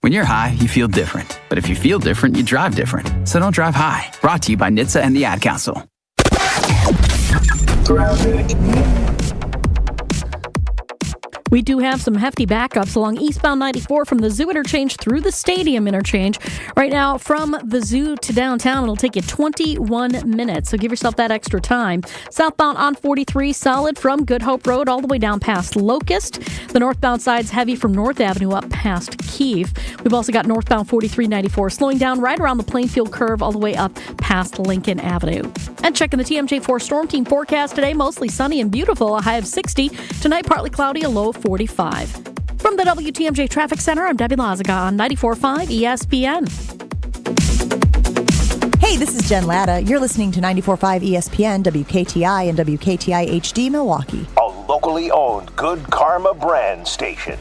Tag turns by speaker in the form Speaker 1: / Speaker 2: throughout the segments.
Speaker 1: When you're high, you feel different. But if you feel different, you drive different. So don't drive high. Brought to you by NHTSA and the Ad Council.
Speaker 2: We do have some hefty backups along eastbound 94 from the Zoo interchange through the Stadium interchange. Right now, from the Zoo to downtown, it'll take you 21 minutes, so give yourself that extra time. Southbound on 43, solid from Good Hope Road all the way down past Locust. The northbound side's heavy from North Avenue up past Keefe. We've also got northbound 4394 slowing down right around the Plainfield curve all the way up past Lincoln Avenue. And checking the TMJ4 Storm Team forecast today, mostly sunny and beautiful, a high of 60. Tonight, partly cloudy, a low of 45. From the WTMJ Traffic Center, I'm Debbie Lazaga on 94.5 ESPN.
Speaker 3: Hey, this is Jen Latta. You're listening to 94.5 ESPN, WKTI, and WKTI HD Milwaukee.
Speaker 4: A locally owned Good Karma brand station.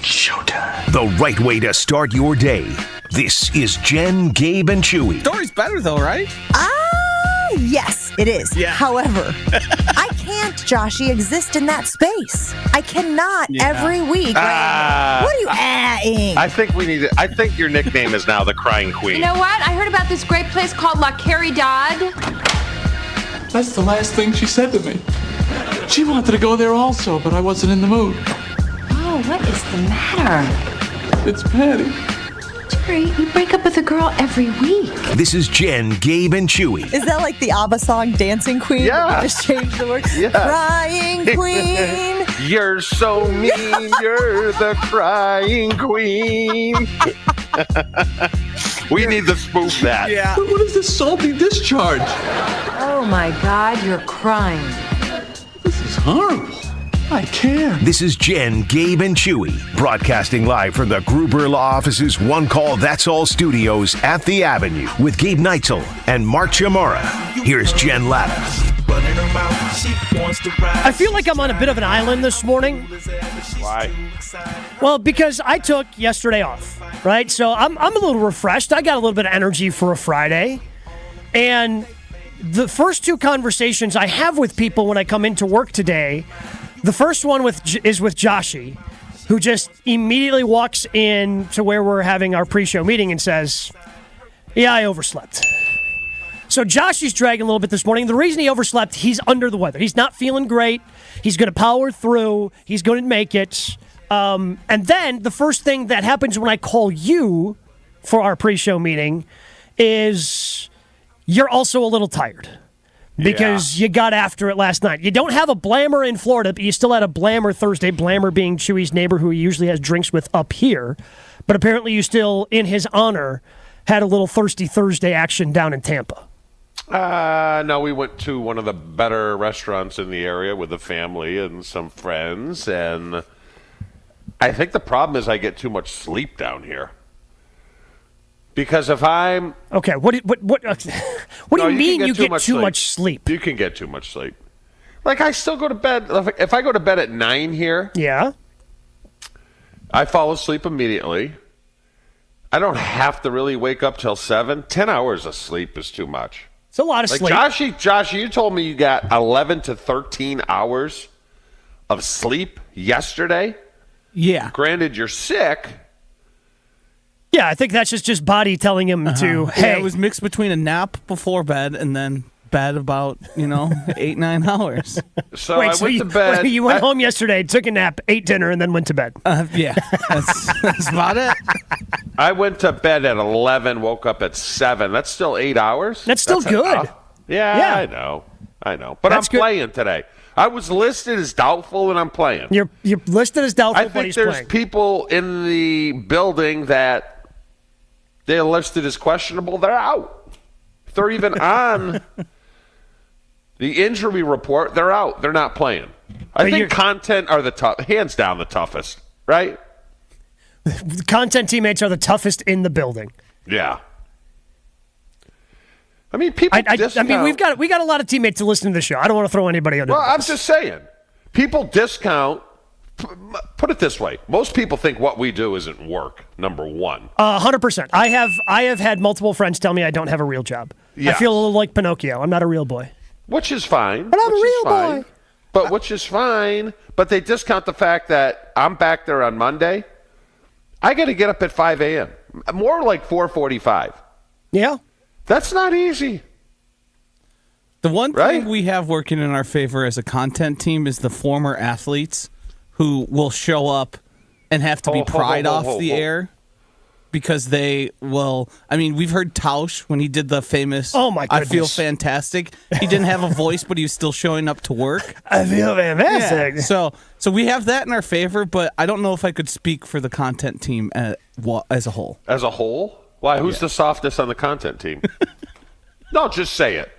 Speaker 5: Showtime. The right way to start your day. This is Jen, Gabe, and Chewy.
Speaker 6: Story's better, though, right?
Speaker 3: Yes, it is.
Speaker 6: Yeah.
Speaker 3: However, I can't, Joshy, exist in that space. I cannot every week. What are you adding?
Speaker 7: I think your nickname is now the Crying Queen.
Speaker 8: You know what? I heard about this great place called La Caridad.
Speaker 9: That's the last thing she said to me. She wanted to go there also, but I wasn't in the mood.
Speaker 8: Oh, what is the matter?
Speaker 9: It's Patty.
Speaker 8: Jerry, you break up with a girl every week.
Speaker 5: This is Jen, Gabe, and Chewy.
Speaker 3: Is that like the ABBA song, Dancing Queen?
Speaker 7: Yeah.
Speaker 3: Just change the words.
Speaker 7: Yeah.
Speaker 3: Crying Queen.
Speaker 7: You're so mean, you're the Crying Queen. We need to spoof that.
Speaker 6: Yeah.
Speaker 9: What is this salty discharge?
Speaker 8: Oh my God, you're crying.
Speaker 9: This is horrible. I can't.
Speaker 5: This is Jen, Gabe, and Chewy, broadcasting live from the Gruber Law Office's One Call That's All studios at the Avenue with Gabe Neitzel and Mark Chamara. Here's Jen Latta.
Speaker 10: I feel like I'm on a bit of an island this morning.
Speaker 7: Why?
Speaker 10: Well, because I took yesterday off, right? So I'm a little refreshed. I got a little bit of energy for a Friday. And the first two conversations I have with people when I come into work today, the first one is with Joshy, who just immediately walks in to where we're having our pre-show meeting and says, yeah, I overslept. So Joshy's dragging a little bit this morning. The reason he overslept, he's under the weather. He's not feeling great. He's going to power through. He's going to make it. And then the first thing that happens when I call you for our pre-show meeting is you're also a little tired. Because you got after it last night. You don't have a Blammer in Florida, but you still had a Blammer Thursday. Blammer being Chewy's neighbor who he usually has drinks with up here. But apparently you still, in his honor, had a little Thirsty Thursday action down in Tampa.
Speaker 7: No, we went to one of the better restaurants in the area with the family and some friends. And I think the problem is I get too much sleep down here. Because if I'm...
Speaker 10: Okay, what do you mean you get too much sleep?
Speaker 7: You can get too much sleep. Like, I still go to bed. If I go to bed at 9 here...
Speaker 10: Yeah?
Speaker 7: I fall asleep immediately. I don't have to really wake up till 7. 10 hours of sleep is too much.
Speaker 10: It's a lot of sleep.
Speaker 7: Josh, you told me you got 11 to 13 hours of sleep yesterday.
Speaker 6: Yeah.
Speaker 7: Granted, you're sick...
Speaker 10: Yeah, I think that's just body telling him to, hey.
Speaker 6: Yeah, it was mixed between a nap before bed and then bed about, 8-9 hours.
Speaker 7: So I went to bed.
Speaker 10: You went home yesterday, took a nap, ate dinner, and then went to bed.
Speaker 6: Yeah, that's about it.
Speaker 7: I went to bed at 11, woke up at 7. That's still 8 hours?
Speaker 10: That's still good.
Speaker 7: Yeah, I know. But I'm playing today. I was listed as doubtful, and I'm playing.
Speaker 10: You're listed as doubtful,
Speaker 7: but he's playing. I think there's people in the building that they're listed as questionable. They're out. If they're even on the injury report, they're out. They're not playing. I think content are hands down the toughest, right?
Speaker 10: Content teammates are the toughest in the building.
Speaker 7: Yeah. I mean, people discount.
Speaker 10: I mean, we got a lot of teammates to listen to the show. I don't want to throw anybody under.
Speaker 7: Well, I'm just saying, people discount. Put it this way: most people think what we do isn't work. Number one,
Speaker 10: 100%. I have had multiple friends tell me I don't have a real job. Yes. I feel a little like Pinocchio. I'm not a real boy.
Speaker 7: Which is fine.
Speaker 10: But I'm a real boy.
Speaker 7: Which is fine. But they discount the fact that I'm back there on Monday. I got to get up at 5 a.m. More like 4:45.
Speaker 10: Yeah.
Speaker 7: That's not easy.
Speaker 6: The one thing we have working in our favor as a content team is the former athletes who will show up and have to be pried off the air because they will. I mean, we've heard Tausch when he did the famous
Speaker 10: "Oh my goodness,
Speaker 6: I feel fantastic." He didn't have a voice, but he was still showing up to work.
Speaker 10: I feel fantastic.
Speaker 6: Yeah. So we have that in our favor, but I don't know if I could speak for the content team as a whole.
Speaker 7: As a whole? Why? Who's the softest on the content team? No, just say it.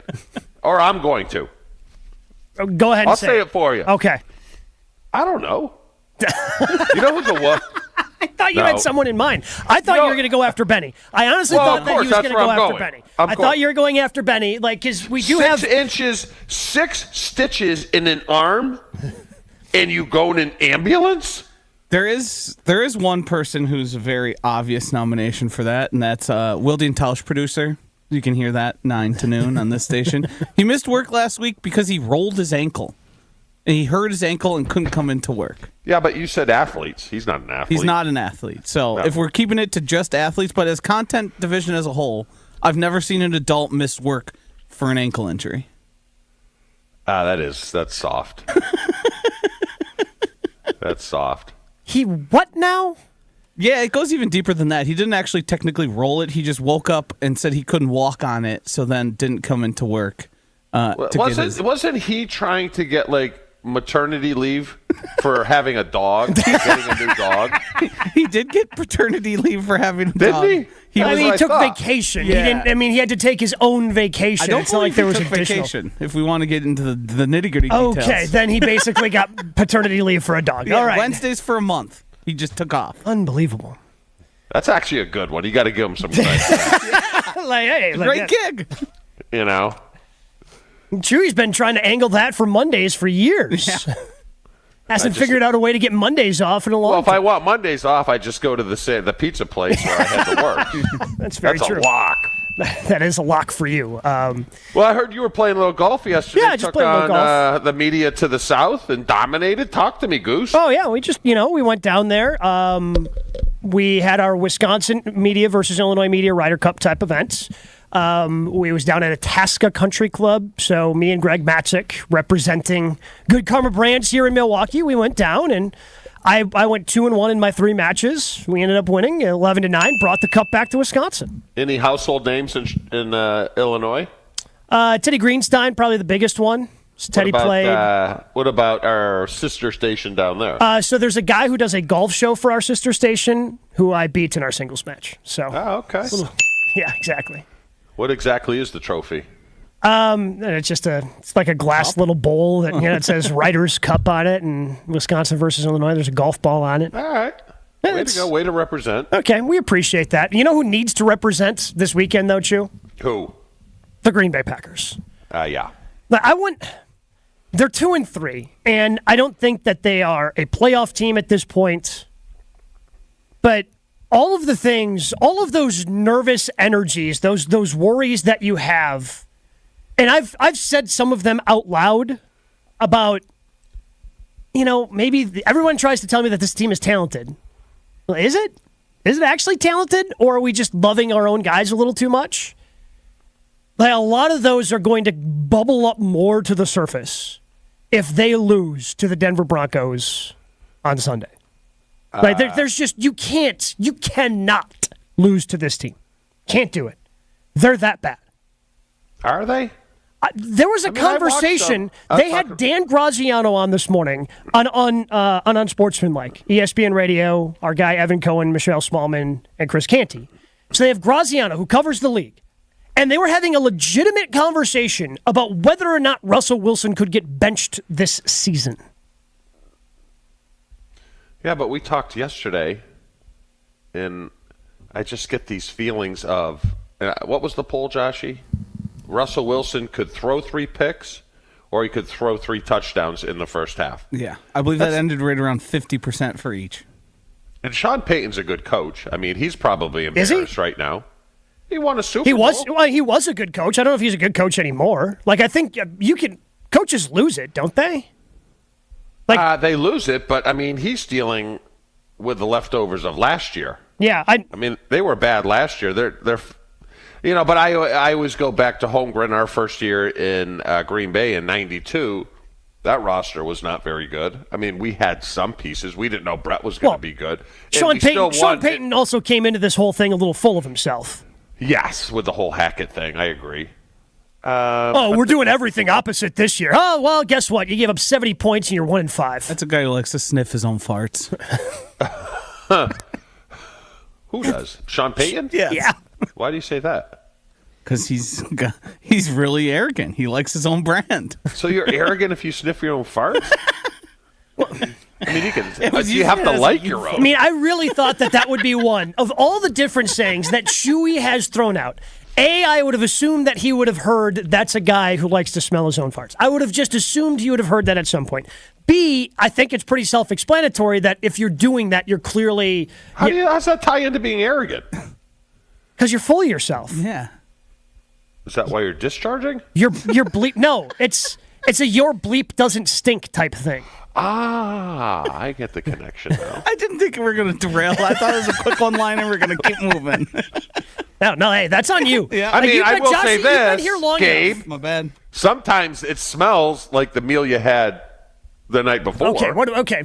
Speaker 7: Or I'm going to.
Speaker 10: Go ahead and
Speaker 7: I'll say it for you.
Speaker 10: Okay.
Speaker 7: I don't know. You know who's a what?
Speaker 10: I thought you had someone in mind. I thought you were going to go after Benny. I honestly thought that you was going to go after Benny. I thought you were going after Benny, because we do
Speaker 7: 6 inches, 6 stitches in an arm, and you go in an ambulance?
Speaker 6: There is one person who's a very obvious nomination for that, and that's Wilding Tausch, producer. You can hear that 9 to noon on this station. He missed work last week because he rolled his ankle. And he hurt his ankle and couldn't come into work.
Speaker 7: Yeah, but you said athletes. He's not an athlete.
Speaker 6: He's not an athlete. So if we're keeping it to just athletes, but as content division as a whole, I've never seen an adult miss work for an ankle injury.
Speaker 7: That's soft. That's soft.
Speaker 10: He what now?
Speaker 6: Yeah, it goes even deeper than that. He didn't actually technically roll it. He just woke up and said he couldn't walk on it, so then didn't come into work.
Speaker 7: Wasn't he trying to get maternity leave for having a dog, getting a new dog?
Speaker 6: He did get paternity leave for having a dog.
Speaker 7: Didn't he?
Speaker 10: He took vacation.
Speaker 6: Yeah.
Speaker 10: He didn't. I mean, he had to take his own vacation.
Speaker 6: I don't
Speaker 10: it's not like there was additional
Speaker 6: vacation. If we want to get into the nitty gritty details.
Speaker 10: Okay, then he basically got paternity leave for a dog.
Speaker 6: Yeah,
Speaker 10: all right,
Speaker 6: Wednesdays for a month. He just took off.
Speaker 10: Unbelievable.
Speaker 7: That's actually a good one. You got to give him some credit.
Speaker 6: Great gig.
Speaker 7: You know.
Speaker 10: Chewy's been trying to angle that for Mondays for years. Yeah. Hasn't figured out a way to get Mondays off in a long time.
Speaker 7: Well, if I want Mondays off, I just go to the pizza place where I had to work.
Speaker 10: That's very true.
Speaker 7: That's a lock.
Speaker 10: That is a lock for you.
Speaker 7: Well, I heard you were playing a little golf yesterday.
Speaker 10: Yeah, just playing a little golf.
Speaker 7: The media to the south and dominated. Talk to me, Goose.
Speaker 10: Oh, yeah. We just, we went down there. We had our Wisconsin media versus Illinois media Ryder Cup type events. We was down at Itasca Country Club, so me and Greg Matzik representing Good Karma Brands here in Milwaukee. We went down, and I went 2-1 in my 3 matches. We ended up winning 11-9, brought the cup back to Wisconsin.
Speaker 7: Any household names in Illinois?
Speaker 10: Teddy Greenstein, probably the biggest one. Teddy played.
Speaker 7: What about our sister station down there?
Speaker 10: So there's a guy who does a golf show for our sister station who I beat in our singles match. So.
Speaker 7: Oh, okay.
Speaker 10: Yeah, exactly.
Speaker 7: What exactly is the trophy?
Speaker 10: It's like a glass little bowl that it says Ryder's Cup on it, and Wisconsin versus Illinois. There's a golf ball on it.
Speaker 7: All right. Way to go. Way to represent.
Speaker 10: Okay, we appreciate that. You know who needs to represent this weekend, though, Chew?
Speaker 7: Who?
Speaker 10: The Green Bay Packers.
Speaker 7: Yeah.
Speaker 10: They're 2-3, and I don't think that they are a playoff team at this point. But all of the things, all of those nervous energies, those worries that you have, and I've said some of them out loud about, maybe everyone tries to tell me that this team is talented. Well, is it? Is it actually talented, or are we just loving our own guys a little too much? A lot of those are going to bubble up more to the surface if they lose to the Denver Broncos on Sunday. There's just, you cannot lose to this team. Can't do it. They're that bad.
Speaker 7: Are they?
Speaker 10: There was a conversation. They had Dan Graziano on this morning on Unsportsmanlike, ESPN Radio, our guy Evan Cohen, Michelle Smallman, and Chris Canty. So they have Graziano, who covers the league. And they were having a legitimate conversation about whether or not Russell Wilson could get benched this season.
Speaker 7: Yeah, but we talked yesterday, and I just get these feelings of, what was the poll, Joshy? Russell Wilson could throw 3 picks, or he could throw 3 touchdowns in the first half.
Speaker 6: Yeah, I believe that ended right around 50% for each.
Speaker 7: And Sean Payton's a good coach. I mean, he's probably embarrassed right now. He won a Super Bowl.
Speaker 10: He was a good coach. I don't know if he's a good coach anymore. I think coaches lose it, don't they?
Speaker 7: They lose it, but I mean, he's dealing with the leftovers of last year.
Speaker 10: Yeah,
Speaker 7: I mean, they were bad last year. They're but I always go back to Holmgren, our first year in Green Bay in '92. That roster was not very good. I mean, we had some pieces. We didn't know Brett was going to be good.
Speaker 10: Sean Payton also came into this whole thing a little full of himself.
Speaker 7: Yes, with the whole Hackett thing. I agree.
Speaker 10: We're doing everything opposite this year. Oh, well, guess what? You gave up 70 points and you're 1-5.
Speaker 6: That's a guy who likes to sniff his own farts.
Speaker 7: Who does? Sean Payton?
Speaker 10: Yeah.
Speaker 7: Why do you say that?
Speaker 6: Because he's really arrogant. He likes his own brand.
Speaker 7: So you're arrogant if you sniff your own farts? I mean, you have to like your own.
Speaker 10: I mean, I really thought that would be one of all the different sayings that Chewy has thrown out. I would have assumed that he would have heard that's a guy who likes to smell his own farts. I would have just assumed he would have heard that at some point. B, I think it's pretty self-explanatory that if you're doing that, you're clearly...
Speaker 7: How does that tie into being arrogant?
Speaker 10: Because you're full of yourself.
Speaker 6: Yeah.
Speaker 7: Is that why you're discharging?
Speaker 10: Your bleep... No, it's a your bleep doesn't stink type thing.
Speaker 7: I get the connection now.
Speaker 6: I didn't think we were going to derail. I thought it was a quick one-liner. We're going to keep moving.
Speaker 10: No, hey, that's on you.
Speaker 6: Yeah.
Speaker 7: I mean, I will
Speaker 10: Josh,
Speaker 7: say
Speaker 10: you've been
Speaker 7: this,
Speaker 10: here long
Speaker 7: Gabe.
Speaker 10: enough.
Speaker 6: My bad.
Speaker 7: Sometimes it smells like the meal you had the night before.
Speaker 10: Okay, okay.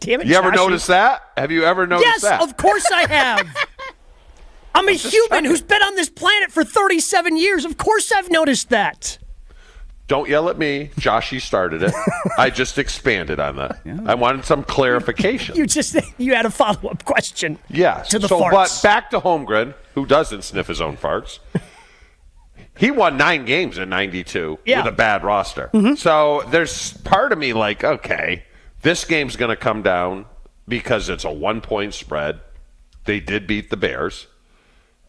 Speaker 10: Damn it,
Speaker 7: You ever
Speaker 10: Joshy.
Speaker 7: notice that? Have you ever noticed that?
Speaker 10: Yes, of course I have. I'm a human who's been on this planet for 37 years. Of course I've noticed that.
Speaker 7: Don't yell at me. Joshy started it. I just expanded on that. Yeah. I wanted some clarification.
Speaker 10: You had a follow-up question.
Speaker 7: Yes.
Speaker 10: To the farts.
Speaker 7: But back to Holmgren, who doesn't sniff his own farts. He won 9 games in '92 with a bad roster. Mm-hmm. So there's part of me like, okay, this game's going to come down because it's a 1-point spread. They did beat the Bears.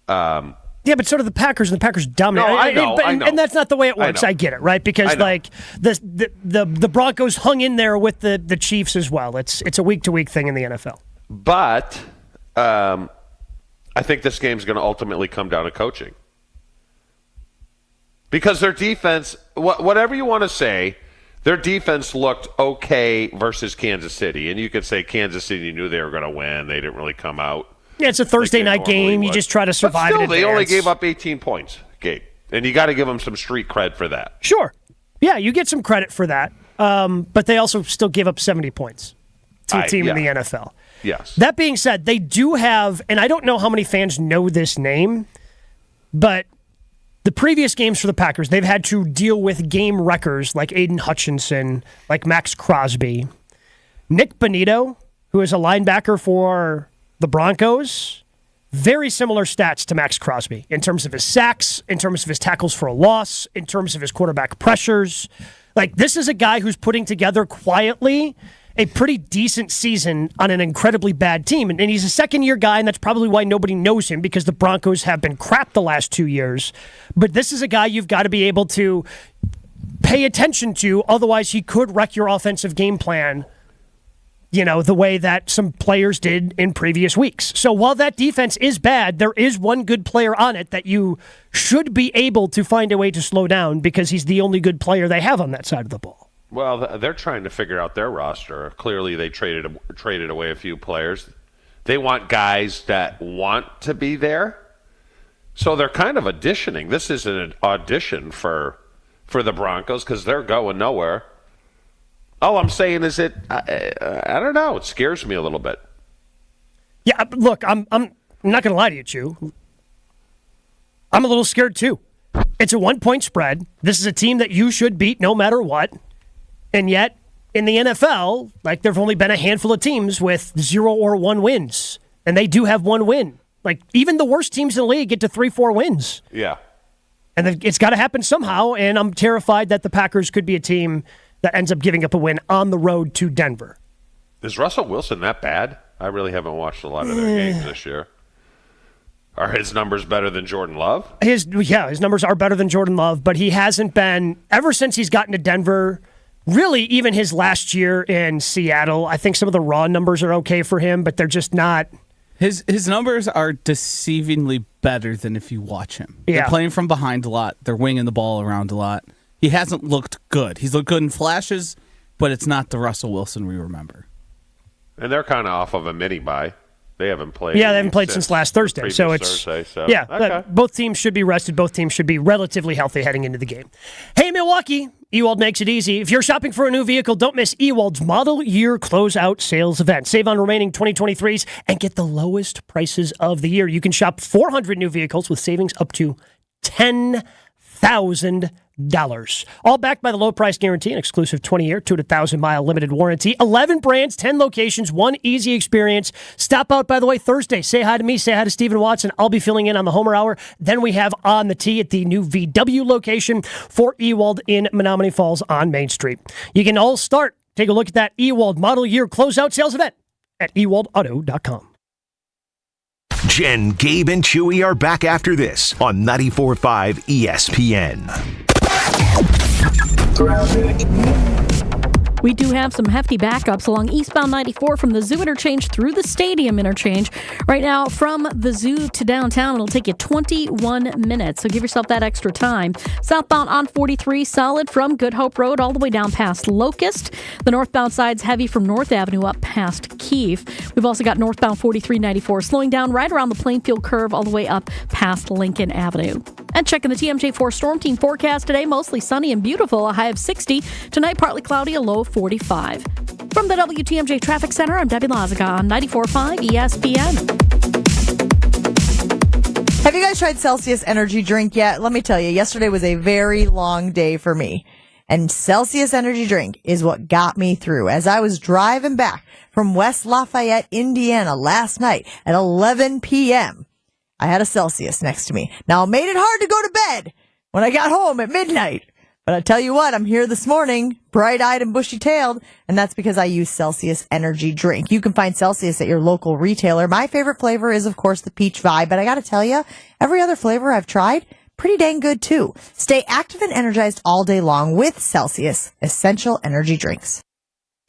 Speaker 10: Yeah, but so do the Packers, and the Packers dominate.
Speaker 7: No, I know.
Speaker 10: And that's not the way it works. I get it, right? Because like the Broncos hung in there with the Chiefs as well. It's a week-to-week thing in the NFL.
Speaker 7: But I think this game's going to ultimately come down to coaching. Because their defense, whatever you want to say, their defense looked okay versus Kansas City. And you could say Kansas City knew they were going to win. They didn't really come out.
Speaker 10: Yeah, it's a Thursday night game. You just try to survive.
Speaker 7: But still, they only gave up 18 points, Gabe. And you got to give them some street cred for that.
Speaker 10: Sure. Yeah, you get some credit for that. But they also still gave up 70 points to a team in the NFL.
Speaker 7: Yes.
Speaker 10: That being said, they do have, and I don't know how many fans know this name, but the previous games for the Packers, they've had to deal with game wreckers like Aiden Hutchinson, like Max Crosby. Nick Bonito, who is a linebacker for the Broncos, very similar stats to Max Crosby in terms of his sacks, in terms of his tackles for a loss, in terms of his quarterback pressures. Like, this is a guy who's putting together quietly a pretty decent season on an incredibly bad team. And he's a second-year guy, and that's probably why nobody knows him, because the Broncos have been crap the last 2 years. But this is a guy you've got to be able to pay attention to, otherwise he could wreck your offensive game plan, you know, the way that some players did in previous weeks. So while that defense is bad, there is one good player on it that you should be able to find a way to slow down, because he's the only good player they have on that side of the ball.
Speaker 7: Well, they're trying to figure out their roster. Clearly, they traded away a few players. They want guys that want to be there. So they're kind of auditioning. This is an audition for the Broncos because they're going nowhere. All I'm saying is I don't know. It scares me a little bit.
Speaker 10: Yeah, look, I'm not going to lie to you, Chew. I'm a little scared too. It's a 1-point spread. This is a team that you should beat no matter what. And yet, in the NFL, like, there have only been a handful of teams with 0 or 1 wins. And they do have 1 win. Like, even the worst teams in the league get to 3-4 wins.
Speaker 7: Yeah.
Speaker 10: And it's got to happen somehow. And I'm terrified that the Packers could be a team that ends up giving up a win on the road to Denver.
Speaker 7: Is Russell Wilson that bad? I really haven't watched a lot of their games this year. Are his numbers better than Jordan Love?
Speaker 10: His numbers are better than Jordan Love, but he hasn't been, ever since he's gotten to Denver, really even his last year in Seattle. I think some of the raw numbers are okay for him, but they're just not.
Speaker 6: His numbers are deceivingly better than if you watch him.
Speaker 10: Yeah.
Speaker 6: They're playing from behind a lot. They're winging the ball around a lot. He hasn't looked good. He's looked good in flashes, but it's not the Russell Wilson we remember.
Speaker 7: And they're kind of off of a mini bye. They haven't played.
Speaker 10: Yeah, they haven't played since last Thursday. So it's
Speaker 7: Thursday,
Speaker 10: yeah.
Speaker 7: Okay.
Speaker 10: Both teams should be rested. Both teams should be relatively healthy heading into the game. Hey, Milwaukee, Ewald makes it easy. If you're shopping for a new vehicle, don't miss Ewald's Model Year Closeout Sales event. Save on remaining 2023s and get the lowest prices of the year. You can shop 400 new vehicles with savings up to $10,000. All backed by the low price guarantee, an exclusive 20-year, 2-1,000-mile limited warranty. 11 brands, 10 locations, one easy experience. Stop out, by the way, Thursday. Say hi to me. Say hi to Stephen Watson. I'll be filling in on the Homer Hour. Then we have On the Tee at the new VW location for Ewald in Menominee Falls on Main Street. You can all start. Take a look at that Ewald Model Year Closeout Sales event at ewaldauto.com.
Speaker 5: Jen, Gabe, and Chewy are back after this on 94.5 ESPN.
Speaker 2: We do have some hefty backups along eastbound 94 from the Zoo interchange through the stadium interchange. Right now, from the Zoo to downtown, it'll take you 21 minutes, so give yourself that extra time. Southbound on 43, solid from Good Hope Road all the way down past Locust. The northbound side's heavy from North Avenue up past Keefe. We've also got northbound 4394 slowing down right around the Plainfield curve all the way up past Lincoln Avenue. And checking the TMJ4 Storm Team forecast today, mostly sunny and beautiful, a high of 60. Tonight, partly cloudy, a low of 45. From the WTMJ Traffic Center, I'm Debbie Lazaga on 94.5 ESPN.
Speaker 3: Have you guys tried Celsius Energy Drink yet? Let me tell you, yesterday was a very long day for me. And Celsius Energy Drink is what got me through. As I was driving back from West Lafayette, Indiana last night at 11 p.m., I had a Celsius next to me. Now, it made it hard to go to bed when I got home at midnight. But I tell you what, I'm here this morning, bright-eyed and bushy-tailed, and that's because I use Celsius Energy Drink. You can find Celsius at your local retailer. My favorite flavor is, of course, the peach vibe, but I gotta tell you, every other flavor I've tried, pretty dang good, too. Stay active and energized all day long with Celsius Essential Energy Drinks.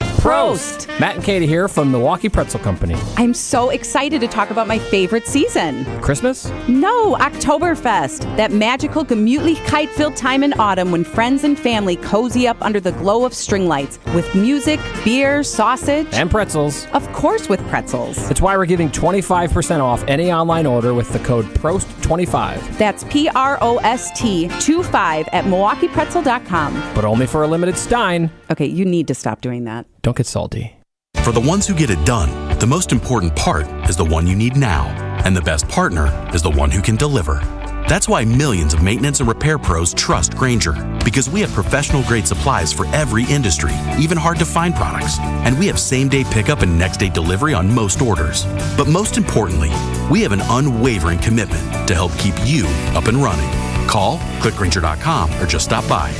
Speaker 11: Prost! Matt and Katie here from Milwaukee Pretzel Company.
Speaker 12: I'm so excited to talk about my favorite season.
Speaker 11: Christmas?
Speaker 12: No, Oktoberfest. That magical, gemütlich kite-filled time in autumn when friends and family cozy up under the glow of string lights with music, beer, sausage.
Speaker 11: And pretzels.
Speaker 12: Of course with pretzels.
Speaker 11: It's why we're giving 25% off any online order with the code PROST25.
Speaker 12: That's PROST25 at MilwaukeePretzel.com.
Speaker 11: But only for a limited stein.
Speaker 12: Okay, you need to stop doing that.
Speaker 11: Don't get salty.
Speaker 13: For the ones who get it done, the most important part is the one you need now. And the best partner is the one who can deliver. That's why millions of maintenance and repair pros trust Grainger. Because we have professional-grade supplies for every industry, even hard-to-find products. And we have same-day pickup and next-day delivery on most orders. But most importantly, we have an unwavering commitment to help keep you up and running. Call, click Grainger.com, or just stop by.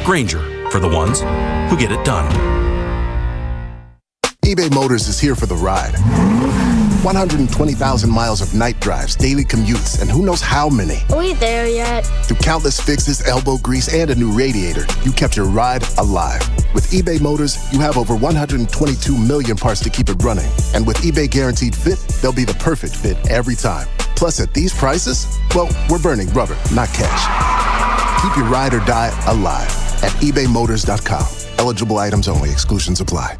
Speaker 13: Grainger, for the ones who get it done.
Speaker 14: eBay Motors is here for the ride. 120,000 miles of night drives, daily commutes, and who knows how many.
Speaker 15: Are we there yet?
Speaker 14: Through countless fixes, elbow grease, and a new radiator, you kept your ride alive. With eBay Motors, you have over 122 million parts to keep it running. And with eBay Guaranteed Fit, they'll be the perfect fit every time. Plus, at these prices, well, we're burning rubber, not cash. Keep your ride or die alive at ebaymotors.com. Eligible items only. Exclusions apply.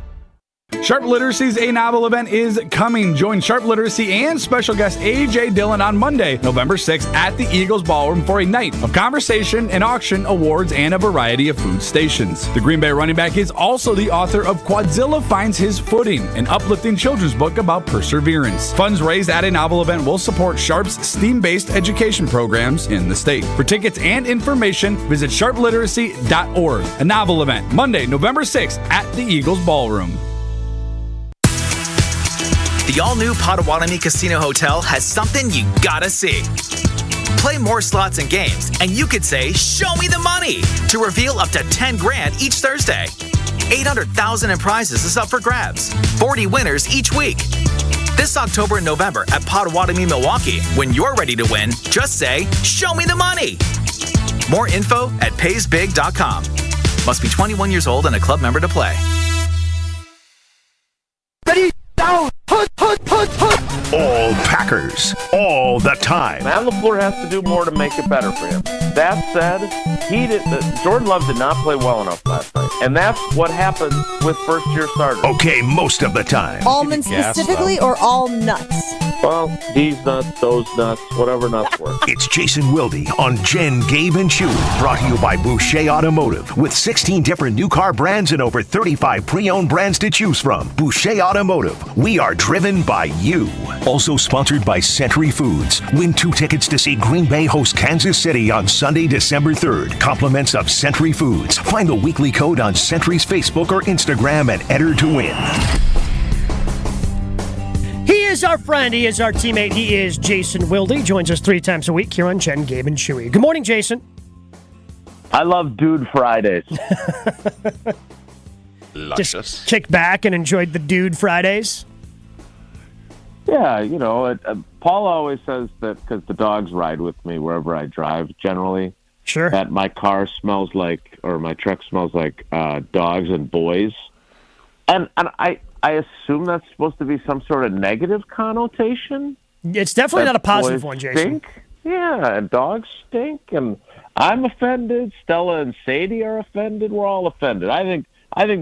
Speaker 16: Sharp Literacy's A Novel event is coming. Join Sharp Literacy and special guest A.J. Dillon on Monday, November 6th at the Eagles Ballroom for a night of conversation and auction, awards, and a variety of food stations. The Green Bay running back is also the author of Quadzilla Finds His Footing, an uplifting children's book about perseverance. Funds raised at A Novel event will support Sharp's STEAM-based education programs in the state. For tickets and information, visit sharpliteracy.org. A Novel event, Monday, November 6th at the Eagles Ballroom.
Speaker 17: The all-new Potawatomi Casino Hotel has something you gotta see. Play more slots and games, and you could say, "Show me the money," to reveal up to 10 grand each Thursday. 800,000 in prizes is up for grabs. 40 winners each week. This October and November at Potawatomi, Milwaukee. When you're ready to win, just say, "Show me the money." More info at paysbig.com. Must be 21 years old and a club member to play.
Speaker 18: Ready, down, put.
Speaker 5: all Packers, all the time.
Speaker 7: Matt LaFleur has to do more to make it better for him. That said, Jordan Love did not play well enough last night. And that's what happens with first-year starters.
Speaker 5: Okay, most of the time.
Speaker 3: Almonds specifically or all nuts?
Speaker 7: Well, these nuts, those nuts, whatever nuts work.
Speaker 5: It's Jason Wilde on Jen, Gabe, and Chewy. Brought to you by Boucher Automotive. With 16 different new car brands and over 35 pre-owned brands to choose from. Boucher Automotive. We are driven by you. Also sponsored by Century Foods. Win 2 tickets to see Green Bay host Kansas City on Sunday, December 3rd. Compliments of Century Foods. Find the weekly code on Century's Facebook or Instagram and enter to win.
Speaker 10: He is our friend. He is our teammate. He is Jason Wilde. Joins us 3 times a week here on Jen, Gabe, and Chewy. Good morning, Jason.
Speaker 7: I love Dude Fridays.
Speaker 10: Just kick back and enjoyed the Dude Fridays.
Speaker 7: Yeah, Paul always says that because the dogs ride with me wherever I drive, generally.
Speaker 10: Sure.
Speaker 7: That my car smells like, or my truck smells like dogs and boys. And I assume that's supposed to be some sort of negative connotation.
Speaker 10: It's definitely not a positive one, Jason.
Speaker 7: Stink. Yeah, and dogs stink, and I'm offended. Stella and Sadie are offended. We're all offended. I think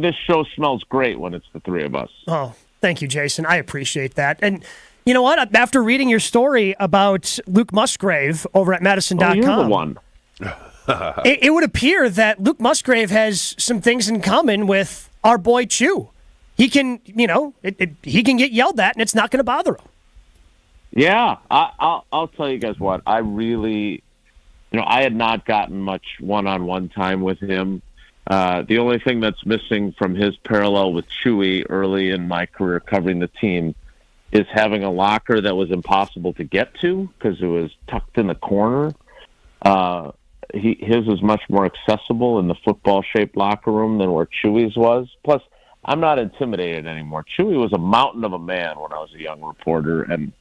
Speaker 7: this show smells great when it's the 3 of us.
Speaker 10: Oh, thank you, Jason. I appreciate that. And you know what? After reading your story about Luke Musgrave over at Madison.com,
Speaker 7: you're the one.
Speaker 10: it would appear that Luke Musgrave has some things in common with our boy Chew. He can, he can get yelled at, and it's not going to bother him.
Speaker 7: Yeah, I'll tell you guys what. I really, I had not gotten much one-on-one time with him. The only thing that's missing from his parallel with Chewy early in my career covering the team is having a locker that was impossible to get to because it was tucked in the corner. His was much more accessible in the football-shaped locker room than where Chewy's was. Plus, I'm not intimidated anymore. Chewy was a mountain of a man when I was a young reporter, and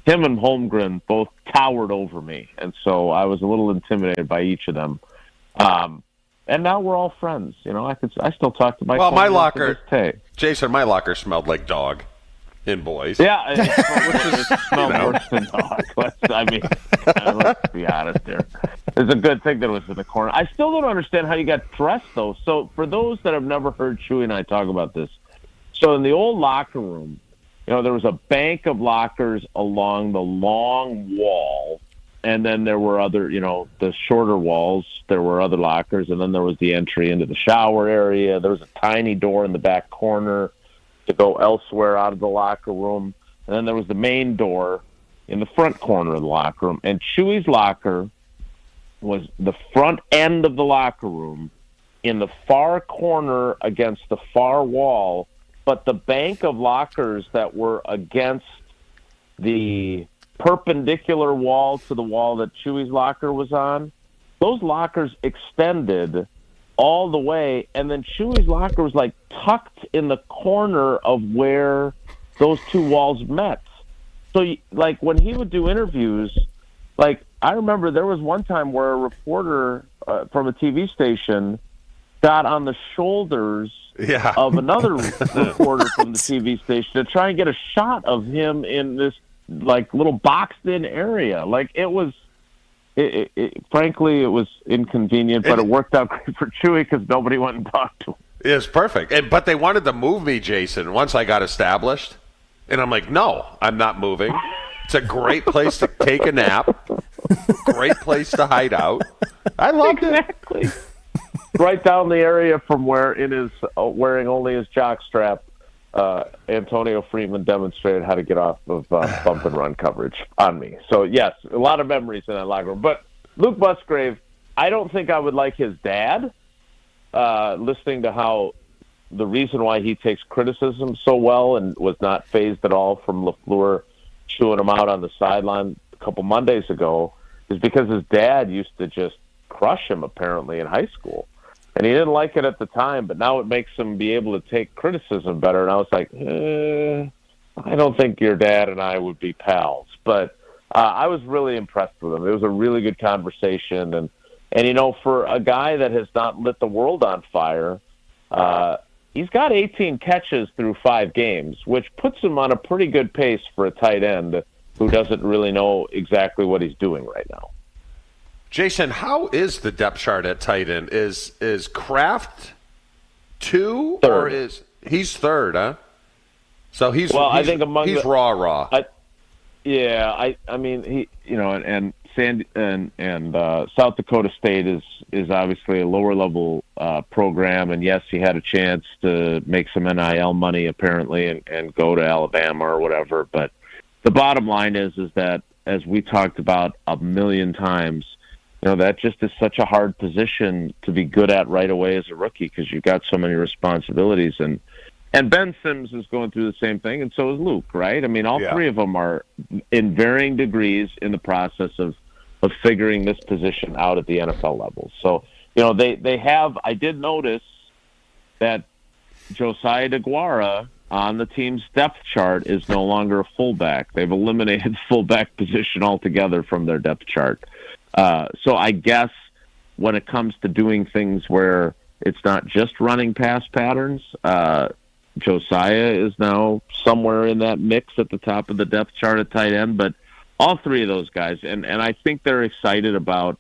Speaker 7: him and Holmgren both towered over me, and so I was a little intimidated by each of them. And now we're all friends. I still talk to my.
Speaker 15: Well, my locker, Jason, my locker smelled like dog in boys.
Speaker 7: Yeah, it smelled worse than dog. Let's be honest here. It's a good thing that it was in the corner. I still don't understand how you got dressed, though. So for those that have never heard Chewy and I talk about this, so in the old locker room, there was a bank of lockers along the long wall, and then there were other, the shorter walls, there were other lockers, and then there was the entry into the shower area. There was a tiny door in the back corner to go elsewhere out of the locker room, and then there was the main door in the front corner of the locker room. And Chewy's locker was the front end of the locker room in the far corner against the far wall, but the bank of lockers that were against the perpendicular wall to the wall that Chewy's locker was on, those lockers extended all the way, and then Chewy's locker was like tucked in the corner of where those 2 walls met. So, like, when he would do interviews, like, I remember there was one time where a reporter from a TV station got on the shoulders of another reporter from the TV station to try and get a shot of him in this, like, little boxed-in area. Like, it was, frankly, it was inconvenient, but it worked out great for Chewy because nobody went and talked to him.
Speaker 15: It's perfect. But they wanted to move me, Jason, once I got established. And I'm like, no, I'm not moving. It's a great place to take a nap. Great place to hide out. I loved it.
Speaker 7: Right down the area from where it is wearing only his jockstrap, Antonio Freeman demonstrated how to get off of bump and run coverage on me. So, yes, a lot of memories in that locker room. But Luke Musgrave, I don't think I would like his dad, listening to how the reason why he takes criticism so well and was not fazed at all from LaFleur chewing him out on the sideline a couple Mondays ago is because his dad used to just crush him, apparently, in high school. And he didn't like it at the time, but now it makes him be able to take criticism better. And I was like, I don't think your dad and I would be pals. But I was really impressed with him. It was a really good conversation. And for a guy that has not lit the world on fire,
Speaker 18: he's got 18 catches through 5 games, which puts him on a pretty good pace for a tight end who doesn't really know exactly what he's doing right now.
Speaker 7: Jason, how is the depth chart at tight end? Is Kraft 2
Speaker 18: Third.
Speaker 7: or is he's 3rd, huh? So he's
Speaker 18: I think
Speaker 7: he's raw.
Speaker 18: I mean he and South Dakota State is obviously a lower level program, and yes, he had a chance to make some NIL money apparently and go to Alabama or whatever. But the bottom line is that, as we talked about a million times, that just is such a hard position to be good at right away as a rookie because you've got so many responsibilities. And Ben Sims is going through the same thing, and so is Luke, right? I mean, all three of them are in varying degrees in the process of figuring this position out at the NFL level. So, they have – I did notice that Josiah DeGuara on the team's depth chart is no longer a fullback. They've eliminated the fullback position altogether from their depth chart. So I guess when it comes to doing things where it's not just running pass patterns, Josiah is now somewhere in that mix at the top of the depth chart at tight end. But all three of those guys, and I think they're excited about,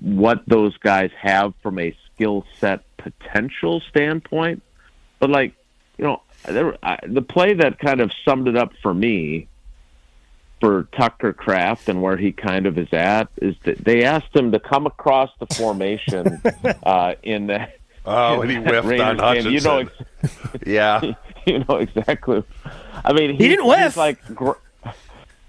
Speaker 18: what those guys have from a skill set potential standpoint. But the play that kind of summed it up for me for Tucker Kraft and where he kind of is at is that they asked him to come across the formation in that.
Speaker 7: Oh, and he whiffed on Hutchinson. Yeah.
Speaker 18: You know exactly. I mean,
Speaker 10: he didn't whiff.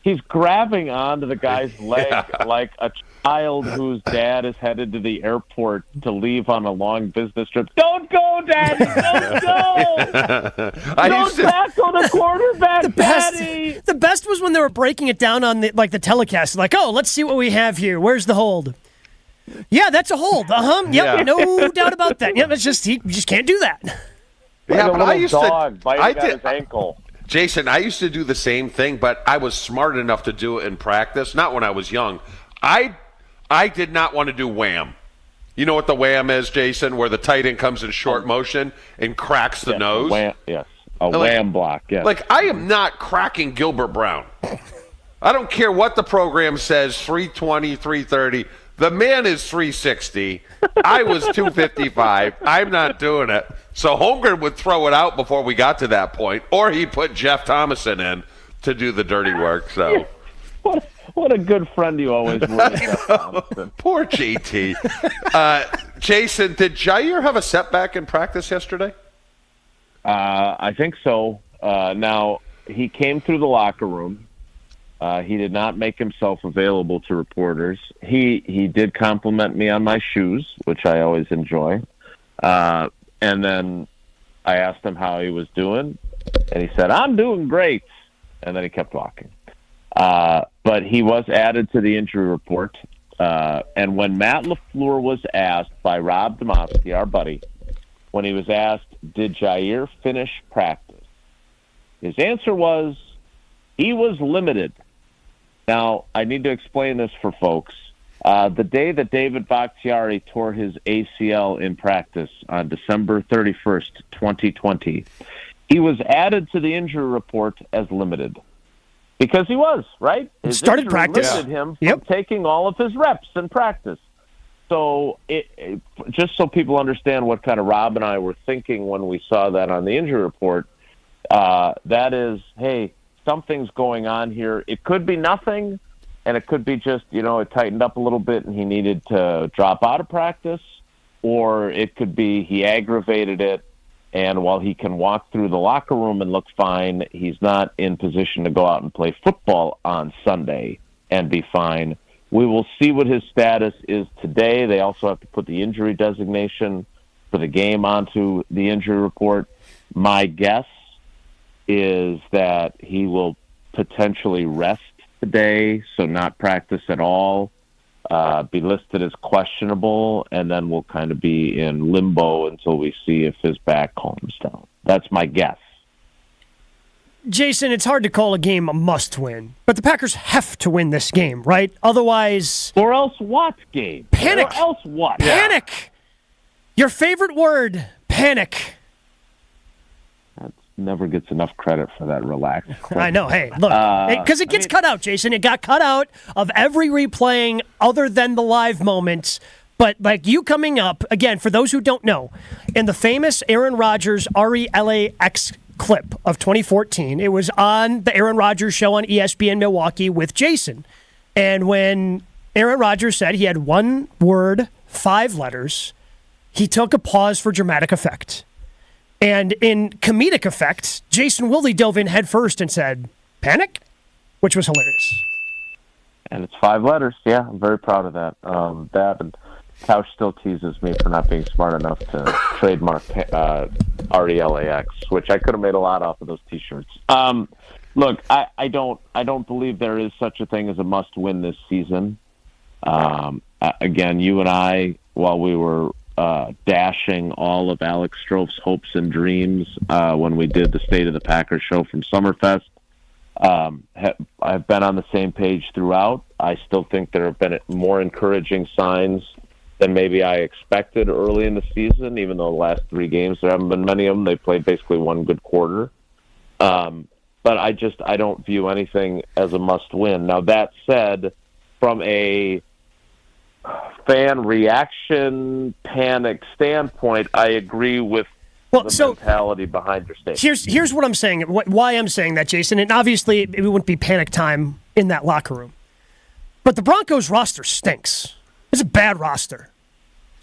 Speaker 18: He's grabbing onto the guy's leg like a child whose dad is headed to the airport to leave on a long business trip. Don't go, Daddy! Don't go! Don't tackle the quarterback, Daddy!
Speaker 10: The best was when they were breaking it down on the telecast. Like, oh, let's see what we have here. Where's the hold? Yeah, that's a hold. Yep,
Speaker 7: Yeah.
Speaker 10: No doubt about that. Yep, it's just you just can't do that.
Speaker 7: Yeah, but I
Speaker 18: did his ankle.
Speaker 7: Jason, I used to do the same thing, but I was smart enough to do it in practice. Not when I was young. I did not want to do wham. You know what the wham is, Jason, where the tight end comes in short motion and cracks the nose?
Speaker 18: Wham block, yes.
Speaker 7: I am not cracking Gilbert Brown. I don't care what the program says, 320, 330. The man is 360. I was 255. I'm not doing it. So Holmgren would throw it out before we got to that point, or he'd put Jeff Thomason in to do the dirty work. So,
Speaker 18: what a good friend you always were.
Speaker 7: Poor JT. Jason, did Jair have a setback in practice yesterday?
Speaker 18: I think so. Now, he came through the locker room. He did not make himself available to reporters. He did compliment me on my shoes, which I always enjoy. And then I asked him how he was doing, and he said, "I'm doing great." And then he kept walking. But he was added to the injury report. And when Matt LaFleur was asked by Rob Domofsky, our buddy, when he was asked, did Jair finish practice? His answer was, he was limited. Now, I need to explain this for folks. The day that David Bakhtiari tore his ACL in practice on December 31st, 2020, he was added to the injury report as limited. Because he was, right? His
Speaker 10: started practice.
Speaker 18: Limited him from taking all of his reps in practice. So, just so people understand what kind of Rob and I were thinking when we saw that on the injury report, that is, hey, something's going on here. It could be nothing, and it could be just, it tightened up a little bit and he needed to drop out of practice, or it could be he aggravated it, and while he can walk through the locker room and look fine, he's not in position to go out and play football on Sunday and be fine. We will see what his status is today. They also have to put the injury designation for the game onto the injury report. My guess is that he will potentially rest today, so not practice at all, be listed as questionable, and then we'll kind of be in limbo until we see if his back calms down. That's my guess.
Speaker 10: Jason, it's hard to call a game a must-win, but the Packers have to win this game, right? Otherwise...
Speaker 18: Or else what, Gabe?
Speaker 10: Panic!
Speaker 18: Or else what?
Speaker 10: Panic! Your favorite word, Panic.
Speaker 18: Never gets enough credit for that relaxed.
Speaker 10: I know. Hey, look, because it gets cut out, Jason. It got cut out of every replaying other than the live moments. But like you coming up, again, for those who don't know, in the famous Aaron Rodgers RELAX clip of 2014, it was on the Aaron Rodgers show on ESPN Milwaukee with Jason. And when Aaron Rodgers said he had one word, 5 letters, he took a pause for dramatic effect. And in comedic effect, Jason Wilde dove in head first and said, "Panic?" which was hilarious.
Speaker 18: And it's 5 letters. Yeah, I'm very proud of that. That and Couch still teases me for not being smart enough to trademark RELAX, which I could have made a lot off of those T-shirts. Look, I don't believe there is such a thing as a must-win this season. Again, you and I, while we were dashing all of Alex Strouf's hopes and dreams when we did the State of the Packers show from Summerfest, I've been on the same page throughout. I still think there have been more encouraging signs than maybe I expected early in the season, even though the last 3 games, there haven't been many of them. They played basically one good quarter. But I don't view anything as a must-win. Now, that said, from a fan reaction panic standpoint, I agree with the mentality behind your statement.
Speaker 10: Here's what I'm saying, why I'm saying that, Jason, and obviously it wouldn't be panic time in that locker room. But the Broncos roster stinks. It's a bad roster.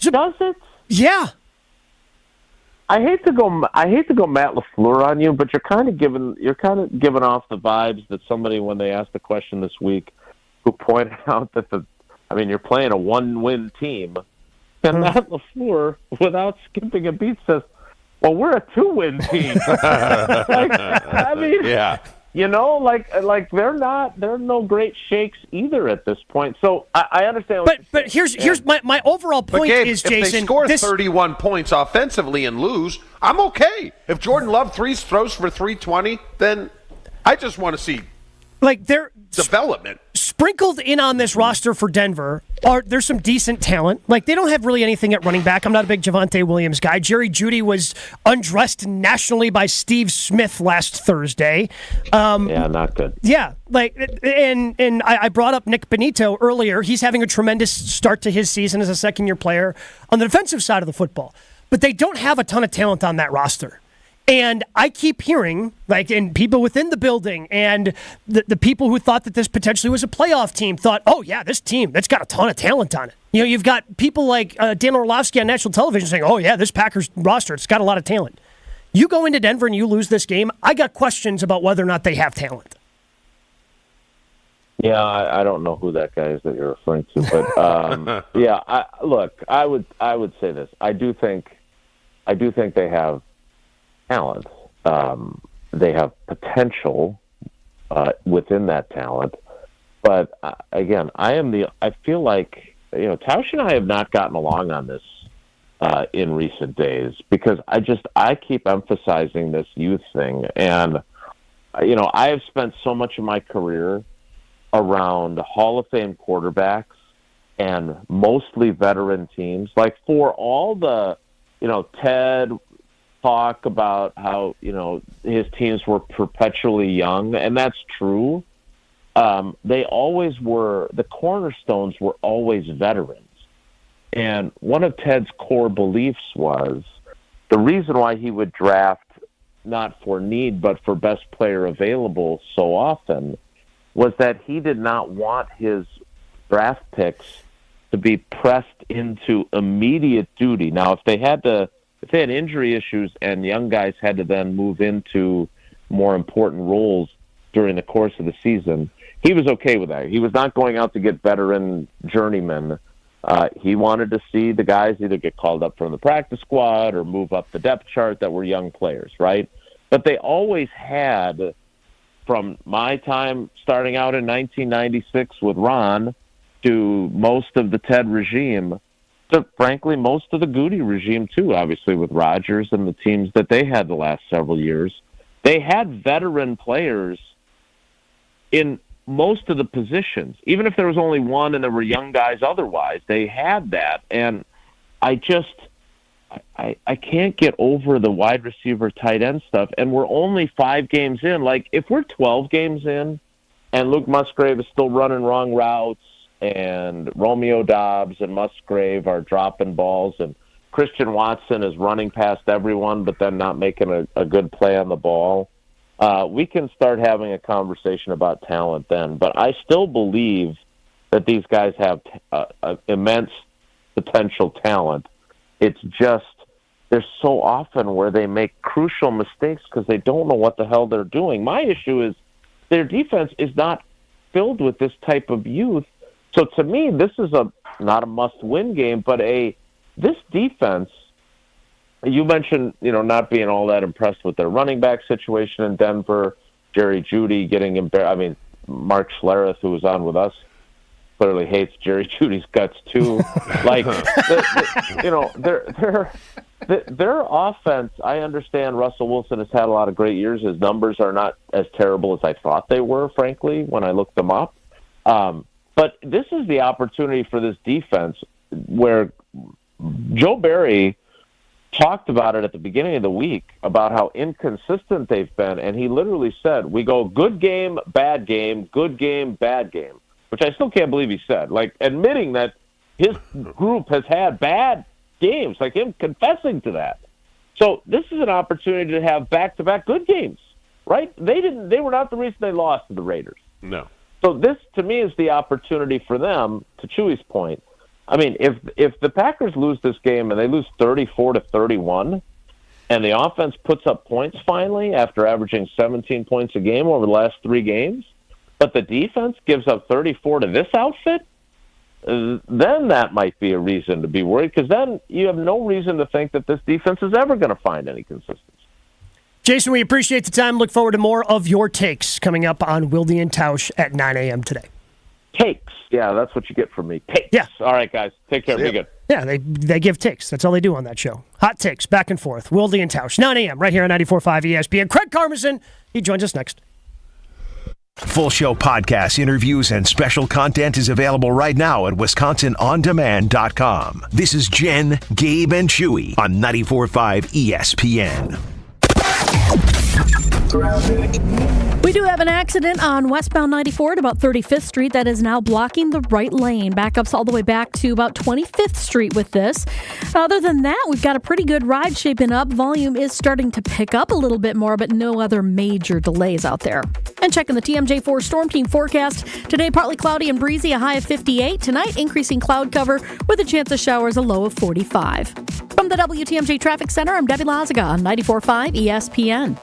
Speaker 18: Does it?
Speaker 10: Yeah.
Speaker 18: I hate to go Matt LaFleur on you, but you're kind of giving off the vibes that somebody, when they asked the question this week, who pointed out that you're playing a 1-win team, and Matt LaFleur, without skipping a beat, says, "Well, we're a 2-win team."
Speaker 15: Yeah.
Speaker 18: You know, like they're no great shakes either at this point. So I understand.
Speaker 10: But here's my overall point,
Speaker 15: Gabe,
Speaker 10: is, Jason,
Speaker 15: if they score 31 points offensively and lose, I'm okay. If Jordan Love throws for 320, then I just want to see
Speaker 10: their
Speaker 15: development.
Speaker 10: Sprinkled in on this roster for Denver there's some decent talent. Like, they don't have really anything at running back. I'm not a big Javonte Williams guy. Jerry Jeudy was undressed nationally by Steve Smith last Thursday.
Speaker 18: Yeah, not good.
Speaker 10: Yeah, and I brought up Nick Benito earlier. He's having a tremendous start to his season as a second-year player on the defensive side of the football. But they don't have a ton of talent on that roster. And I keep hearing, and people within the building and the people who thought that this potentially was a playoff team thought, oh, yeah, this team, that's got a ton of talent on it. You know, you've got people like Dan Orlovsky on national television saying, oh, yeah, this Packers roster, it's got a lot of talent. You go into Denver and you lose this game, I got questions about whether or not they have talent.
Speaker 18: Yeah, I don't know who that guy is that you're referring to, but yeah, I would say this. I do think they have talent. They have potential within that talent, but again, I feel like Tausch and I have not gotten along on this in recent days, because I keep emphasizing this youth thing, and I have spent so much of my career around Hall of Fame quarterbacks and mostly veteran teams. Like, for all the Ted talk about how his teams were perpetually young, and that's true. They always were, the cornerstones were always veterans. And one of Ted's core beliefs was the reason why he would draft not for need but for best player available so often was that he did not want his draft picks to be pressed into immediate duty. Now, if they had injury issues and young guys had to then move into more important roles during the course of the season, he was okay with that. He was not going out to get veteran journeymen. He wanted to see the guys either get called up from the practice squad or move up the depth chart that were young players, right? But they always had, from my time starting out in 1996 with Ron to most of the Ted regime, to frankly most of the Goody regime too, obviously with Rodgers and the teams that they had the last several years, they had veteran players in most of the positions. Even if there was only one and there were young guys otherwise, they had that. And I I can't get over the wide receiver tight end stuff, and we're only 5 games in. Like, if we're 12 games in and Luke Musgrave is still running wrong routes and Romeo Doubs and Musgrave are dropping balls and Christian Watson is running past everyone but then not making a good play on the ball, we can start having a conversation about talent then. But I still believe that these guys have immense potential talent. It's just there's so often where they make crucial mistakes because they don't know what the hell they're doing. My issue is their defense is not filled with this type of youth. So to me, this is not a must-win game, but this defense. You mentioned, not being all that impressed with their running back situation in Denver. Jerry Jeudy getting embarrassed. I mean, Mark Schlereth, who was on with us, clearly hates Jerry Jeudy's guts too. Like, their offense. I understand Russell Wilson has had a lot of great years. His numbers are not as terrible as I thought they were, frankly, when I looked them up. But this is the opportunity for this defense where Joe Barry talked about it at the beginning of the week about how inconsistent they've been, and he literally said, we go good game, bad game, good game, bad game, which I still can't believe he said, like admitting that his group has had bad games, like him confessing to that. So this is an opportunity to have back-to-back good games, right? They were not the reason they lost to the Raiders.
Speaker 15: No.
Speaker 18: So this, to me, is the opportunity for them, to Chewy's point. I mean, if the Packers lose this game and they lose 34-31, and the offense puts up points finally after averaging 17 points a game over the last 3 games, but the defense gives up 34 to this outfit, then that might be a reason to be worried, because then you have no reason to think that this defense is ever going to find any consistency.
Speaker 10: Jason, we appreciate the time. Look forward to more of your takes coming up on Wilde and Tausch at 9 a.m. today.
Speaker 18: Takes. Yeah, that's what you get from me. Takes. Yeah. All right, guys. Take care. Be good.
Speaker 10: Yeah, they give takes. That's all they do on that show. Hot takes, back and forth. Wilde and Tausch, 9 a.m. right here on 94.5 ESPN. Craig Karmazin, he joins us next.
Speaker 5: Full show podcasts, interviews, and special content is available right now at WisconsinOnDemand.com. This is Jen, Gabe, and Chewy on 94.5 ESPN.
Speaker 2: We do have an accident on westbound 94 at about 35th Street that is now blocking the right lane. Backups all the way back to about 25th Street with this. Other than that, we've got a pretty good ride shaping up. Volume is starting to pick up a little bit more, but no other major delays out there. And checking the TMJ4 Storm Team forecast. Today, partly cloudy and breezy, a high of 58. Tonight, increasing cloud cover with a chance of showers, a low of 45. From the WTMJ Traffic Center, I'm Debbie Lazaga on 94.5 ESPN.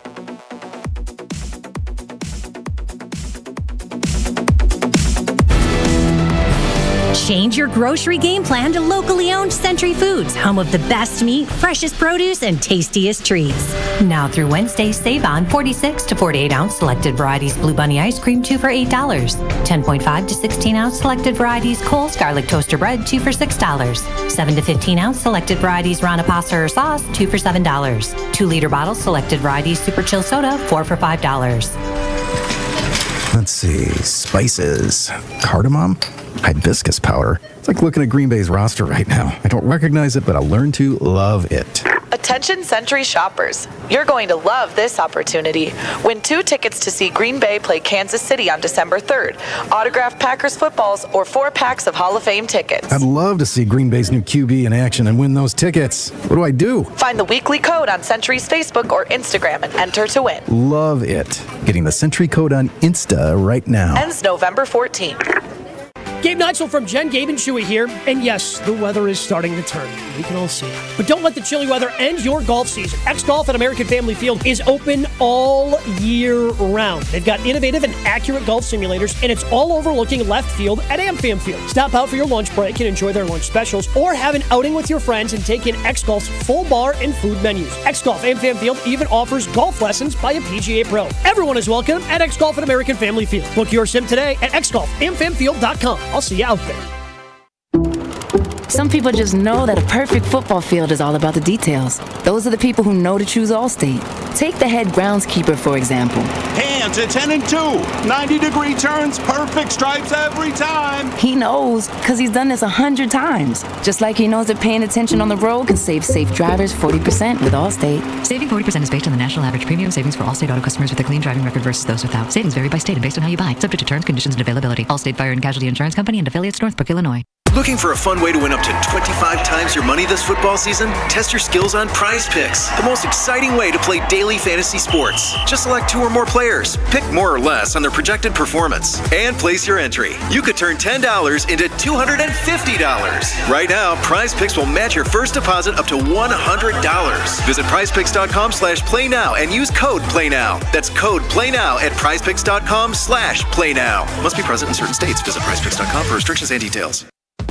Speaker 19: Change your grocery game plan to locally owned Century Foods, home of the best meat, freshest produce, and tastiest treats. Now through Wednesday, save on 46 to 48 ounce selected varieties Blue Bunny ice cream, 2 for $8. 10.5 to 16 ounce selected varieties Kohl's garlic toaster bread, 2 for $6. 7 to 15 ounce selected varieties Rana pasta or sauce, 2 for $7. 2 liter bottles selected varieties Super Chill soda, 4 for $5.
Speaker 20: Let's see, spices, cardamom, hibiscus powder. It's like looking at Green Bay's roster right now. I don't recognize it, but I'll learn to love it.
Speaker 21: Attention Century shoppers. You're going to love this opportunity. Win 2 tickets to see Green Bay play Kansas City on December 3rd. Autographed Packers footballs or 4 packs of Hall of Fame tickets.
Speaker 20: I'd love to see Green Bay's new QB in action and win those tickets. What do I do?
Speaker 21: Find the weekly code on Century's Facebook or Instagram and enter to win.
Speaker 20: Love it. Getting the Century code on Insta right now.
Speaker 21: Ends November 14th.
Speaker 10: Gabe Neitzel from Jen, Gabe, and Chewy here. And yes, the weather is starting to turn. We can all see it. But don't let the chilly weather end your golf season. X-Golf at American Family Field is open all year round. They've got innovative and accurate golf simulators, and it's all overlooking left field at AmFam Field. Stop out for your lunch break and enjoy their lunch specials, or have an outing with your friends and take in X-Golf's full bar and food menus. X-Golf AmFam Field even offers golf lessons by a PGA pro. Everyone is welcome at X-Golf at American Family Field. Book your sim today at xgolfamfamfield.com. I'll see you out there.
Speaker 1: Some people just know that a perfect football field is all about the details. Those are the people who know to choose Allstate. Take the head groundskeeper, for example.
Speaker 22: Hands at 10 and 2. 90-degree turns, perfect stripes every time.
Speaker 1: He knows because he's done this 100 times. Just like he knows that paying attention on the road can save safe drivers 40% with Allstate.
Speaker 23: Saving 40% is based on the national average premium savings for Allstate auto customers with a clean driving record versus those without. Savings vary by state and based on how you buy. Subject to terms, conditions, and availability. Allstate Fire and Casualty Insurance Company and affiliates, Northbrook, Illinois.
Speaker 24: Looking for a fun way to win up to 25 times your money this football season? Test your skills on Prize Picks, the most exciting way to play daily fantasy sports. Just select 2 or more players, pick more or less on their projected performance, and place your entry. You could turn $10 into $250. Right now, Prize Picks will match your first deposit up to $100. Visit prizepicks.com/play now and use code PLAYNOW. That's code PLAYNOW at prizepicks.com/play now. Must be present in certain states. Visit prizepicks.com for restrictions and details.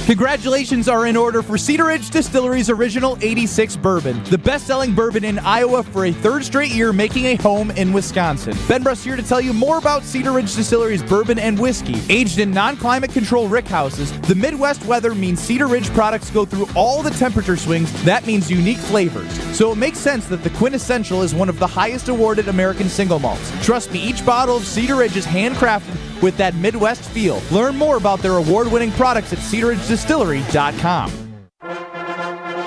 Speaker 25: Congratulations are in order for Cedar Ridge Distillery's Original 86 Bourbon, the best-selling bourbon in Iowa for a 3rd straight year, making a home in Wisconsin. Ben Bruss here to tell you more about Cedar Ridge Distillery's bourbon and whiskey. Aged in non-climate control rickhouses, the Midwest weather means Cedar Ridge products go through all the temperature swings. That means unique flavors. So it makes sense that the Quintessential is one of the highest awarded American single malts. Trust me, each bottle of Cedar Ridge is handcrafted with that Midwest feel. Learn more about their award-winning products at cedarridgedistillery.com.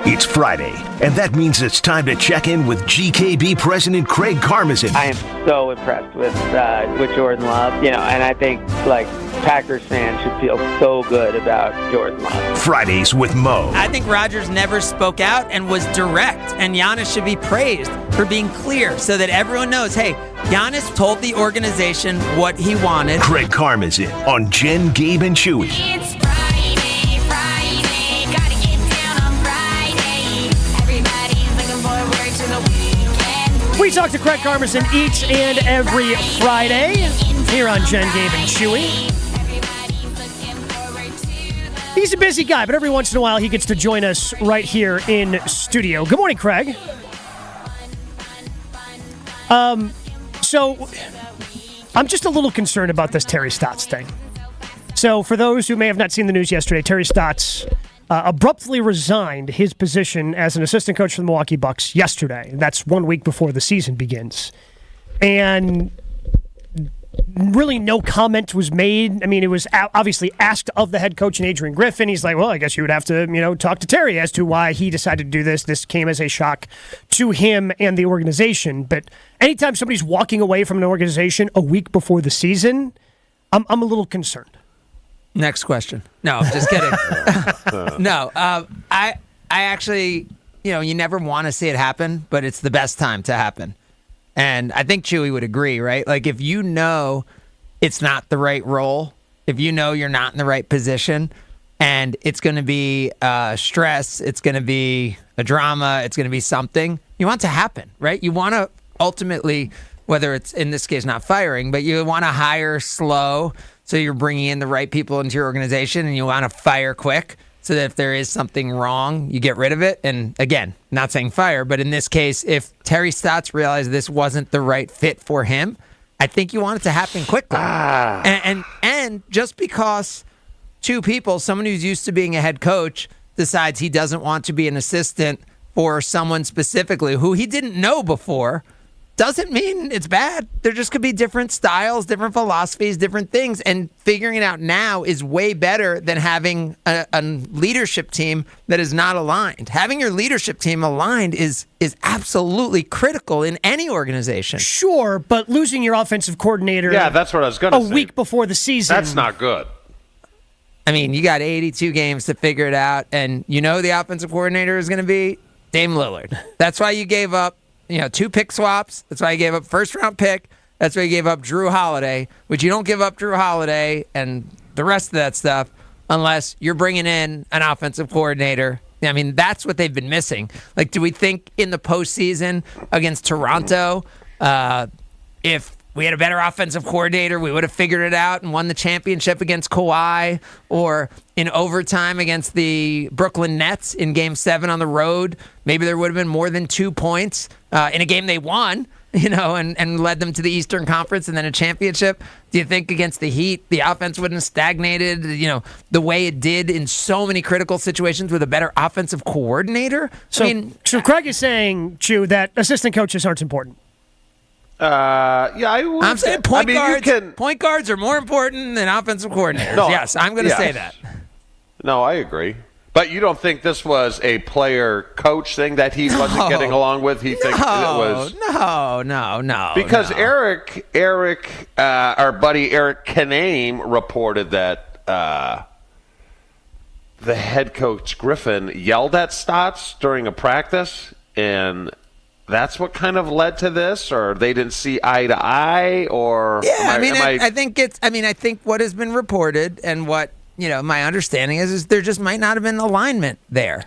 Speaker 5: It's Friday, and that means it's time to check in with GKB President Craig Karmazin.
Speaker 26: I am so impressed with Jordan Love, and I think Packers fans should feel so good about Jordan Love.
Speaker 5: Fridays with Mo.
Speaker 27: I think Rodgers never spoke out and was direct, and Giannis should be praised for being clear so that everyone knows, hey, Giannis told the organization what he wanted.
Speaker 5: Craig Karmazin on Jen, Gabe, and Chewy.
Speaker 28: It's Friday, gotta get down on Friday. Everybody's looking forward to the weekend.
Speaker 10: We talk to Craig Karmazin each and every Friday here on Jen, Gabe, and Chewy. He's a busy guy, but every once in a while he gets to join us right here in studio. Good morning, Craig. So I'm just a little concerned about this Terry Stotts thing. So for those who may have not seen the news yesterday, Terry Stotts abruptly resigned his position as an assistant coach for the Milwaukee Bucks yesterday. That's 1 week before the season begins. And really no comment was made. I mean, it was obviously asked of the head coach and Adrian Griffin. He's like, well, I guess you would have to, talk to Terry as to why he decided to do this. This came as a shock to him and the organization. But anytime somebody's walking away from an organization a week before the season, I'm a little concerned.
Speaker 27: Next question. No, I'm just kidding. No, I actually, you never want to see it happen, but it's the best time to happen. And I think Chewy would agree, right? Like, if you know it's not the right role, if you know you're not in the right position, and it's going to be stress, it's going to be a drama, it's going to be something, you want it to happen, right? You want to ultimately, whether it's in this case not firing, but you want to hire slow, so you're bringing in the right people into your organization, and you want to fire quick, so that if there is something wrong, you get rid of it. And again, not saying fire, but in this case, if Terry Stotts realized this wasn't the right fit for him, I think you want it to happen quickly. And just because two people, someone who's used to being a head coach, decides he doesn't want to be an assistant for someone specifically who he didn't know before, doesn't mean it's bad. There just could be different styles, different philosophies, different things. And figuring it out now is way better than having a leadership team that is not aligned. Having your leadership team aligned is absolutely critical in any organization.
Speaker 10: Sure, but losing your offensive coordinator
Speaker 7: that's what I was going to say.
Speaker 10: A week before the season.
Speaker 7: That's not good.
Speaker 27: I mean, you got 82 games to figure it out, and the offensive coordinator is going to be Dame Lillard. That's why you gave up 2 pick swaps. That's why you gave up first-round pick. That's why you gave up Drew Holiday, which you don't give up Drew Holiday and the rest of that stuff unless you're bringing in an offensive coordinator. I mean, that's what they've been missing. Like, do we think in the postseason against Toronto, if we had a better offensive coordinator, we would have figured it out and won the championship against Kawhi, or in overtime against the Brooklyn Nets in Game 7 on the road, maybe there would have been more than 2 points in a game they won. and led them to the Eastern Conference and then a championship? Do you think against the Heat, the offense wouldn't have stagnated, the way it did in so many critical situations with a better offensive coordinator?
Speaker 10: So Craig is saying, Chew, that assistant coaches aren't important.
Speaker 27: I'm saying point guards are more important than offensive coordinators. Yes, I'm going to say that.
Speaker 15: No, I agree. But you don't think this was a player-coach thing that he wasn't getting along with? He thinks it was.
Speaker 27: No.
Speaker 15: Because Eric, our buddy Eric Kaname reported that the head coach Griffin yelled at Stotts during a practice, and that's what kind of led to this, or they didn't see eye to eye, or
Speaker 27: I think what has been reported and what my understanding is there just might not have been alignment there,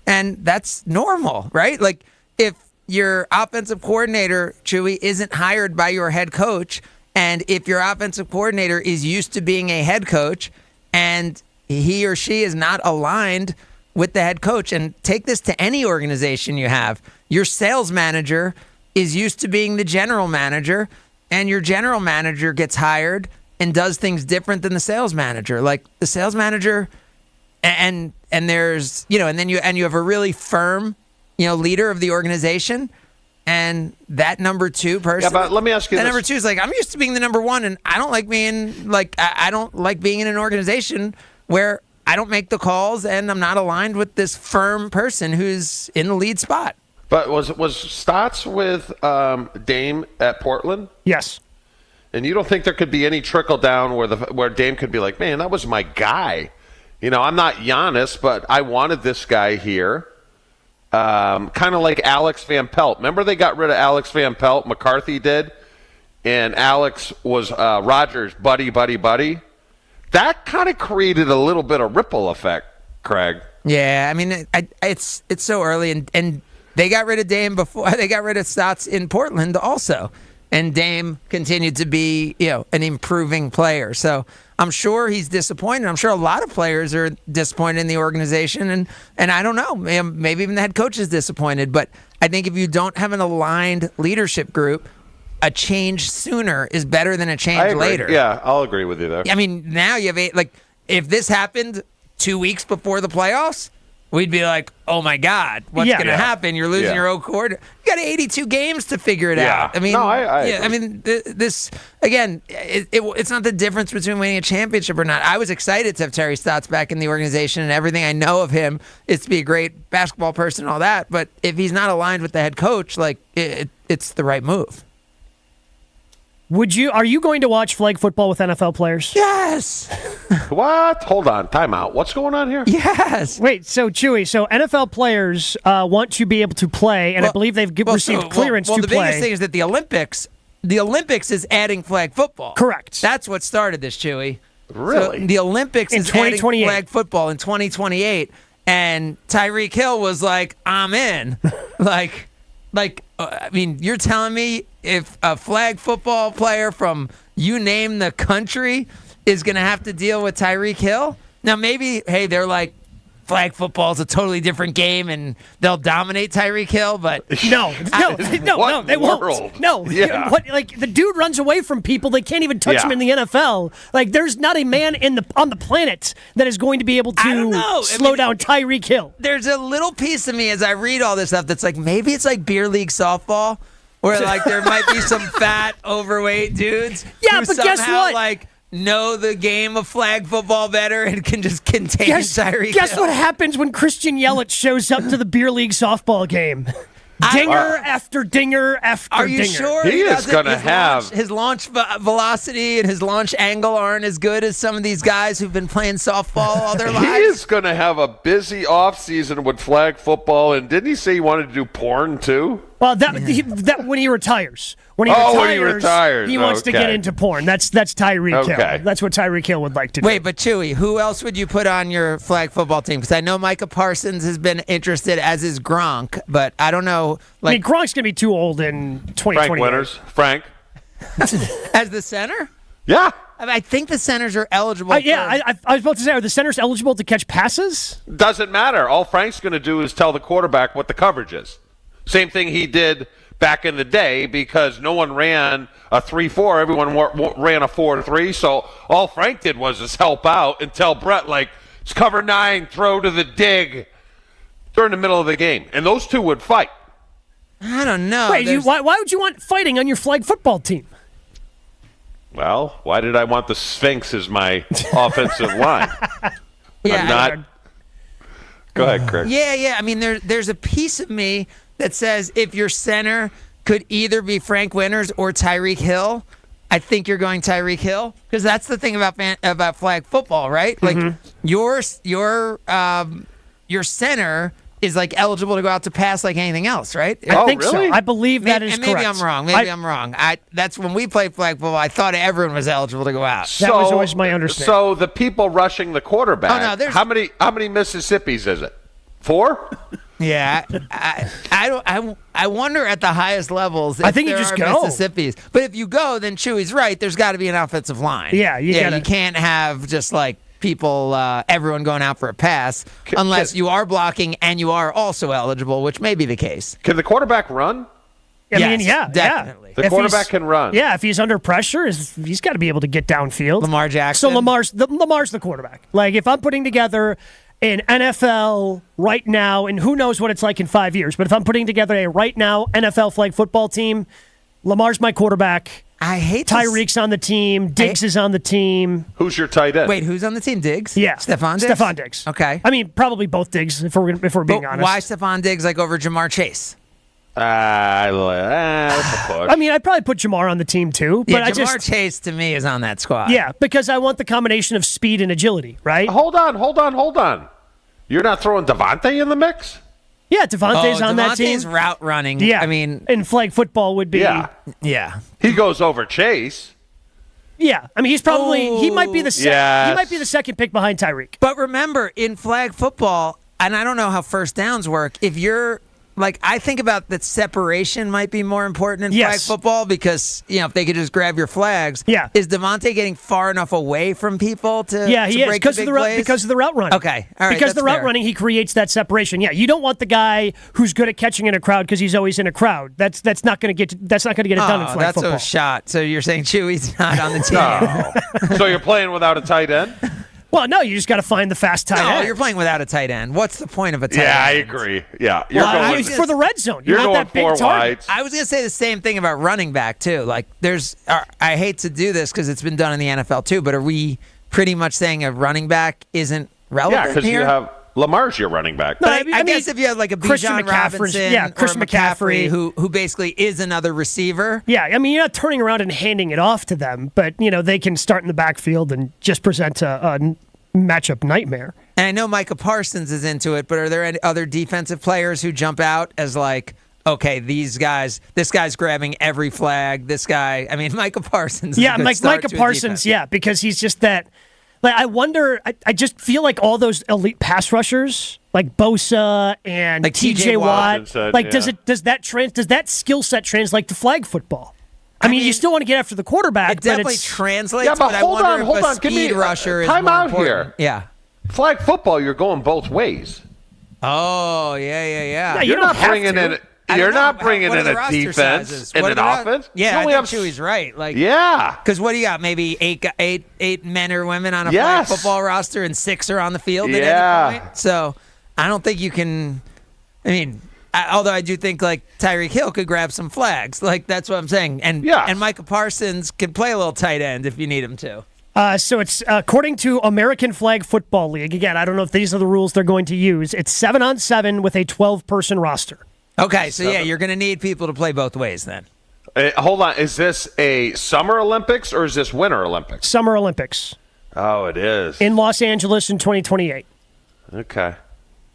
Speaker 27: and that's normal, right? Like if your offensive coordinator Chewy isn't hired by your head coach, and if your offensive coordinator is used to being a head coach, and he or she is not aligned with the head coach, and take this to any organization you have. Your sales manager is used to being the general manager, and your general manager gets hired and does things different than the sales manager. Like the sales manager, and there's and then you have a really firm leader of the organization, and that number two person.
Speaker 15: Yeah, but let me ask you
Speaker 27: that
Speaker 15: this.
Speaker 27: Number two is like, I'm used to being the number one, and I don't like being I don't like being in an organization where I don't make the calls and I'm not aligned with this firm person who's in the lead spot.
Speaker 15: But was Stotts with Dame at Portland?
Speaker 10: Yes.
Speaker 15: And you don't think there could be any trickle down where Dame could be like, man, that was my guy. I'm not Giannis, but I wanted this guy here. Kind of like Alex Van Pelt. Remember they got rid of Alex Van Pelt, McCarthy did, and Alex was Rodgers' buddy. That kind of created a little bit of ripple effect, Craig.
Speaker 27: Yeah, I mean, it's so early, and they got rid of Dame before they got rid of Stotts in Portland also. And Dame continued to be, an improving player. So I'm sure he's disappointed. I'm sure a lot of players are disappointed in the organization. And I don't know, maybe even the head coach is disappointed. But I think if you don't have an aligned leadership group, a change sooner is better than a change later.
Speaker 15: Yeah, I'll agree with you there.
Speaker 27: I mean, now you have if this happened 2 weeks before the playoffs, we'd be like, oh, my God, what's going to happen? You're losing your own coordinator. You got 82 games to figure it out. I mean, this, again, it's not the difference between winning a championship or not. I was excited to have Terry Stotts back in the organization, and everything I know of him is to be a great basketball person and all that. But if he's not aligned with the head coach, it's the right move.
Speaker 10: Are you going to watch flag football with NFL players?
Speaker 27: Yes.
Speaker 15: What? Hold on. Time out. What's going on here?
Speaker 27: Yes.
Speaker 10: Wait, so Chewy, NFL players want to be able to play, and I believe they've received clearance to play.
Speaker 27: The biggest thing is that the Olympics is adding flag football.
Speaker 10: Correct.
Speaker 27: That's what started this, Chewy.
Speaker 15: Really?
Speaker 27: So the Olympics is adding flag football in 2028, and Tyreek Hill was like, I'm in. I mean, you're telling me if a flag football player from you name the country is going to have to deal with Tyreek Hill? Now, maybe, hey, they're like, flag football is a totally different game and they'll dominate Tyreek Hill, but
Speaker 10: no, they won't. No, the dude runs away from people. They can't even touch him in the NFL. Like, there's not a man on the planet that is going to be able to slow down Tyreek Hill.
Speaker 27: There's a little piece of me as I read all this stuff that's like, maybe it's like beer league softball, where like there might be some fat, overweight dudes.
Speaker 10: Yeah,
Speaker 27: who
Speaker 10: but
Speaker 27: somehow,
Speaker 10: guess what?
Speaker 27: Know the game of flag football better and can just contain Tyreek.
Speaker 10: Guess what happens when Christian Yelich shows up to the beer league softball game? Dinger after dinger after dinger.
Speaker 27: Are you sure
Speaker 15: he is going to have
Speaker 27: his launch velocity and his launch angle aren't as good as some of these guys who've been playing softball all their lives?
Speaker 15: He is going to have a busy offseason with flag football, and didn't he say he wanted to do porn too?
Speaker 10: Well, that when he retires. When he retires, he wants to get into porn. That's Tyreek Hill. That's what Tyreek Hill would like to do.
Speaker 27: Wait, but Chewy, who else would you put on your flag football team? Because I know Micah Parsons has been interested, as is Gronk, but I don't know.
Speaker 10: I mean, Gronk's going to be too old in 2020.
Speaker 15: Frank Winters. Frank.
Speaker 27: As the center?
Speaker 15: Yeah.
Speaker 27: I think the centers are eligible.
Speaker 10: I was about to say, are the centers eligible to catch passes?
Speaker 15: Doesn't matter. All Frank's going to do is tell the quarterback what the coverage is. Same thing he did
Speaker 7: back in the day because no one ran a 3-4. Everyone ran a 4-3. So all Frank did was just help out and tell Brett, like, it's cover 9, throw to the dig during the middle of the game. And those two would fight.
Speaker 27: I don't know.
Speaker 10: Wait, why would you want fighting on your flag football team?
Speaker 7: Well, why did I want the Sphinx as my offensive line?
Speaker 27: Yeah,
Speaker 7: I'm not. Go ahead, Craig.
Speaker 27: Yeah. I mean, there's a piece of me that says if your center could either be Frank Winters or Tyreek Hill, I think you're going Tyreek Hill because that's the thing about flag football, right? Like your center is like eligible to go out to pass like anything else, right?
Speaker 10: I think so. I believe that is
Speaker 27: and maybe
Speaker 10: correct.
Speaker 27: I'm wrong. Maybe I'm wrong. That's when we played flag football. I thought everyone was eligible to go out.
Speaker 10: That was always my understanding.
Speaker 7: So the people rushing the quarterback.
Speaker 27: Oh, no, there's-
Speaker 7: how many Mississippis is it? 4?
Speaker 27: Yeah, I wonder at the highest levels. If
Speaker 10: I think you
Speaker 27: there
Speaker 10: just
Speaker 27: are
Speaker 10: go.
Speaker 27: Mississippis, but if you go, then Chewy's right. There's got to be an offensive line.
Speaker 10: Yeah, you
Speaker 27: can't have just like people, everyone going out for a pass, unless you are blocking and you are also eligible, which may be the case.
Speaker 7: Can the quarterback run?
Speaker 27: Yes, definitely.
Speaker 7: The quarterback can run.
Speaker 10: Yeah, if he's under pressure, he's got to be able to get downfield.
Speaker 27: Lamar Jackson.
Speaker 10: So Lamar's the quarterback. Like if I'm putting together an NFL right now, and who knows what it's like in 5 years, but if I'm putting together a right now NFL flag football team, Lamar's my quarterback.
Speaker 27: I hate
Speaker 10: Tyreek's on the team. Diggs is on the team.
Speaker 7: Who's your tight end?
Speaker 27: Wait, who's on the team? Diggs?
Speaker 10: Yeah.
Speaker 27: Stephon Diggs?
Speaker 10: Stephon Diggs.
Speaker 27: Okay.
Speaker 10: I mean, probably both Diggs if we're being honest.
Speaker 27: Why Stephon Diggs like over Jamar Chase?
Speaker 7: That's a push.
Speaker 10: I mean, I'd probably put Jamar on the team too, but
Speaker 27: Yeah, Jamar Chase to me is on that squad.
Speaker 10: Yeah, because I want the combination of speed and agility, right?
Speaker 7: Hold on. You're not throwing Devontae in the mix?
Speaker 10: Yeah, Devontae's on that team.
Speaker 27: Devontae's route running.
Speaker 10: Yeah,
Speaker 27: I mean,
Speaker 10: and flag football would be.
Speaker 27: Yeah.
Speaker 7: He goes over Chase.
Speaker 10: Yeah, I mean, he's probably he might be the
Speaker 7: Yes.
Speaker 10: he might be the second pick behind Tyreek.
Speaker 27: But remember, in flag football, and I don't know how first downs work, if you're like, I think about that separation might be more important in flag football because, if they could just grab your flags.
Speaker 10: Yeah.
Speaker 27: Is Devontae getting far enough away from people to
Speaker 10: He is
Speaker 27: break
Speaker 10: because
Speaker 27: the
Speaker 10: of
Speaker 27: big
Speaker 10: the
Speaker 27: plays?
Speaker 10: because of the route running.
Speaker 27: Okay, all right,
Speaker 10: Because
Speaker 27: that's
Speaker 10: the route
Speaker 27: fair.
Speaker 10: running, he creates that separation. Yeah, you don't want the guy who's good at catching in a crowd because he's always in a crowd. That's not going to get it done in flag
Speaker 27: that's
Speaker 10: football.
Speaker 27: a shot. So you're saying Chewy's not on the team?
Speaker 7: No. So you're playing without a tight end?
Speaker 10: Well, no, you just got to find the fast tight
Speaker 27: No,
Speaker 10: end.
Speaker 27: you're playing without a tight end. What's the point of a tight
Speaker 7: Yeah, I
Speaker 27: end?
Speaker 7: agree. Yeah. You're
Speaker 10: Well,
Speaker 7: going
Speaker 10: for the red zone. You
Speaker 7: You're
Speaker 10: want
Speaker 7: going
Speaker 10: that big
Speaker 7: 4
Speaker 10: target.
Speaker 7: wides.
Speaker 27: I was going to say the same thing about running back, too. Like, I hate to do this because it's been done in the NFL, too, but are we pretty much saying a running back isn't relevant
Speaker 7: Yeah, because
Speaker 27: here?
Speaker 7: you have Lamar's your running back.
Speaker 27: But I guess if you have like a
Speaker 10: Christian
Speaker 27: Bijan
Speaker 10: McCaffrey's-
Speaker 27: Robinson
Speaker 10: yeah,
Speaker 27: or
Speaker 10: Christian
Speaker 27: McCaffrey,
Speaker 10: McCaffrey.
Speaker 27: who basically is another receiver.
Speaker 10: Yeah, I mean, you're not turning around and handing it off to them, but, they can start in the backfield and just present a matchup nightmare.
Speaker 27: And I know Micah Parsons is into it, but are there any other defensive players who jump out as like, okay, this guy's grabbing every flag. This guy, I mean, Micah Parsons. Is
Speaker 10: Yeah,
Speaker 27: a good
Speaker 10: like
Speaker 27: start
Speaker 10: Micah
Speaker 27: to a
Speaker 10: Parsons,
Speaker 27: defense.
Speaker 10: yeah, because he's just that. Like, I wonder, I just feel like all those elite pass rushers, like Bosa and
Speaker 27: Like
Speaker 10: TJ Watt,
Speaker 7: Said,
Speaker 10: like
Speaker 7: yeah.
Speaker 10: does that skill set translate to flag football? I mean, you still want to get after the quarterback,
Speaker 27: It definitely
Speaker 10: but it's
Speaker 27: translates.
Speaker 7: Yeah, but
Speaker 27: I
Speaker 7: hold
Speaker 27: wonder
Speaker 7: on.
Speaker 27: if a
Speaker 7: Give me
Speaker 27: speed rusher is
Speaker 7: time
Speaker 27: more
Speaker 7: out
Speaker 27: important.
Speaker 7: here.
Speaker 27: Yeah.
Speaker 7: Flag football, you're going both ways.
Speaker 27: Oh, yeah.
Speaker 10: Yeah, you
Speaker 7: You're
Speaker 10: don't
Speaker 7: not
Speaker 10: have
Speaker 7: bringing
Speaker 10: to.
Speaker 7: in. You're not bringing
Speaker 27: What are
Speaker 7: in
Speaker 27: the
Speaker 7: a
Speaker 27: roster
Speaker 7: defense
Speaker 27: sizes?
Speaker 7: and
Speaker 27: What are
Speaker 7: an
Speaker 27: the ro-
Speaker 7: offense.
Speaker 27: Yeah,
Speaker 7: You
Speaker 27: I
Speaker 7: only
Speaker 27: think
Speaker 7: have
Speaker 27: Chewy's right. Like,
Speaker 7: Yeah.
Speaker 27: Because what do you got? Maybe eight men or women on a
Speaker 7: Yes.
Speaker 27: flag football roster, and 6 are on the field at
Speaker 7: Yeah.
Speaker 27: any point. So I don't think you can. I mean, although I do think like Tyreek Hill could grab some flags. Like that's what I'm saying. And Micah Parsons can play a little tight end if you need him to.
Speaker 10: So it's according to American Flag Football League. Again, I don't know if these are the rules they're going to use. It's 7-on-7 with a 12-person roster.
Speaker 27: Okay, so yeah, you're going to need people to play both ways then.
Speaker 7: Hold on. Is this a Summer Olympics or is this Winter Olympics?
Speaker 10: Summer Olympics
Speaker 7: Oh, it is.
Speaker 10: in Los Angeles in 2028.
Speaker 7: Okay.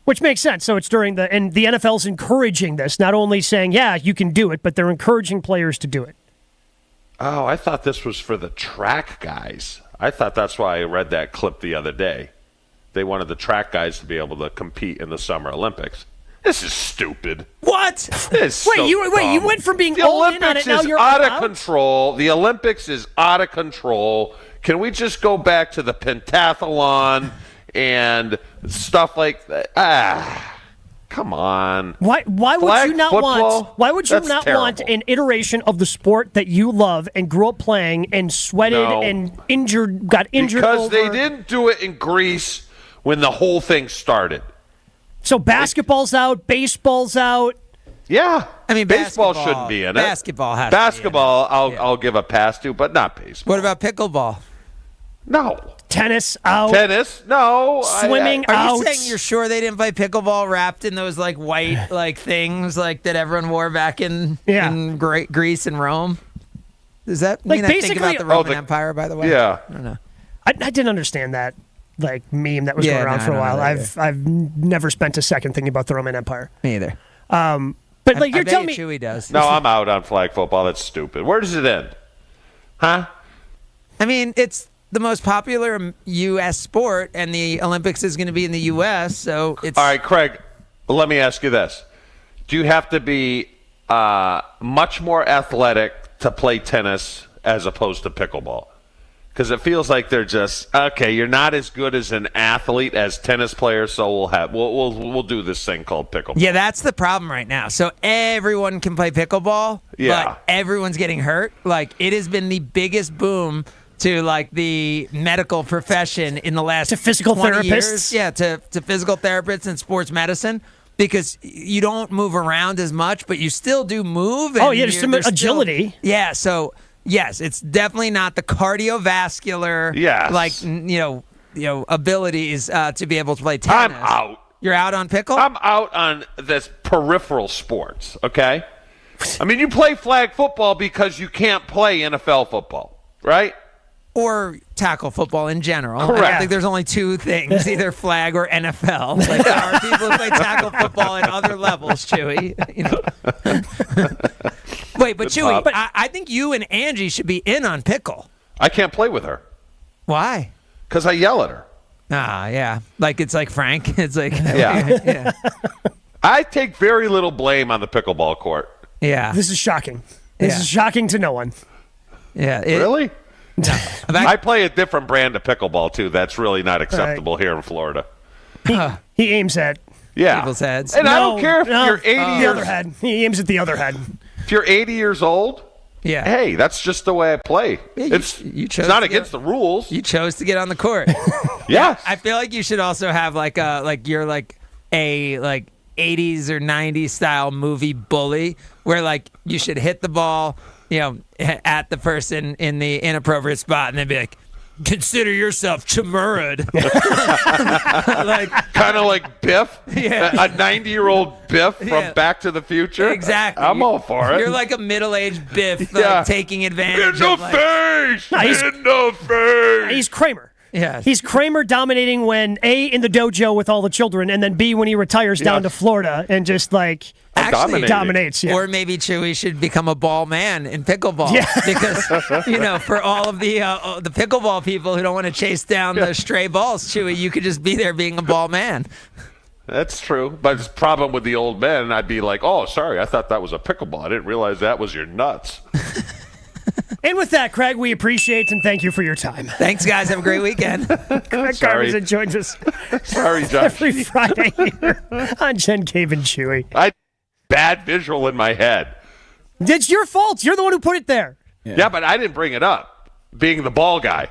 Speaker 10: Which makes sense. So it's during and the NFL's encouraging this, not only saying, yeah, you can do it, but they're encouraging players to do it.
Speaker 7: Oh, I thought this was for the track guys. I thought that's why I read that clip the other day. They wanted the track guys to be able to compete in the Summer Olympics. This is stupid.
Speaker 27: What?
Speaker 7: This
Speaker 10: Wait,
Speaker 7: so
Speaker 10: you
Speaker 7: dumb.
Speaker 10: went from being
Speaker 7: the
Speaker 10: all in
Speaker 7: Olympics
Speaker 10: on it, now
Speaker 7: is
Speaker 10: you're
Speaker 7: out
Speaker 10: all
Speaker 7: of
Speaker 10: out?
Speaker 7: control. The Olympics is out of control. Can we just go back to the pentathlon and stuff like that?
Speaker 15: Come on.
Speaker 10: Why would
Speaker 15: Flag
Speaker 10: you not
Speaker 15: football?
Speaker 10: want? Why would you
Speaker 15: That's
Speaker 10: not
Speaker 15: terrible.
Speaker 10: want an iteration of the sport that you love and grew up playing and sweated
Speaker 15: No.
Speaker 10: and got injured
Speaker 15: Because
Speaker 10: over?
Speaker 15: they didn't do it in Greece when the whole thing started.
Speaker 10: So basketball's out, baseball's out.
Speaker 15: Yeah.
Speaker 27: I mean,
Speaker 15: baseball
Speaker 27: basketball-
Speaker 15: shouldn't be in it.
Speaker 27: basketball has to be in it.
Speaker 15: Basketball, I'll give a pass to, but not baseball.
Speaker 27: What about pickleball?
Speaker 15: No.
Speaker 10: Tennis out.
Speaker 15: Tennis? No.
Speaker 10: Swimming
Speaker 27: Are
Speaker 10: out.
Speaker 27: you saying you're sure they didn't play pickleball wrapped in those like white like things like that everyone wore back in Greece and Rome? Does that
Speaker 10: Like
Speaker 27: mean I think
Speaker 10: basically-
Speaker 27: about the Roman Empire? By the way,
Speaker 15: Yeah.
Speaker 27: I don't know.
Speaker 10: I didn't understand that like meme that was
Speaker 27: Yeah,
Speaker 10: going around
Speaker 27: no,
Speaker 10: for a
Speaker 27: no,
Speaker 10: while.
Speaker 27: no,
Speaker 10: I've never spent a second thinking about the Roman Empire.
Speaker 27: Me either.
Speaker 10: But like
Speaker 27: I
Speaker 10: you're
Speaker 27: bet
Speaker 10: telling
Speaker 27: you
Speaker 10: me,
Speaker 27: Chewy does.
Speaker 15: No, I'm out on flag football. That's stupid. Where does it end? Huh?
Speaker 27: I mean, it's the most popular U.S. sport, and the Olympics is going to be in the U.S. So it's
Speaker 15: All right, Craig, let me ask you this. Do you have to be much more athletic to play tennis as opposed to pickleball? Because it feels like they're just okay. You're not as good as an athlete as tennis players, so we'll do this thing called pickleball.
Speaker 27: Yeah, that's the problem right now. So everyone can play pickleball,
Speaker 15: Yeah.
Speaker 27: but everyone's getting hurt. Like it has been the biggest boom to like the medical profession in the last
Speaker 10: To physical
Speaker 27: 20 years.
Speaker 10: therapists?
Speaker 27: Yeah, to physical therapists and sports medicine. Because you don't move around as much, but you still do move.
Speaker 10: Oh,
Speaker 27: and
Speaker 10: yeah, there's some
Speaker 27: there's
Speaker 10: agility.
Speaker 27: Yeah, so yes, it's definitely not the cardiovascular,
Speaker 15: Yes.
Speaker 27: like you know, abilities to be able to play tennis.
Speaker 15: I'm out.
Speaker 27: You're out on pickle.
Speaker 15: I'm out on this peripheral sports, okay? I mean, you play flag football because you can't play NFL football, right?
Speaker 27: Or tackle football in general.
Speaker 15: Correct.
Speaker 27: I think there's only two things, either flag or NFL. Like there are people who play tackle football at other levels, Chewy. You know. Wait, but
Speaker 15: Good
Speaker 27: Chewy,
Speaker 15: pop.
Speaker 27: I think you and Angie should be in on pickle.
Speaker 15: I can't play with her
Speaker 27: Why?
Speaker 15: because I yell at her.
Speaker 27: Ah, yeah. Like it's like Frank. It's like
Speaker 15: Yeah.
Speaker 27: yeah.
Speaker 15: I take very little blame on the pickleball court.
Speaker 27: Yeah.
Speaker 10: this is shocking. This
Speaker 27: Yeah.
Speaker 10: is shocking to no one.
Speaker 27: Yeah.
Speaker 15: Really? I play a different brand of pickleball, too. That's really not acceptable here in Florida.
Speaker 10: He aims at
Speaker 15: Yeah.
Speaker 27: People's heads.
Speaker 15: And I don't care if
Speaker 10: no,
Speaker 15: you're 80
Speaker 10: the
Speaker 15: years
Speaker 10: other head. He aims at the other head.
Speaker 15: If you're 80 years old,
Speaker 27: Yeah.
Speaker 15: hey, that's just the way I play.
Speaker 27: Yeah,
Speaker 15: it's
Speaker 27: chose
Speaker 15: not
Speaker 27: to
Speaker 15: against the rules.
Speaker 27: You chose to get on the court.
Speaker 15: Yes.
Speaker 27: I feel like you should also have like you're like a like 80s or 90s style movie bully where like you should hit the ball, you know, at the person in the inappropriate spot and then be like, consider yourself chamurad. Like
Speaker 15: kind of like Biff,
Speaker 27: Yeah.
Speaker 15: a 90-year-old Biff from
Speaker 27: Yeah.
Speaker 15: Back to the Future.
Speaker 27: Exactly.
Speaker 15: I'm all for it.
Speaker 27: You're like a middle-aged Biff,
Speaker 15: Yeah.
Speaker 27: like, taking advantage
Speaker 15: in the
Speaker 27: of like,
Speaker 15: face,
Speaker 10: No, he's-
Speaker 15: in the face.
Speaker 10: He's Kramer.
Speaker 27: yeah.
Speaker 10: He's Kramer dominating when A, in the dojo with all the children, and then B, when he retires down to Florida and just like
Speaker 27: Actually,
Speaker 10: dominates. Yeah.
Speaker 27: Or maybe Chewy should become a ball man in pickleball.
Speaker 10: Yeah.
Speaker 27: Because, you know, for all of the pickleball people who don't want to chase down the stray balls, Chewy, you could just be there being a ball man.
Speaker 15: That's true. But the problem with the old men, I'd be like, oh, sorry, I thought that was a pickleball. I didn't realize that was your nuts.
Speaker 10: And with that, Craig, we appreciate and thank you for your time.
Speaker 27: Thanks, guys. Have a great weekend.
Speaker 10: Craig
Speaker 15: Sorry.
Speaker 10: Carmen's joins us
Speaker 15: Sorry, Josh.
Speaker 10: every Friday here on Jen, Gabe, and Chewy.
Speaker 15: I bad visual in my head.
Speaker 10: It's your fault. You're the one who put it there.
Speaker 15: Yeah, but I didn't bring it up, being the ball guy.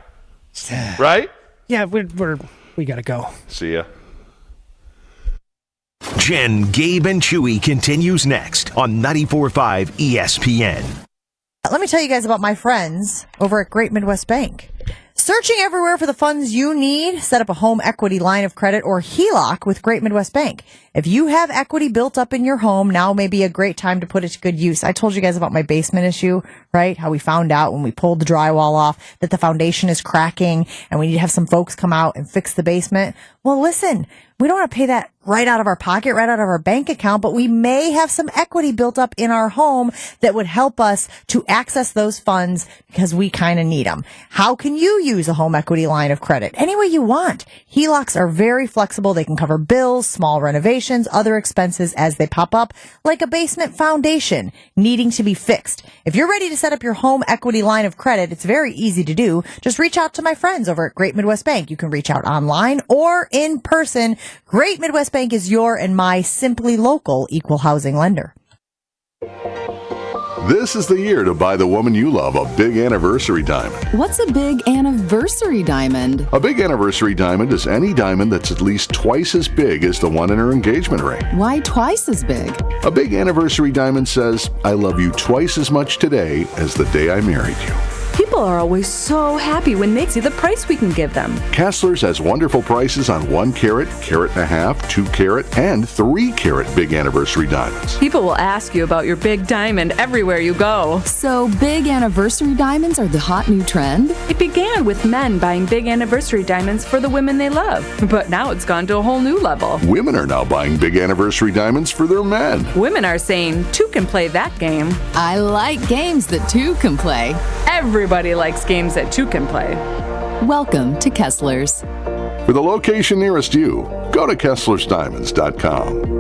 Speaker 15: Right?
Speaker 10: Yeah, we gotta go.
Speaker 15: See ya.
Speaker 5: Jen, Gabe, and Chewy continues next on 94.5 ESPN.
Speaker 3: Let me tell you guys about my friends over at Great Midwest Bank. Searching everywhere for the funds you need? Set up a home equity line of credit or HELOC with Great Midwest Bank. If you have equity built up in your home, now may be a great time to put it to good use. I told you guys about my basement issue, right? How we found out when we pulled the drywall off that the foundation is cracking and we need to have some folks come out and fix the basement. Well, listen, we don't want to pay that right out of our pocket, right out of our bank account, but we may have some equity built up in our home that would help us to access those funds because we kind of need them. How can you use a home equity line of credit? Any way you want. HELOCs are very flexible. They can cover bills, small renovations, other expenses as they pop up, like a basement foundation needing to be fixed. If you're ready to set up your home equity line of credit, it's very easy to do. Just reach out to my friends over at Great Midwest Bank. You can reach out online or in person Great Midwest Bank is your and my simply local equal housing lender.
Speaker 4: This is the year to buy the woman you love a big anniversary diamond.
Speaker 6: What's a big anniversary diamond?
Speaker 4: A big anniversary diamond is any diamond that's at least twice as big as the one in her engagement ring.
Speaker 6: Why twice as big?
Speaker 4: A big anniversary diamond says, I love you twice as much today as the day I married you.
Speaker 8: People are always so happy when they see the price we can give them.
Speaker 4: Kessler's has wonderful prices on 1 carat, carat and a half, 2 carat, and 3 carat big anniversary diamonds.
Speaker 8: People will ask you about your big diamond everywhere you go.
Speaker 6: So big anniversary diamonds are the hot new trend?
Speaker 8: It began with men buying big anniversary diamonds for the women they love, but now it's gone to a whole new level.
Speaker 4: Women are now buying big anniversary diamonds for their men.
Speaker 8: Women are saying, two can play that game.
Speaker 6: I like games that two can play.
Speaker 8: Everybody likes games that two can play.
Speaker 6: Welcome to Kessler's.
Speaker 4: For the location nearest you, go to KesslersDiamonds.com.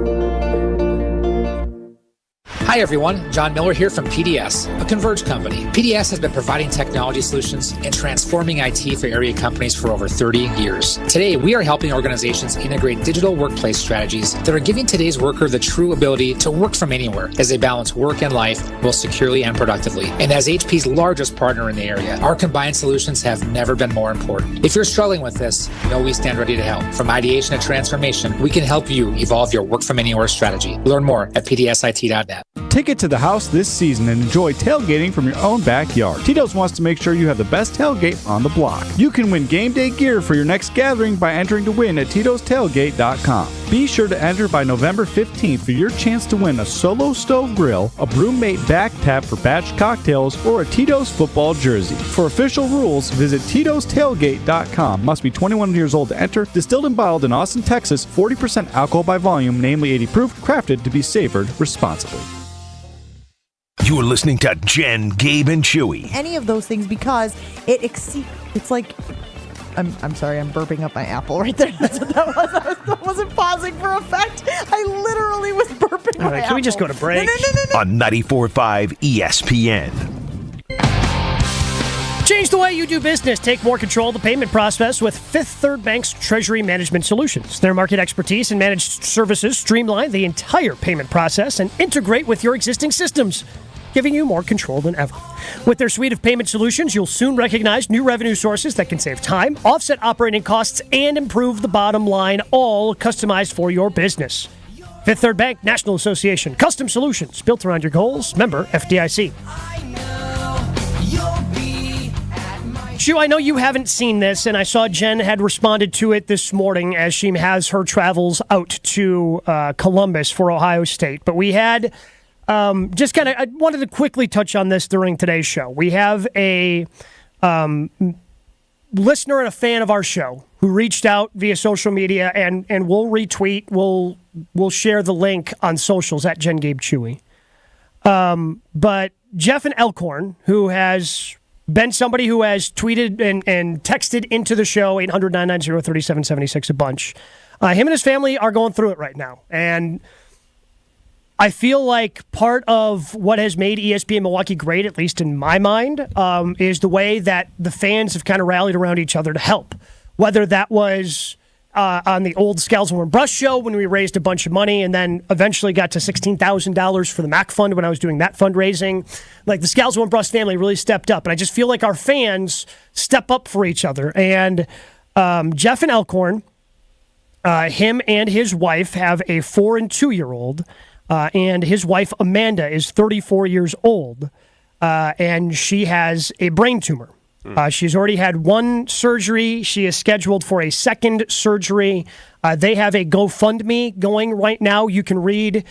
Speaker 9: Hi everyone, John Miller here from PDS, a Converge company. PDS has been providing technology solutions and transforming IT for area companies for over 30 years. Today, we are helping organizations integrate digital workplace strategies that are giving today's worker the true ability to work from anywhere as they balance work and life both securely and productively. And as HP's largest partner in the area, our combined solutions have never been more important. If you're struggling with this, know we stand ready to help. From ideation to transformation, we can help you evolve your work from anywhere strategy. Learn more at pdsit.net.
Speaker 25: Take it to the house this season and enjoy tailgating from your own backyard. Tito's wants to make sure you have the best tailgate on the block. You can win game day gear for your next gathering by entering to win at Tito'sTailgate.com. Be sure to enter by November 15th for your chance to win a Solo Stove Grill, a Brewmate Back Tap for batch cocktails, or a Tito's football jersey. For official rules, visit Tito'sTailgate.com. Must be 21 years old to enter. Distilled and bottled in Austin, Texas. 40% alcohol by volume, namely 80 proof. Crafted to be savored responsibly.
Speaker 5: You're listening to Jen, Gabe, and Chewy.
Speaker 3: Any of those things because it exceeds. It's like. I'm sorry, I'm burping up my apple right there. That's what that was. I wasn't pausing for effect. I literally was burping my
Speaker 10: All right,
Speaker 3: apple.
Speaker 10: can we just go to break?
Speaker 3: No.
Speaker 5: On 94.5 ESPN.
Speaker 10: Change the way you do business. Take more control of the payment process with Fifth Third Bank's Treasury Management Solutions. Their market expertise and managed services streamline the entire payment process and integrate with your existing systems, giving you more control than ever. With their suite of payment solutions, you'll soon recognize new revenue sources that can save time, offset operating costs, and improve the bottom line, all customized for your business. Fifth Third Bank, National Association. Custom solutions built around your goals. Member FDIC. Shu, I know you haven't seen this, and I saw Jen had responded to it this morning as she has her travels out to Columbus for Ohio State. But we had just kind of, I wanted to quickly touch on this during today's show. We have a listener and a fan of our show who reached out via social media, and we'll retweet, we'll share the link on socials at Jen Gabe Chewy. But Jeff in Elkhorn, who has been somebody who has tweeted and texted into the show, 800-990-3776 a bunch. Him and his family are going through it right now. And I feel like part of what has made ESPN Milwaukee great, at least in my mind, is the way that the fans have kind of rallied around each other to help. Whether that was on the old Scalzo and Brush show when we raised a bunch of money and then eventually got to $16,000 for the MAC Fund when I was doing that fundraising. Like the Scalzo and Brush family really stepped up. And I just feel like our fans step up for each other. And Jeff in Elkhorn, him and his wife have a 4 and 2-year-old. And his wife, Amanda, is 34 years old. And she has a brain tumor. She's already had one surgery. She is scheduled for a second surgery. They have a GoFundMe going right now. You can read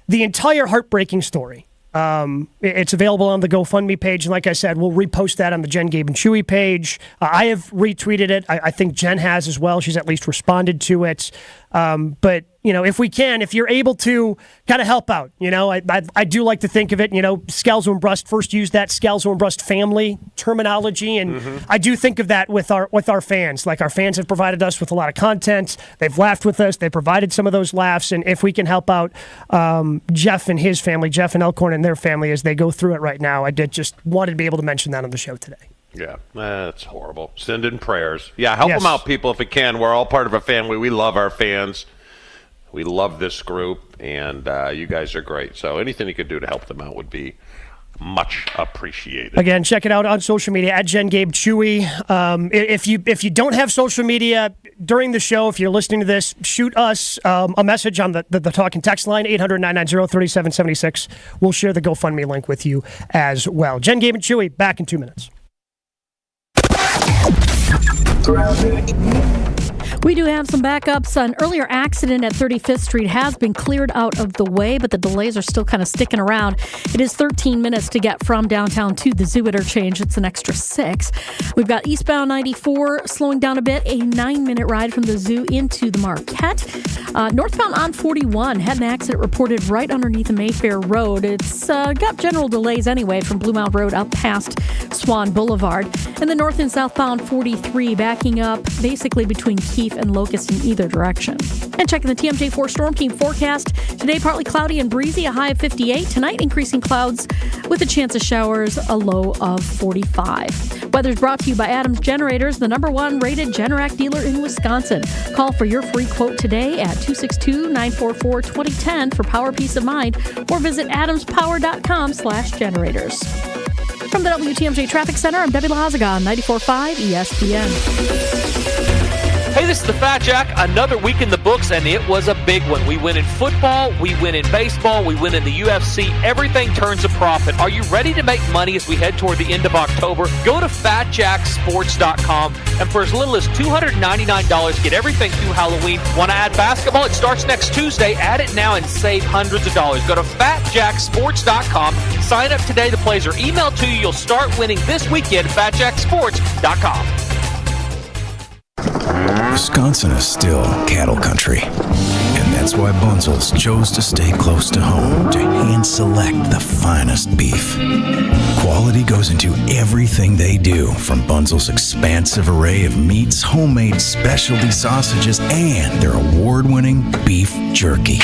Speaker 10: the entire heartbreaking story. It's available on the GoFundMe page. And like I said, we'll repost that on the Jen, Gabe, and Chewy page. I have retweeted it. I think Jen has as well. She's at least responded to it. But, you know, if we can, if you're able to kind of help out, you know, I do like to think of it, you know, Scalzo and Brust first used that Scalzo and Brust family terminology. And I do think of that with our fans. Like our fans have provided us with a lot of content. They've laughed with us. They provided some of those laughs. And if we can help out Jeff and his family, Jeff and Elkhorn and their family as they go through it right now, I did just wanted to be able to mention that on the show today.
Speaker 7: Yeah, that's horrible. Send in prayers. Yeah, help them out, people, if you can. We're all part of a family. We love our fans.
Speaker 15: We love this group, and you guys are great. So anything you could do to help them out would be much appreciated.
Speaker 10: Again, check it out on social media at Jen Gabe Chewy. If you don't have social media during the show, if you're listening to this, shoot us a message on the talk and text line 800-990-3776. We'll share the GoFundMe link with you as well. Jen Gabe and Chewy back in 2 minutes.
Speaker 2: We do have some backups. An earlier accident at 35th Street has been cleared out of the way, but the delays are still kind of sticking around. It is 13 minutes to get from downtown to the Zoo interchange. It's an extra 6. We've got eastbound 94 slowing down a bit, a 9-minute ride from the Zoo into the Marquette. Northbound on 41 had an accident reported right underneath the Mayfair Road. It's got general delays anyway from Blue Mound Road up past Swan Boulevard. And the north and southbound 43 backing up basically between Keefe and Locust in either direction. And checking the TMJ4 Storm Team forecast. Today, partly cloudy and breezy, a high of 58. Tonight, increasing clouds with a chance of showers, a low of 45. Weather's brought to you by Adams Generators, the #1 rated Generac dealer in Wisconsin. Call for your free quote today at 262-944-2010 for power peace of mind, or visit adamspower.com/generators. From the WTMJ Traffic Center, I'm Debbie Lazaga on 94.5 ESPN.
Speaker 11: Hey, this is the Fat Jack. Another week in the books, and it was a big one. We win in football, we win in baseball, we win in the UFC. Everything turns a profit. Are you ready to make money as we head toward the end of October? Go to FatJackSports.com, and for as little as $299, get everything through Halloween. Want to add basketball? It starts next Tuesday. Add it now and save hundreds of dollars. Go to FatJackSports.com. Sign up today. The plays are emailed to you. You'll start winning this weekend. FatJackSports.com.
Speaker 20: Wisconsin is still cattle country, and that's why Bunzel's chose to stay close to home to hand select the finest beef. Quality goes into everything they do, from Bunzel's expansive array of meats, homemade specialty sausages, and their award-winning beef jerky.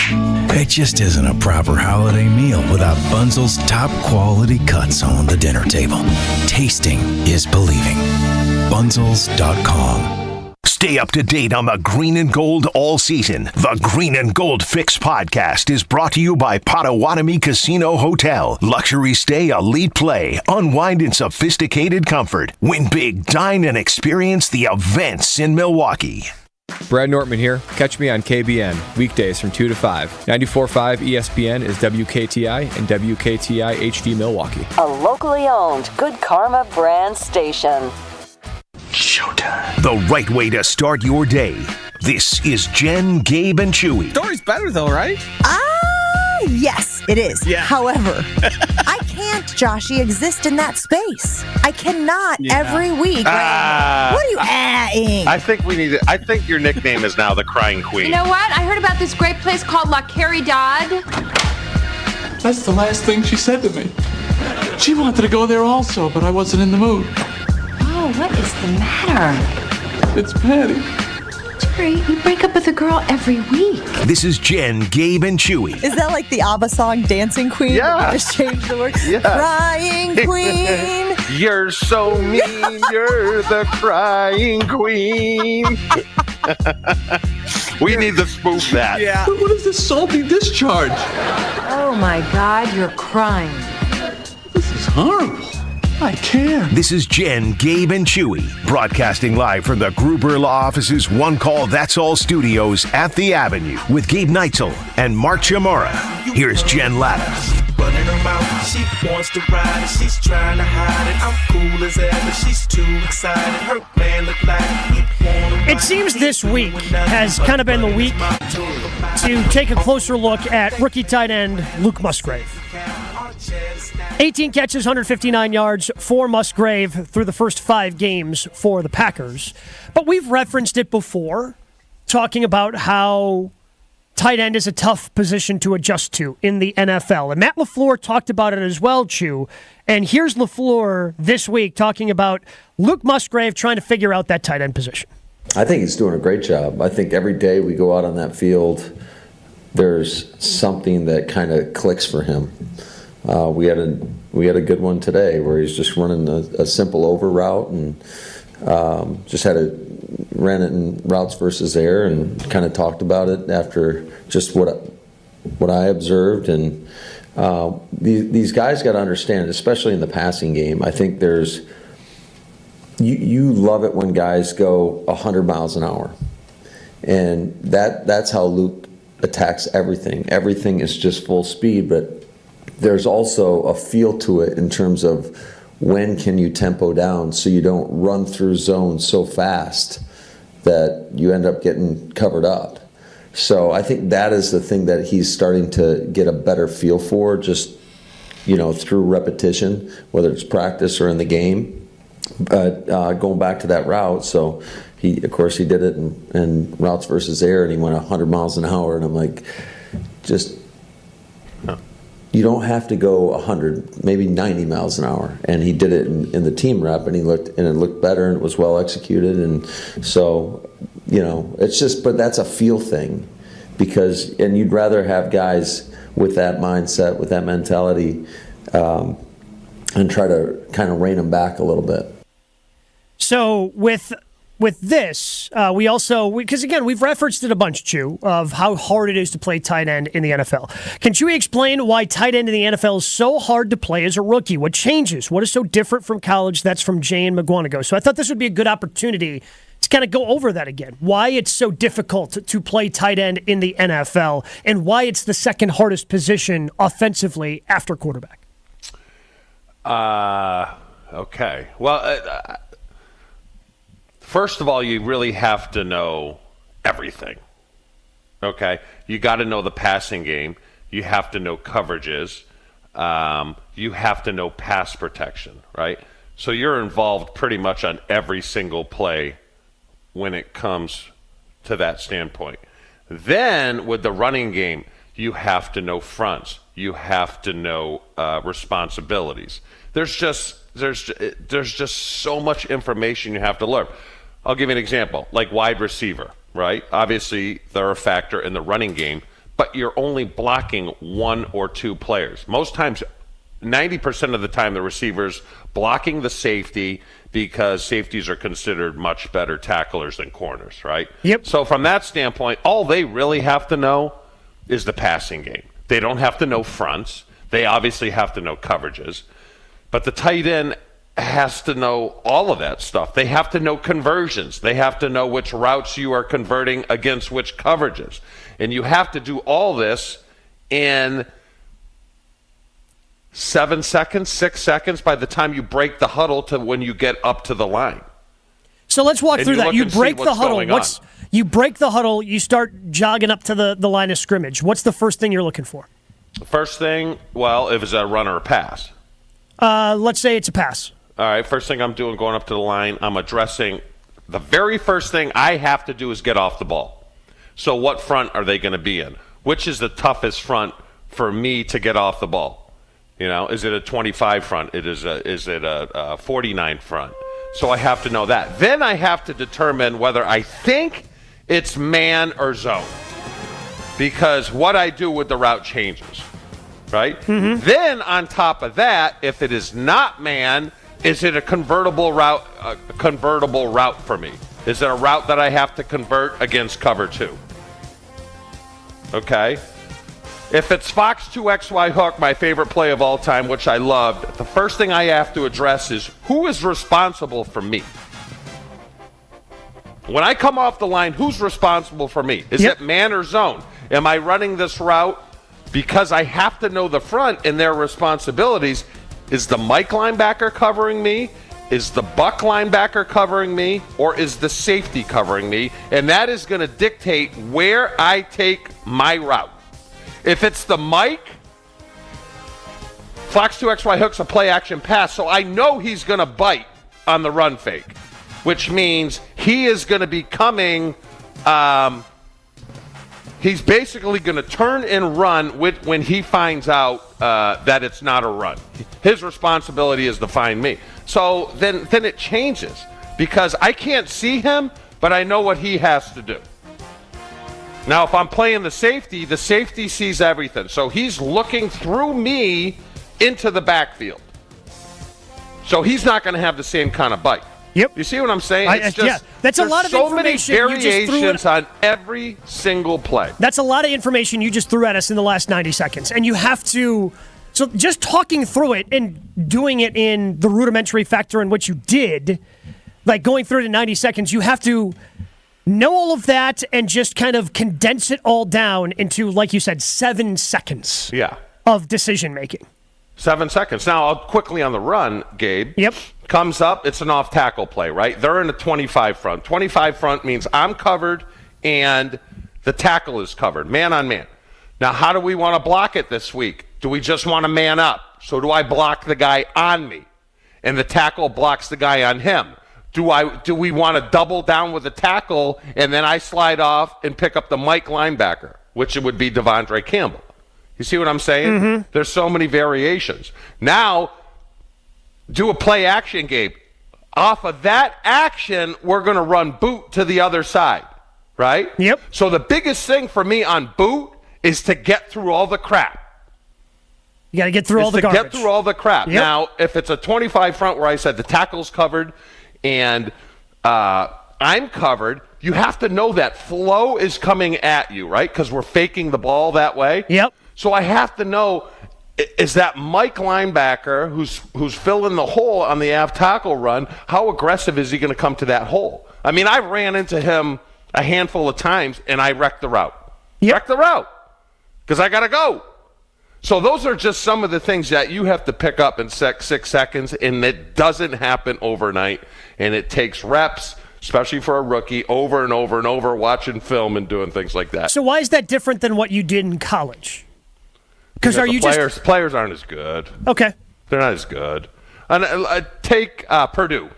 Speaker 20: It just isn't a proper holiday meal without Bunzel's top quality cuts on the dinner table. Tasting is believing. Bunzels.com.
Speaker 5: Stay up to date on the green and gold all season. The Green and Gold Fix podcast is brought to you by Potawatomi Casino Hotel. Luxury stay, elite play, unwind in sophisticated comfort. Win big, dine, and experience the events in Milwaukee.
Speaker 12: Brad Nortman here. Catch me on KBN, weekdays from 2 to 5. 94.5 ESPN is WKTI and WKTI HD Milwaukee.
Speaker 13: A locally owned Good Karma brand station.
Speaker 5: Showtime. The right way to start your day. This is Jen, Gabe, and Chewy.
Speaker 14: Story's better, though, right?
Speaker 3: Yes, it is.
Speaker 14: Yeah.
Speaker 3: However, I can't, Joshy, exist in that space. I cannot every week. What are you adding?
Speaker 15: I think your nickname is now the Crying Queen.
Speaker 16: You know what? I heard about this great place called La Caridad.
Speaker 22: That's the last thing she said to me. She wanted to go there also, but I wasn't in the mood.
Speaker 16: Oh, what is the matter?
Speaker 22: It's Patty.
Speaker 16: Jerry, you break up with a girl every week.
Speaker 5: This is Jen, Gabe, and Chewy.
Speaker 3: Is that like the ABBA song Dancing Queen?
Speaker 15: Yeah.
Speaker 3: Just change the words.
Speaker 15: Yeah.
Speaker 3: Crying Queen.
Speaker 15: You're so mean. You're the Crying Queen. We need to spoof that.
Speaker 22: Yeah. What is this salty discharge?
Speaker 16: Oh my God, you're crying.
Speaker 22: This is horrible. I can't.
Speaker 5: This is Jen, Gabe, and Chewy, broadcasting live from the Gruber Law Office's One Call That's All studios at the Avenue with Gabe Neitzel and Mark Chamorro. Here's Jen Latta.
Speaker 17: Running her mouth, she wants to ride it, she's trying to hide it. I'm cool as ever, she's too excited. Her man look like he wanna.
Speaker 10: It seems this week has kind of been the week to take a closer look at rookie tight end Luke Musgrave. 18 catches, 159 yards for Musgrave through the first 5 games for the Packers. But we've referenced it before, talking about how tight end is a tough position to adjust to in the NFL. And Matt LaFleur talked about it as well, Chew. And here's LaFleur this week talking about Luke Musgrave trying to figure out that tight end position.
Speaker 18: I think he's doing a great job. I think every day we go out on that field, there's something that kind of clicks for him. We had a good one today where he's just running a simple over route and just had a ran it in routes versus air and kind of talked about it after just what I observed. And these guys got to understand, especially in the passing game, I think there's you love it when guys go 100 miles an hour, and that's how Luke attacks everything. Everything is just full speed, but there's also a feel to it in terms of when can you tempo down so you don't run through zones so fast that you end up getting covered up. So I think that is the thing that he's starting to get a better feel for, just through repetition, whether it's practice or in the game. But going back to that route, so he did it in routes versus air, and he went 100 miles an hour, and I'm like, you don't have to go 100, maybe 90 miles an hour. And he did it in the team rep, and it looked better, and it was well executed. And so, it's just, but that's a feel thing, and you'd rather have guys with that mindset, with that mentality, and try to kind of rein them back a little bit.
Speaker 10: So with this, we also, because again, we've referenced it a bunch, Chew, of how hard it is to play tight end in the NFL. Can Chewy explain why tight end in the NFL is so hard to play as a rookie? What changes? What is so different from college? That's from Jay and McGuanago. So I thought this would be a good opportunity to kind of go over that again. Why it's so difficult to play tight end in the NFL, and why it's the second hardest position offensively after quarterback.
Speaker 15: Okay. Well, first of all, you really have to know everything. Okay? You got to know the passing game. You have to know coverages. You have to know pass protection, right? So you're involved pretty much on every single play when it comes to that standpoint. Then with the running game, you have to know fronts. You have to know responsibilities. There's just so much information you have to learn. I'll give you an example, like wide receiver, right? Obviously, they're a factor in the running game, but you're only blocking one or two players. Most times, 90% of the time, the receiver's blocking the safety because safeties are considered much better tacklers than corners, right?
Speaker 10: Yep.
Speaker 15: So from that standpoint, all they really have to know is the passing game. They don't have to know fronts. They obviously have to know coverages. But the tight end has to know all of that stuff. They have to know conversions. They have to know which routes you are converting against which coverages. And you have to do all this in 7 seconds, 6 seconds by the time you break the huddle to when you get up to the line.
Speaker 10: So let's walk through that. You break the huddle. You break the huddle. You start jogging up to the line of scrimmage. What's the first thing you're looking for?
Speaker 15: First thing, well, if it's a run or a pass.
Speaker 10: Let's say it's a pass.
Speaker 15: All right, first thing I'm doing going up to the line, I'm addressing the very first thing I have to do is get off the ball. So what front are they going to be in? Which is the toughest front for me to get off the ball? Is it a 25 front? Is it a 49 front? So I have to know that. Then I have to determine whether I think it's man or zone, because what I do with the route changes, right? Mm-hmm. Then on top of that, if it is not man, is it a convertible route? For me? Is it a route that I have to convert against cover 2? Okay. If it's Fox 2XY hook, my favorite play of all time, which I loved, the first thing I have to address is who is responsible for me? When I come off the line, who's responsible for me? Is it man or zone? Am I running this route because I have to know the front and their responsibilities? Is the Mike linebacker covering me? Is the Buck linebacker covering me? Or is the safety covering me? And that is going to dictate where I take my route. If it's the Mike, Fox 2XY hook's a play action pass, so I know he's going to bite on the run fake, which means he is going to be coming, he's basically going to turn and run when he finds out that it's not a run. His responsibility is to find me. So then it changes, because I can't see him, but I know what he has to do. Now, if I'm playing the safety sees everything. So he's looking through me into the backfield. So he's not going to have the same kind of bite.
Speaker 10: Yep.
Speaker 15: You see what I'm saying? It's just,
Speaker 10: that's a lot of
Speaker 15: so many
Speaker 10: information. You just threw
Speaker 15: variations on every single play.
Speaker 10: That's a lot of information you just threw at us in the last 90 seconds. And you have to, so just talking through it and doing it in the rudimentary factor in which you did, like going through it in 90 seconds, you have to know all of that and just kind of condense it all down into, like you said, 7 seconds of decision making.
Speaker 15: 7 seconds. Now, I'll quickly on the run, Gabe.
Speaker 10: Yep.
Speaker 15: Comes up, it's an off-tackle play, right? They're in a 25 front. 25 front means I'm covered and the tackle is covered, man on man. Now, how do we want to block it this week? Do we just want to man up? So do I block the guy on me and the tackle blocks the guy on him? Do we want to double down with the tackle and then I slide off and pick up the Mike linebacker, which would be Devondre Campbell? You see what I'm saying?
Speaker 10: Mm-hmm.
Speaker 15: There's so many variations. Now, do a play action, Gabe. Off of that action, we're going to run boot to the other side, right?
Speaker 10: Yep.
Speaker 15: So the biggest thing for me on boot is to get through all the crap.
Speaker 10: You got to get through all the garbage.
Speaker 15: Get through all the crap.
Speaker 10: Yep.
Speaker 15: Now, if it's a 25 front where I said the tackle's covered and I'm covered, you have to know that flow is coming at you, right? Because we're faking the ball that way.
Speaker 10: Yep.
Speaker 15: So I have to know, is that Mike linebacker who's filling the hole on the av tackle run, how aggressive is he going to come to that hole? I mean, I ran into him a handful of times, and I wrecked the route. Wrecked the route because I got to go. So those are just some of the things that you have to pick up in 6 seconds, and it doesn't happen overnight, and it takes reps, especially for a rookie, over and over and over, watching film and doing things like that.
Speaker 10: So why is that different than what you did in college? Because
Speaker 15: players aren't as good.
Speaker 10: Okay.
Speaker 15: They're not as good. And take Purdue,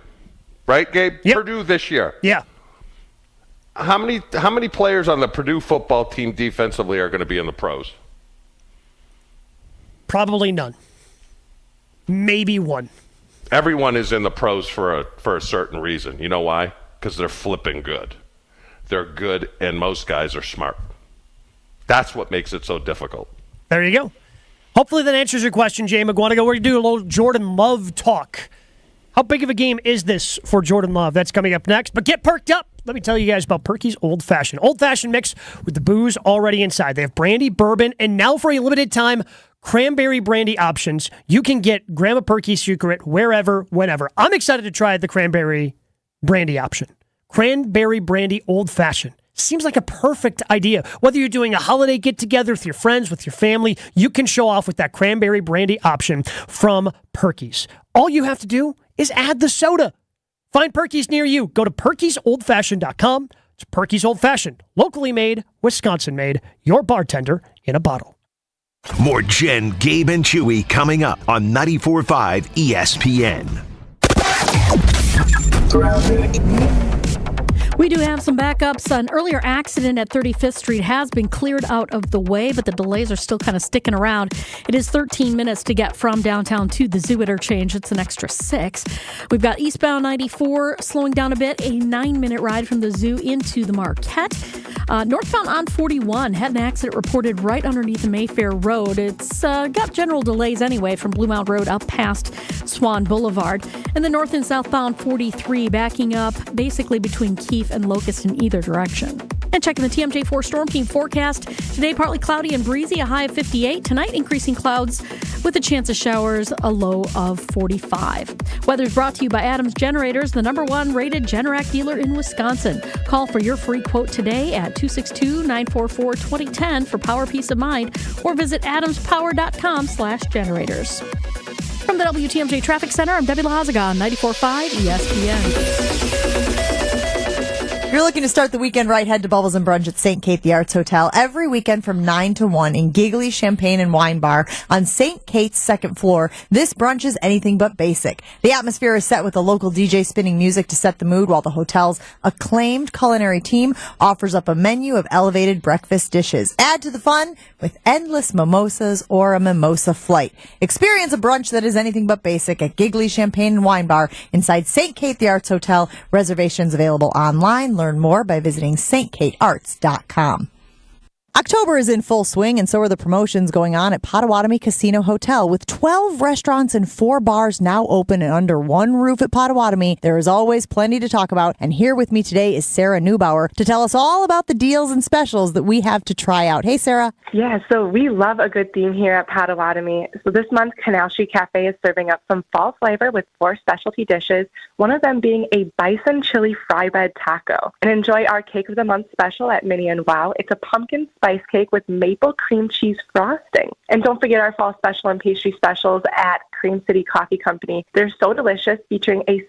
Speaker 15: right, Gabe?
Speaker 10: Yep.
Speaker 15: Purdue this year.
Speaker 10: Yeah.
Speaker 15: How many players on the Purdue football team defensively are going to be in the pros?
Speaker 10: Probably none. Maybe one.
Speaker 15: Everyone is in the pros for a certain reason. You know why? Because they're flipping good. They're good, and most guys are smart. That's what makes it so difficult.
Speaker 10: There you go. Hopefully that answers your question, Jay McGuanago. We're going to do a little Jordan Love talk. How big of a game is this for Jordan Love? That's coming up next. But get perked up. Let me tell you guys about Perky's Old Fashioned. Old Fashioned mix with the booze already inside. They have brandy, bourbon, and now for a limited time, cranberry brandy options. You can get Grandma Perky's Secret wherever, whenever. I'm excited to try the cranberry brandy option. Cranberry brandy Old Fashioned. Seems like a perfect idea. Whether you're doing a holiday get-together with your friends, with your family, you can show off with that cranberry brandy option from Perky's. All you have to do is add the soda. Find Perky's near you. Go to perkysoldfashioned.com. It's Perky's Old Fashioned. Locally made, Wisconsin made. Your bartender in a bottle.
Speaker 5: More Jen, Gabe, and Chewy coming up on 94.5 ESPN.
Speaker 2: We do have some backups. An earlier accident at 35th Street has been cleared out of the way, but the delays are still kind of sticking around. It is 13 minutes to get from downtown to the Zoo interchange. It's an extra 6. We've got eastbound 94 slowing down a bit, a 9-minute ride from the Zoo into the Marquette. Northbound on 41 had an accident reported right underneath the Mayfair Road. It's got general delays anyway from Blue Mound Road up past Swan Boulevard. And the north and southbound 43 backing up basically between Keefe and Locust in either direction. And checking the TMJ4 Storm Team forecast. Today, partly cloudy and breezy, a high of 58. Tonight, increasing clouds with a chance of showers, a low of 45. Weather is brought to you by Adams Generators, the #1 rated Generac dealer in Wisconsin. Call for your free quote today at 262-944-2010 for power peace of mind, or visit adamspower.com/generators. From the WTMJ Traffic Center, I'm Debbie Lahazaga on 94.5 ESPN.
Speaker 3: If you're looking to start the weekend right, head to Bubbles and Brunch at St. Kate the Arts Hotel every weekend from 9 to 1 in Giggly Champagne and Wine Bar on St. Kate's second floor. This brunch is anything but basic. The atmosphere is set with a local DJ spinning music to set the mood, while the hotel's acclaimed culinary team offers up a menu of elevated breakfast dishes. Add to the fun with endless mimosas or a mimosa flight. Experience a brunch that is anything but basic at Giggly Champagne and Wine Bar inside St. Kate the Arts Hotel. Reservations available online. Learn more by visiting stkatearts.com. October is in full swing, and so are the promotions going on at Potawatomi Casino Hotel. With 12 restaurants and 4 bars now open and under one roof at Potawatomi, there is always plenty to talk about. And here with me today is Sarah Neubauer to tell us all about the deals and specials that we have to try out. Hey, Sarah.
Speaker 1: Yeah, so we love a good theme here at Potawatomi. So this month, Canal Street Cafe is serving up some fall flavor with 4 specialty dishes, one of them being a bison chili fry bread taco. And enjoy our Cake of the Month special at Minnie and Wow. It's a pumpkin spice cake with maple cream cheese frosting. And don't forget our fall special and pastry specials at Cream City Coffee Company. They're so delicious, featuring a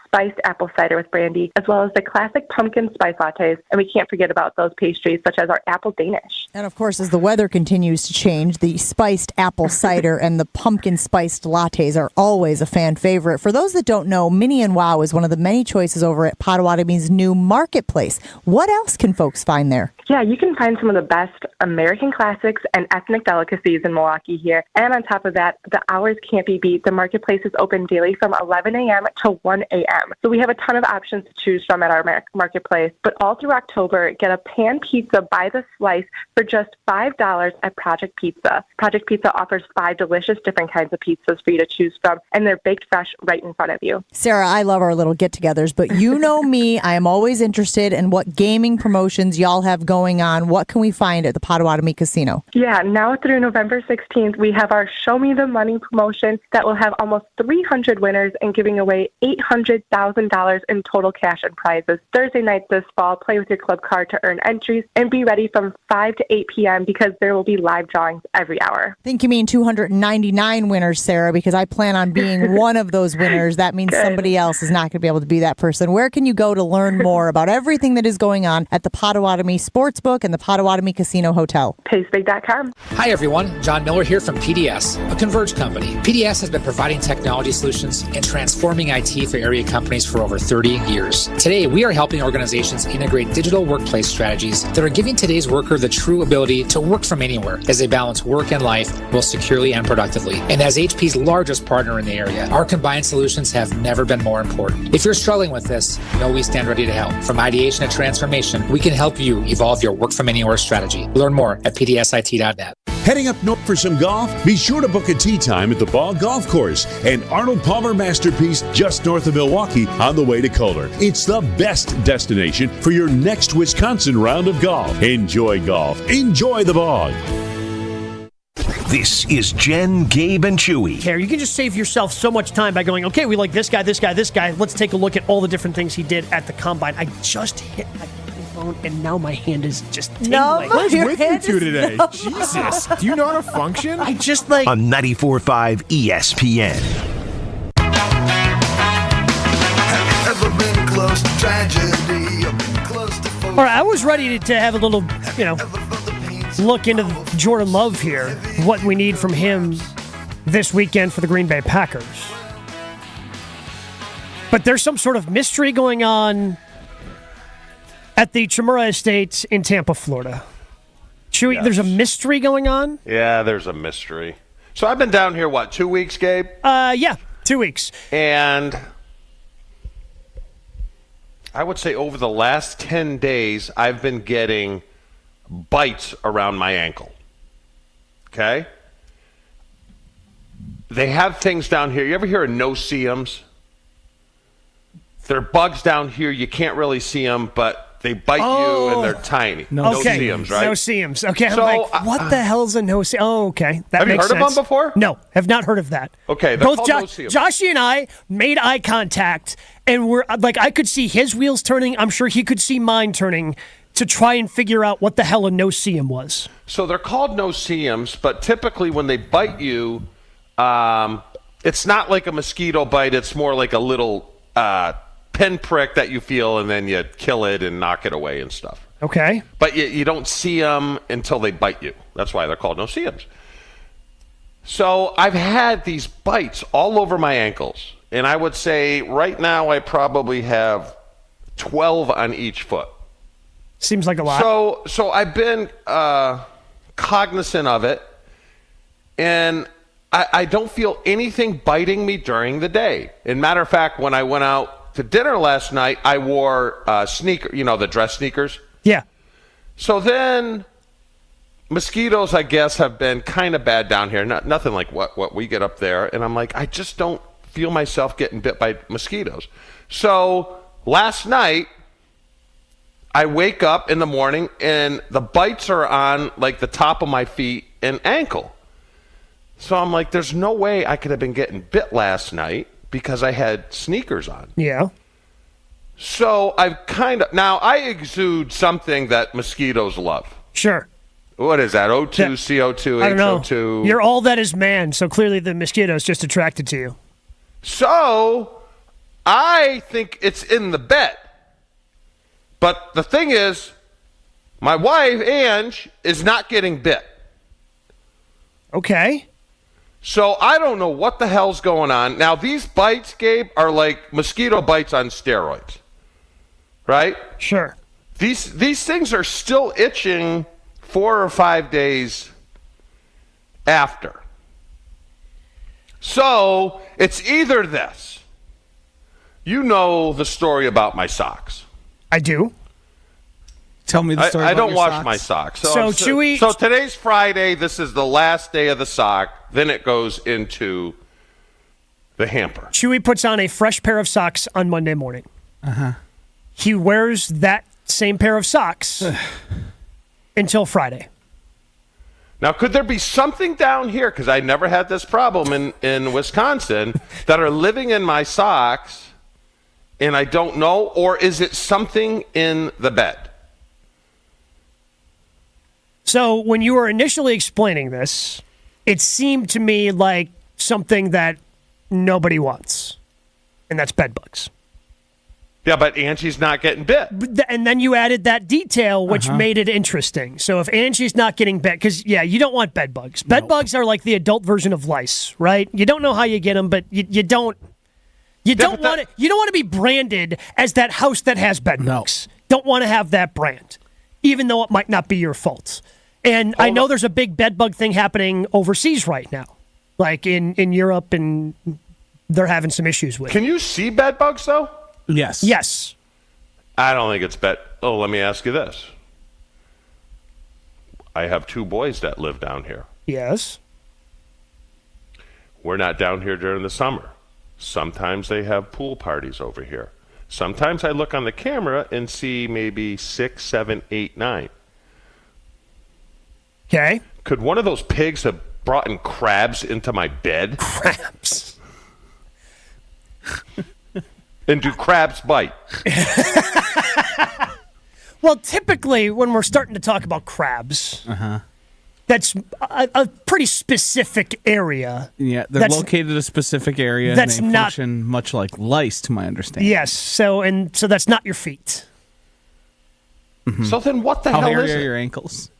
Speaker 1: spiced apple cider with brandy, as well as the classic pumpkin spice lattes. And we can't forget about those pastries, such as our apple Danish.
Speaker 3: And of course, as the weather continues to change, the spiced apple cider and the pumpkin spiced lattes are always a fan favorite. For those that don't know, Minnie and Wow is one of the many choices over at Potawatomi's new marketplace. What else can folks find there?
Speaker 1: Yeah, you can find some of the best American classics and ethnic delicacies in Milwaukee here. And on top of that, the hours can't be beat. The marketplace is open daily from 11 a.m. to 1 a.m. So we have a ton of options to choose from at our marketplace. But all through October, get a pan pizza by the slice for just $5 at Project Pizza. Project Pizza offers 5 delicious different kinds of pizzas for you to choose from, and they're baked fresh right in front of you.
Speaker 3: Sarah, I love our little get-togethers, but you know me, I am always interested in what gaming promotions y'all have going on. What can we find at the Potawatomi Casino?
Speaker 1: Yeah, now through November 16th, we have our Show Me the Money promotion that will have almost 300 winners and giving away $800,000 in total cash and prizes. Thursday night this fall, play with your club card to earn entries and be ready from 5 to 8 p.m. because there will be live drawings every hour.
Speaker 3: I think you mean 299 winners, Sarah, because I plan on being one of those winners. That means somebody else is not going to be able to be that person. Where can you go to learn more about everything that is going on at the Potawatomi Sportsbook and the Potawatomi Casino Hotel?
Speaker 1: Pacebig.com.
Speaker 9: Hi, everyone. John Miller here from PDS, a Converge company. PDS has been providing technology solutions and transforming IT for area companies for over 30 years. Today, we are helping organizations integrate digital workplace strategies that are giving today's worker the true ability to work from anywhere as they balance work and life both securely and productively. And as HP's largest partner in the area, our combined solutions have never been more important. If you're struggling with this, know we stand ready to help. From ideation to transformation, we can help you evolve your work from anywhere strategy. Learn more at pdsit.net.
Speaker 14: Heading up north for some golf? Be sure to book a tee time at the Ball Golf Course, an Arnold Palmer masterpiece just north of Milwaukee on the way to Kohler. It's the best destination for your next Wisconsin round of golf. Enjoy golf. Enjoy the bog.
Speaker 5: This is Jen, Gabe, and Chewy.
Speaker 10: You can just save yourself so much time by going, okay, we like this guy, this guy, this guy. Let's take a look at all the different things he did at the Combine. I just hit my phone, and now my hand is just tingling.
Speaker 19: What is with you two today? Jesus. Do you know how to function?
Speaker 10: I just like...
Speaker 5: On 94.5 ESPN.
Speaker 17: Ever been close to tragedy? Close to
Speaker 10: All right, I was ready to have a little, look into Jordan Love here, what we need from him this weekend for the Green Bay Packers. But there's some sort of mystery going on at the Chimura Estates in Tampa, Florida. Chewy,
Speaker 15: Yes.
Speaker 10: There's a mystery going on?
Speaker 15: Yeah, there's a mystery. So I've been down here, 2 weeks, Gabe?
Speaker 10: Yeah, 2 weeks.
Speaker 15: And I would say over the last 10 days, I've been getting bites around my ankle. Okay? They have things down here. You ever hear of no-see-ums? They're bugs down here. You can't really see them, but they bite you and they're tiny. No-see-ums, right?
Speaker 10: No-see-ums. Okay,
Speaker 15: So,
Speaker 10: I'm like, what the hell's a no-see? Oh, okay. That
Speaker 15: have you
Speaker 10: makes
Speaker 15: heard
Speaker 10: sense.
Speaker 15: of them before?
Speaker 10: No, have not heard of that.
Speaker 15: Okay, they're
Speaker 10: Both
Speaker 15: called no-see-ums.
Speaker 10: Joshy and I made eye contact, and we're like, I could see his wheels turning. I'm sure he could see mine turning to try and figure out what the hell a no-see-um was.
Speaker 15: So they're called no-see-ums, but typically when they bite you, it's not like a mosquito bite. It's more like a little pinprick that you feel, and then you kill it and knock it away and stuff.
Speaker 10: Okay.
Speaker 15: But you don't see them until they bite you. That's why they're called no-see-ums. So I've had these bites all over my ankles, and I would say right now I probably have 12 on each foot.
Speaker 10: Seems like a lot.
Speaker 15: So I've been cognizant of it, and I don't feel anything biting me during the day. And matter of fact, when I went out to dinner last night, I wore the dress sneakers.
Speaker 10: Yeah.
Speaker 15: So then mosquitoes, I guess, have been kind of bad down here. Nothing like what we get up there. And I'm like, I just don't feel myself getting bit by mosquitoes. So last night, I wake up in the morning and the bites are on like the top of my feet and ankle. So I'm like, there's no way I could have been getting bit last night because I had sneakers on.
Speaker 10: Yeah.
Speaker 15: So now I exude something that mosquitoes love.
Speaker 10: Sure.
Speaker 15: What is that? O2, CO2,
Speaker 10: I don't know.
Speaker 15: HO2.
Speaker 10: You're all that is man, so clearly the mosquito's just attracted to you.
Speaker 15: So I think it's in the bed. But the thing is, my wife, Ange, is not getting bit.
Speaker 10: Okay.
Speaker 15: So I don't know what the hell's going on. Now, these bites, Gabe, are like mosquito bites on steroids. Right?
Speaker 10: Sure.
Speaker 15: These things are still itching 4 or 5 days after. So it's either this. You know the story about my socks.
Speaker 10: I do.
Speaker 6: Tell me the story.
Speaker 15: I
Speaker 6: about
Speaker 15: don't
Speaker 6: your
Speaker 15: wash
Speaker 6: socks.
Speaker 15: my socks.
Speaker 10: So Chewy.
Speaker 15: So today's Friday. This is the last day of the sock. Then it goes into the hamper.
Speaker 10: Chewy puts on a fresh pair of socks on Monday morning.
Speaker 6: Uh-huh.
Speaker 10: He wears that same pair of socks until Friday.
Speaker 15: Now, could there be something down here, because I never had this problem in Wisconsin, that are living in my socks and I don't know, or is it something in the bed?
Speaker 10: So when you were initially explaining this, it seemed to me like something that nobody wants, and that's bed bugs.
Speaker 15: Yeah, but Angie's not getting bit.
Speaker 10: And then you added that detail, which made it interesting. So if Angie's not getting bit, because, you don't want bed bugs. Bed bugs are like the adult version of lice, right? You don't know how you get them, but you don't want it. You don't want to be branded as that house that has bed bugs. Don't want to have that brand, even though it might not be your fault. And I know there's a big bed bug thing happening overseas right now, like in Europe, and they're having some issues with it.
Speaker 15: Can you see bed bugs, though?
Speaker 6: Yes.
Speaker 10: Yes.
Speaker 15: I don't think it's bed. Oh, let me ask you this. I have 2 boys that live down here.
Speaker 10: Yes.
Speaker 15: We're not down here during the summer. Sometimes they have pool parties over here. Sometimes I look on the camera and see maybe 6, 7, 8, 9.
Speaker 10: Okay.
Speaker 15: Could one of those pigs have brought in crabs into my bed?
Speaker 10: Crabs.
Speaker 15: And do crabs bite?
Speaker 10: Well, typically when we're starting to talk about crabs, that's a pretty specific area.
Speaker 6: Yeah, they're located in a specific area.
Speaker 10: That's
Speaker 6: and they
Speaker 10: not
Speaker 6: function much like lice, to my understanding.
Speaker 10: Yes. So that's not your feet.
Speaker 15: So then what the
Speaker 6: How
Speaker 15: hell
Speaker 6: hairy
Speaker 15: is
Speaker 6: are
Speaker 15: it?
Speaker 6: your ankles?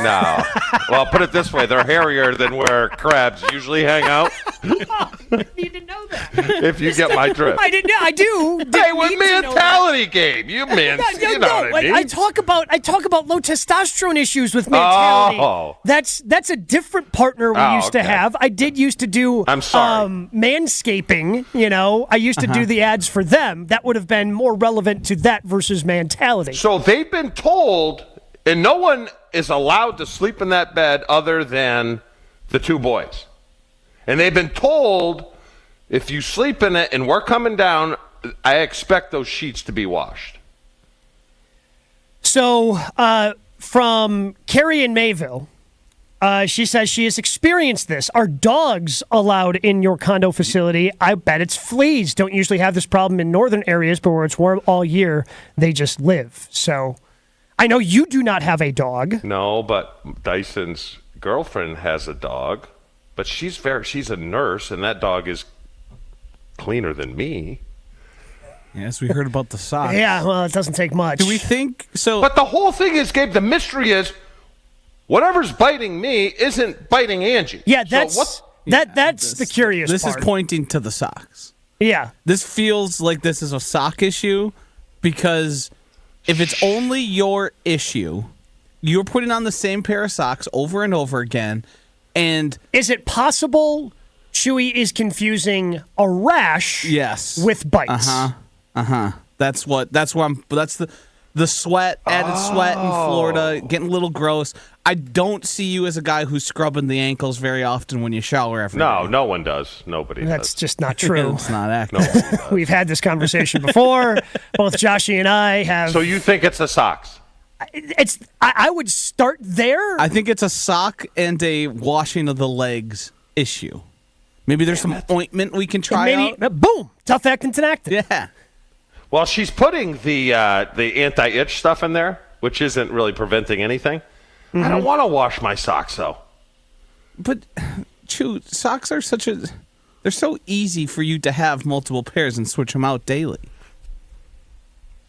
Speaker 15: No. Well, put it this way. They're hairier than where crabs usually hang out.
Speaker 10: I need to know that.
Speaker 15: If you get my drift.
Speaker 10: I didn't. I do.
Speaker 15: Hey, with mentality, Gabe. You know what I mean.
Speaker 10: I talk about low testosterone issues with mentality.
Speaker 15: Oh.
Speaker 10: That's a different partner we used to have. I did used to do manscaping, I used to do the ads for them. That would have been more relevant to that versus mentality.
Speaker 15: So they've been told, and no one is allowed to sleep in that bed other than the 2 boys. And they've been told, if you sleep in it and we're coming down, I expect those sheets to be washed.
Speaker 10: So from Carrie in Mayville, she says she has experienced this. Are dogs allowed in your condo facility? I bet it's fleas. Don't usually have this problem in northern areas, but where it's warm all year, they just live. So I know you do not have a dog.
Speaker 15: No, but Dyson's girlfriend has a dog, but she's a nurse, and that dog is cleaner than me.
Speaker 6: Yes, we heard about the socks.
Speaker 10: Yeah, well, it doesn't take much.
Speaker 6: Do we think so?
Speaker 15: But the whole thing is, Gabe, the mystery is whatever's biting me isn't biting Angie.
Speaker 10: Yeah, that's the curious
Speaker 6: This
Speaker 10: part.
Speaker 6: is pointing to the socks.
Speaker 10: Yeah.
Speaker 6: This feels like this is a sock issue because if it's only your issue, you're putting on the same pair of socks over and over again. And
Speaker 10: is it possible Chewy is confusing a rash
Speaker 6: yes
Speaker 10: with bites?
Speaker 6: That's The sweat, added sweat in Florida, getting a little gross. I don't see you as a guy who's scrubbing the ankles very often when you shower every day.
Speaker 15: No one does. Nobody
Speaker 10: That's
Speaker 15: does.
Speaker 10: just not true.
Speaker 6: It's not accurate.
Speaker 10: We've had this conversation before. Both Joshy and I have.
Speaker 15: So you think it's the socks?
Speaker 10: I would start there.
Speaker 6: I think it's a sock and a washing of the legs issue. Maybe there's some ointment we can try out.
Speaker 10: Boom! Tough acting tenactin.
Speaker 6: Yeah.
Speaker 15: Well, she's putting the anti-itch stuff in there, which isn't really preventing anything. I don't want to wash my socks, though.
Speaker 6: But, Chew, socks are they're so easy for you to have multiple pairs and switch them out daily.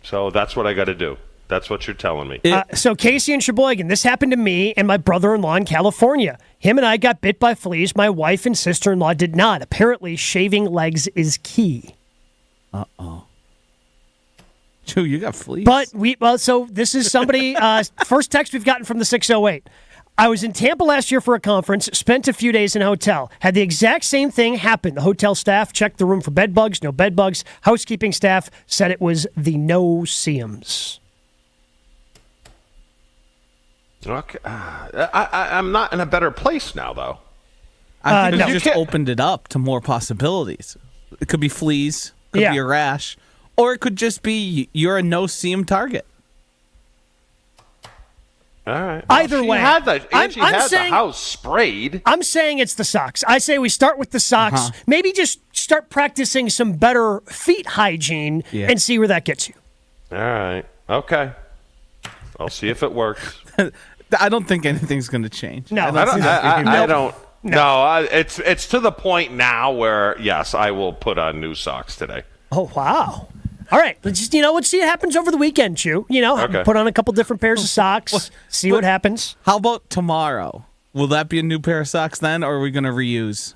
Speaker 15: So that's what I got to do. That's what you're telling me.
Speaker 10: So Casey and Sheboygan, this happened to me and my brother-in-law in California. Him and I got bit by fleas. My wife and sister-in-law did not. Apparently, shaving legs is key.
Speaker 6: Uh-oh. Chew, you got fleas.
Speaker 10: But so this is somebody, first text we've gotten from the 608. I was in Tampa last year for a conference, spent a few days in a hotel. Had the exact same thing happen. The hotel staff checked the room for bed bugs, no bed bugs. Housekeeping staff said it was the no-see-ums.
Speaker 15: Okay. I'm not in a better place now, though.
Speaker 6: I think you just opened it up to more possibilities. It could be fleas, could be a rash, or it could just be you're a no-see-em target.
Speaker 15: All right.
Speaker 10: Either way,
Speaker 15: Angie had the house sprayed.
Speaker 10: I'm saying it's the socks. I say we start with the socks. Maybe just start practicing some better feet hygiene and see where that gets you.
Speaker 15: All right. Okay. I'll see if it works.
Speaker 6: I don't think anything's going to change.
Speaker 10: No,
Speaker 15: I don't. No, it's to the point now where yes, I will put on new socks today.
Speaker 10: Oh wow! All right, let's see what happens over the weekend, Chew. Put on a couple different pairs of socks, see what happens.
Speaker 6: How about tomorrow? Will that be a new pair of socks then, or are we going to reuse?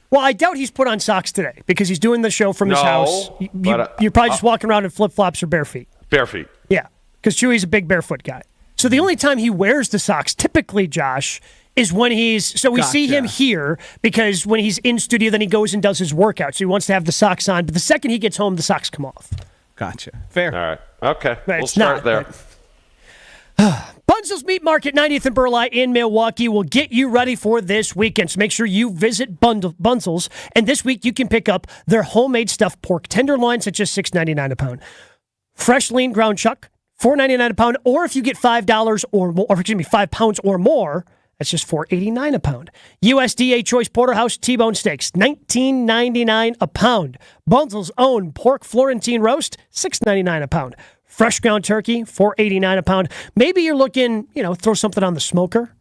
Speaker 10: Well, I doubt he's put on socks today because he's doing the show from his house. You're probably just walking around in flip-flops or bare feet.
Speaker 15: Bare feet.
Speaker 10: Yeah, because Chewy's a big barefoot guy. So the only time he wears the socks, typically, Josh, is when we see him here because when he's in studio, then he goes and does his workout. So he wants to have the socks on. But the second he gets home, the socks come off.
Speaker 6: Gotcha. Fair.
Speaker 15: All right. Okay.
Speaker 10: But
Speaker 15: we'll start there.
Speaker 10: Bunzel's Meat Market, 90th and Burleigh in Milwaukee will get you ready for this weekend. So make sure you visit Bunzel's. And this week you can pick up their homemade stuffed pork tenderloins at just $6.99 a pound. Fresh lean ground chuck, $4.99 a pound. Or if you get $5 or more, or excuse me, 5 pounds or more, that's just $4.89 a pound. USDA Choice Porterhouse T-bone steaks, $19.99 a pound. Bunzel's own pork Florentine roast, $6.99 a pound. Fresh ground turkey, $4.89 a pound. Maybe you're looking, throw something on the smoker,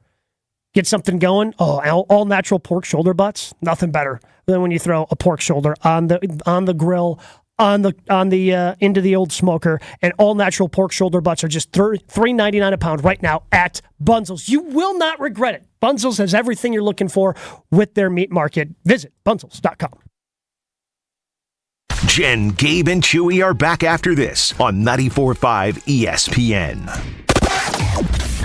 Speaker 10: get something going. Oh, all natural pork shoulder butts, nothing better than when you throw a pork shoulder on the grill, on the into the old smoker, and all natural pork shoulder butts are just $3.99 a pound right now at Bunzel's. You will not regret it. Bunzel's has everything you're looking for with their meat market. Visit bunzels.com.
Speaker 5: Jen, Gabe, and Chewy are back after this on 94.5 ESPN.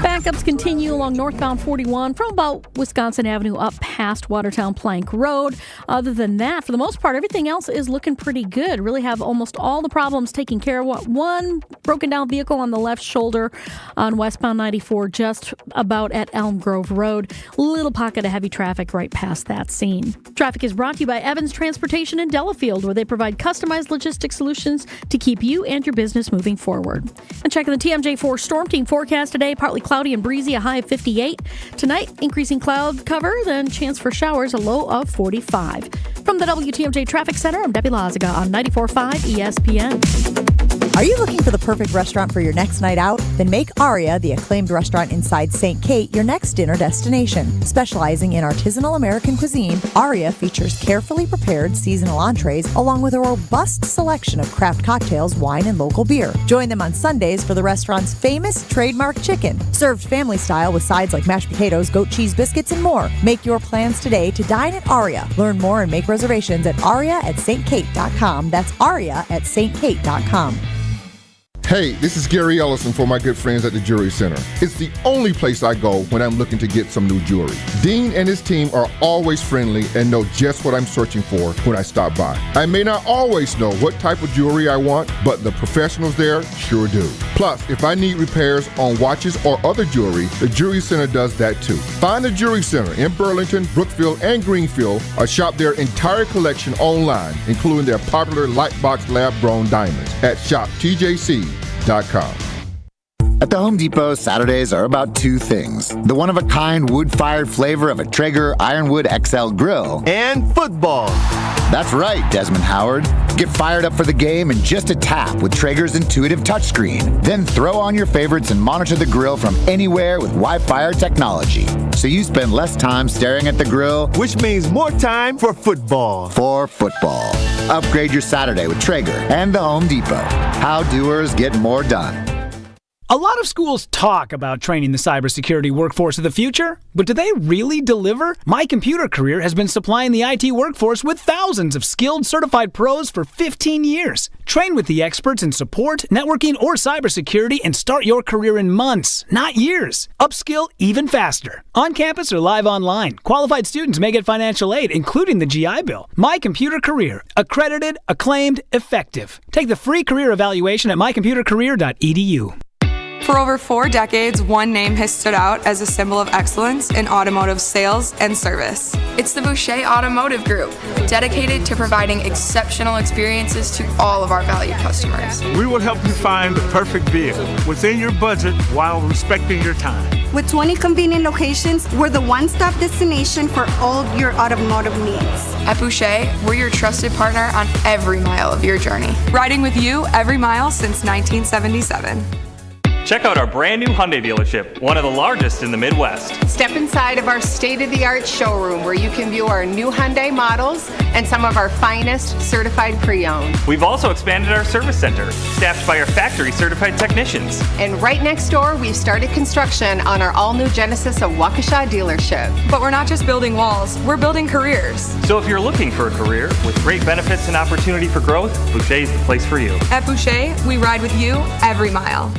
Speaker 2: Backups continue along northbound 41 from about Wisconsin Avenue up past Watertown Plank Road. Other than that, for the most part, everything else is looking pretty good. Really have almost all the problems taken care of. One broken down vehicle on the left shoulder on westbound 94 just about at Elm Grove Road. Little pocket of heavy traffic right past that scene. Traffic is brought to you by Evans Transportation in Delafield, where they provide customized logistics solutions to keep you and your business moving forward. And checking the TMJ4 Storm Team forecast today, partly cloudy and breezy, a high of 58. Tonight, increasing cloud cover, then chance for showers, a low of 45. From the WTMJ Traffic Center, I'm Debbie Lazaga on 94.5 ESPN.
Speaker 3: Are you looking for the perfect restaurant for your next night out? Then make Aria, the acclaimed restaurant inside St. Kate, your next dinner destination. Specializing in artisanal American cuisine, Aria features carefully prepared seasonal entrees along with a robust selection of craft cocktails, wine, and local beer. Join them on Sundays for the restaurant's famous trademark chicken, served family style with sides like mashed potatoes, goat cheese biscuits, and more. Make your plans today to dine at Aria. Learn more and make reservations at aria@stkate.com. That's aria@stkate.com.
Speaker 4: Hey, this is Gary Ellison for my good friends at the Jewelry Center. It's the only place I go when I'm looking to get some new jewelry. Dean and his team are always friendly and know just what I'm searching for when I stop by. I may not always know what type of jewelry I want, but the professionals there sure do. Plus, if I need repairs on watches or other jewelry, the Jewelry Center does that too. Find the Jewelry Center in Burlington, Brookfield, and Greenfield, or shop their entire collection online, including their popular Lightbox lab-grown diamonds at shoptjc.com.
Speaker 8: At the Home Depot, Saturdays are about two things. The one-of-a-kind wood-fired flavor of a Traeger Ironwood XL grill. And football. That's right, Desmond Howard. Get fired up for the game in just a tap with Traeger's intuitive touchscreen. Then throw on your favorites and monitor the grill from anywhere with Wi-Fi technology. So you spend less time staring at the grill, which means more time for football. Upgrade your Saturday with Traeger and the Home Depot. How doers get more done.
Speaker 21: A lot of schools talk about training the cybersecurity workforce of the future, but do they really deliver? My Computer Career has been supplying the IT workforce with thousands of skilled, certified pros for 15 years. Train with the experts in support, networking, or cybersecurity and start your career in months, not years. Upskill even faster. On campus or live online, qualified students may get financial aid, including the GI Bill. My Computer Career. Accredited, acclaimed, effective. Take the free career evaluation at mycomputercareer.edu.
Speaker 23: For over 4 decades, one name has stood out as a symbol of excellence in automotive sales and service. It's the Boucher Automotive Group, dedicated to providing exceptional experiences to all of our valued customers.
Speaker 24: We will help you find the perfect vehicle within your budget while respecting your time.
Speaker 26: With 20 convenient locations, we're the one-stop destination for all your automotive needs.
Speaker 23: At Boucher, we're your trusted partner on every mile of your journey. Riding with you every mile since 1977.
Speaker 27: Check out our brand new Hyundai dealership, one of the largest in the Midwest.
Speaker 28: Step inside of our state-of-the-art showroom where you can view our new Hyundai models and some of our finest certified pre-owned.
Speaker 27: We've also expanded our service center, staffed by our factory-certified technicians.
Speaker 28: And right next door, we've started construction on our all-new Genesis of Waukesha dealership.
Speaker 23: But we're not just building walls, we're building careers.
Speaker 27: So if you're looking for a career with great benefits and opportunity for growth, Boucher's the place for you.
Speaker 23: At Boucher, we ride with you every mile.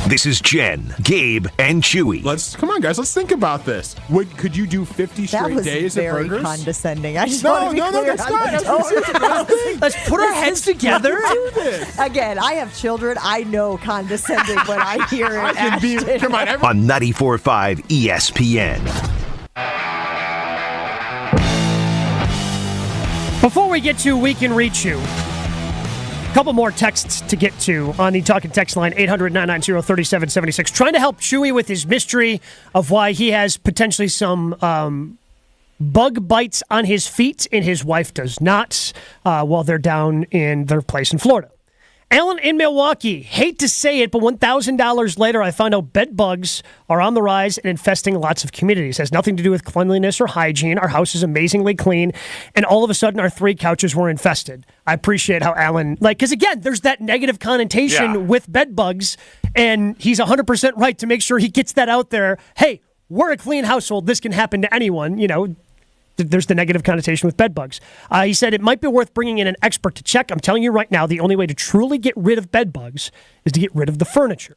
Speaker 5: This is Jen, Gabe, and Chewy.
Speaker 19: Come on, guys. Let's think about this. Could you do 50 straight days of burgers?
Speaker 3: That was very condescending. I just want to be clear.
Speaker 19: That's not.
Speaker 10: Let's put our heads together.
Speaker 3: Again, I have children. I know condescending when I hear it.
Speaker 5: Come on, on 94.5 ESPN.
Speaker 10: Before we get to We Can Reach You, couple more texts to get to on the talking text line, 800-990-3776. Trying to help Chewy with his mystery of why he has potentially some bug bites on his feet and his wife does not while they're down in their place in Florida. Alan in Milwaukee, hate to say it, but $1,000 later, I found out bed bugs are on the rise and infesting lots of communities. It has nothing to do with cleanliness or hygiene. Our house is amazingly clean, and all of a sudden, our 3 couches were infested. I appreciate how Alan, because again, there's that negative connotation with bed bugs, and he's 100% right to make sure he gets that out there. Hey, we're a clean household. This can happen to anyone, There's the negative connotation with bed bugs. He said it might be worth bringing in an expert to check. I'm telling you right now, the only way to truly get rid of bed bugs is to get rid of the furniture.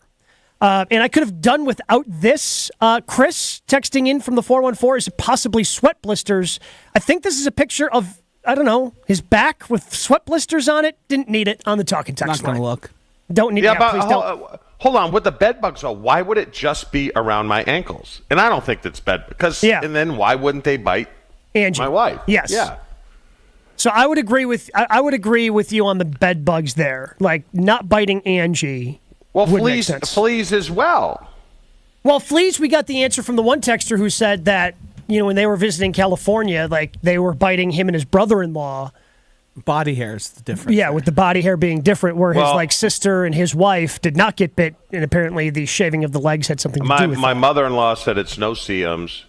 Speaker 10: And I could have done without this. Chris texting in from the 414, is it possibly sweat blisters? I think this is a picture of, I don't know, his back with sweat blisters on it. Didn't need it on the talking text line.
Speaker 6: Not going to look.
Speaker 10: Don't need it.
Speaker 7: Yeah,
Speaker 10: please don't.
Speaker 7: Hold on, with the bed bugs, though, why would it just be around my ankles? And I don't think that's bed because. And then why wouldn't they bite
Speaker 10: Angie?
Speaker 7: My wife?
Speaker 10: Yes.
Speaker 7: Yeah.
Speaker 10: So I would agree with you on the bed bugs there, like not biting Angie.
Speaker 7: Well, fleas as well.
Speaker 10: Well, fleas, we got the answer from the one texter who said that when they were visiting California, like they were biting him and his brother-in-law.
Speaker 6: Body hair is the difference.
Speaker 10: Yeah, with the body hair being different, where his sister and his wife did not get bit, and apparently the shaving of the legs had something to do with it.
Speaker 7: My mother-in-law said it's no-see-ums.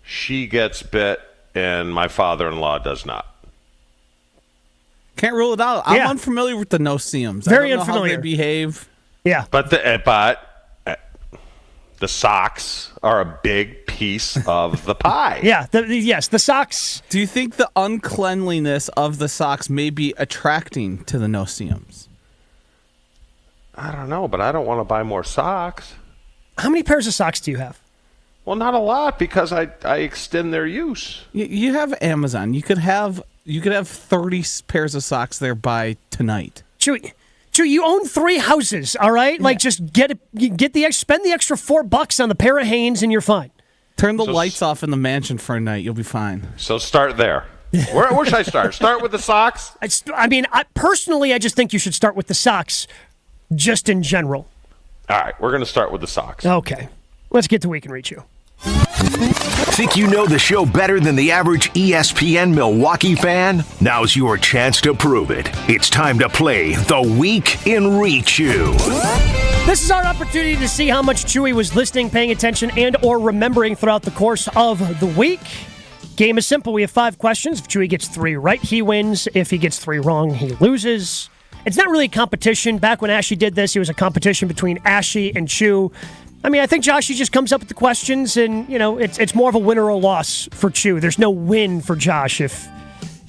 Speaker 7: She gets bit, and my father-in-law does not.
Speaker 6: Can't rule it out. I'm unfamiliar with the no-see-ums.
Speaker 10: Very
Speaker 6: I don't know
Speaker 10: unfamiliar.
Speaker 6: how they behave.
Speaker 10: Yeah.
Speaker 7: But the socks are a big piece of the pie.
Speaker 10: Yeah, the socks.
Speaker 6: Do you think the uncleanliness of the socks may be attracting to the no-see-ums?
Speaker 15: I don't know, but I don't want to buy more socks.
Speaker 10: How many pairs of socks do you have?
Speaker 15: Well, not a lot because I extend their use.
Speaker 6: You have Amazon. You could have 30 pairs of socks there by tonight.
Speaker 10: Chewy, you own 3 houses, all right? Like, just spend the extra $4 on the pair of Hanes and you're fine.
Speaker 6: Turn the lights off in the mansion for a night. You'll be fine.
Speaker 15: So start there. Where should I start? Start with the socks?
Speaker 10: Personally, I just think you should start with the socks, just in general.
Speaker 15: All right, we're going to start with the socks.
Speaker 10: Okay. Let's get to We Can Reach You.
Speaker 5: Think you know the show better than the average ESPN Milwaukee fan? Now's your chance to prove it. It's time to play the Week in Reach You.
Speaker 10: This is our opportunity to see how much Chewy was listening, paying attention, and or remembering throughout the course of the week. Game is simple. We have 5 questions. If Chewy gets 3 right, he wins. If he gets 3 wrong, he loses. It's not really a competition. Back when Ashley did this, it was a competition between Ashley and Chew. I think Joshy just comes up with the questions, and, it's more of a win or a loss for Chew. There's no win for Josh if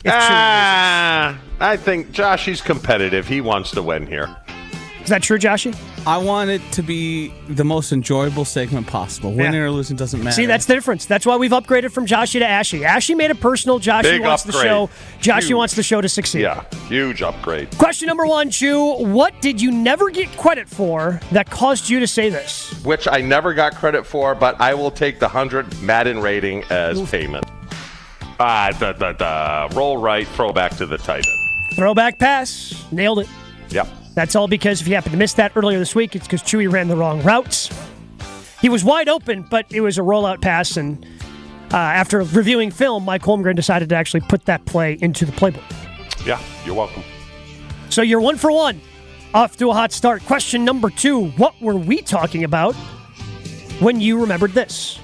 Speaker 10: Chew loses.
Speaker 15: I think Joshy's competitive. He wants to win here.
Speaker 10: Is that true, Joshy?
Speaker 6: I want it to be the most enjoyable segment possible. Winning or losing doesn't matter.
Speaker 10: See, that's the difference. That's why we've upgraded from Joshy to Ashley. Ashley made it personal. Joshy wants the show. Joshy wants the show to succeed.
Speaker 15: Yeah, huge upgrade.
Speaker 10: Question number 1, Chew. What did you never get credit for that caused you to say this?
Speaker 15: Which I never got credit for, but I will take the 100 Madden rating as payment. The roll right, throw back to the tight end.
Speaker 10: Throwback pass. Nailed it.
Speaker 15: Yep.
Speaker 10: That's all because if you happen to miss that earlier this week, it's because Chewy ran the wrong routes. He was wide open, but it was a rollout pass, and after reviewing film, Mike Holmgren decided to actually put that play into the playbook.
Speaker 15: Yeah, you're welcome.
Speaker 10: So you're 1 for 1. Off to a hot start. Question number 2. What were we talking about when you remembered this?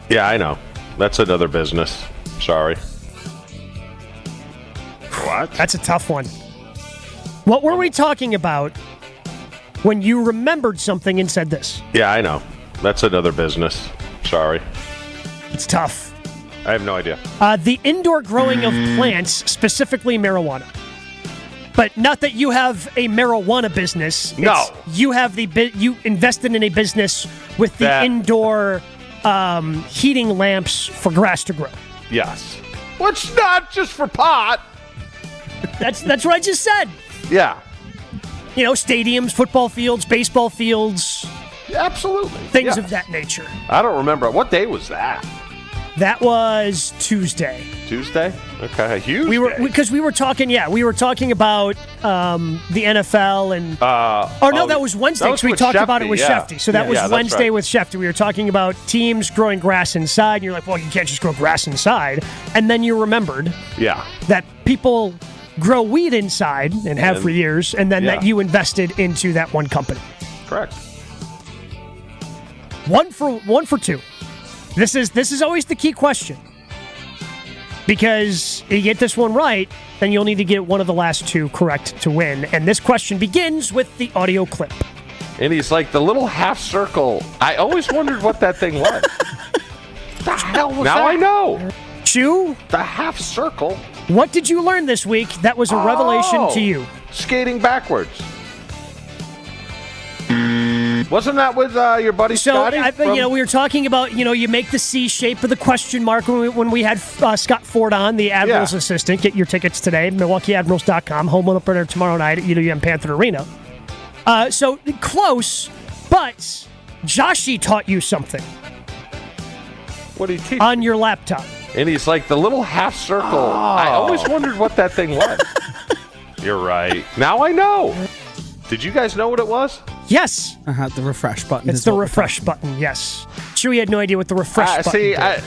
Speaker 15: Yeah, I know. That's another business. Sorry. What?
Speaker 10: That's a tough one. What were we talking about when you remembered something and said this?
Speaker 15: Yeah, I know. That's another business. Sorry.
Speaker 10: It's tough.
Speaker 15: I have no idea.
Speaker 10: The indoor growing of plants, specifically marijuana. But not that you have a marijuana business.
Speaker 15: No.
Speaker 10: You have you invested in a business with the indoor heating lamps for grass to grow.
Speaker 15: Yes. Well, it's not just for pot.
Speaker 10: That's what I just said.
Speaker 15: Yeah.
Speaker 10: Stadiums, football fields, baseball fields.
Speaker 15: Absolutely.
Speaker 10: Things of that nature.
Speaker 15: I don't remember. What day was that?
Speaker 10: That was Tuesday.
Speaker 15: Tuesday? Okay, a huge
Speaker 10: Because we were talking about the NFL and... that was Wednesday because we talked about it with Shefty. So that was Wednesday with Shefty. We were talking about teams growing grass inside. And you're like, well, you can't just grow grass inside. And then you remembered that people grow weed inside and have for years, and then that you invested into that one company.
Speaker 15: Correct.
Speaker 10: 1 for 2. This is always the key question. Because you get this one right, then you'll need to get one of the last 2 correct to win. And this question begins with the audio clip.
Speaker 15: And he's like, the little half circle. I always wondered what that thing was. The hell was that? Now I know.
Speaker 10: Chew?
Speaker 15: The half circle.
Speaker 10: What did you learn this week that was a revelation to you?
Speaker 15: Skating backwards. Wasn't that with your buddy Scotty?
Speaker 10: We were talking about, you make the C shape of the question mark when we had Scott Ford on, the Admirals assistant. Get your tickets today, MilwaukeeAdmirals.com, home opener tomorrow night at UWM Panther Arena. So close, but Joshy taught you something.
Speaker 15: What did he teach?
Speaker 10: On your laptop.
Speaker 15: And he's like, the little half circle. I always wondered what that thing was. You're right. Now I know. Did you guys know what it was?
Speaker 10: Yes.
Speaker 6: The refresh button.
Speaker 10: It's the refresh button, yes. Chewy had no idea what the refresh button did.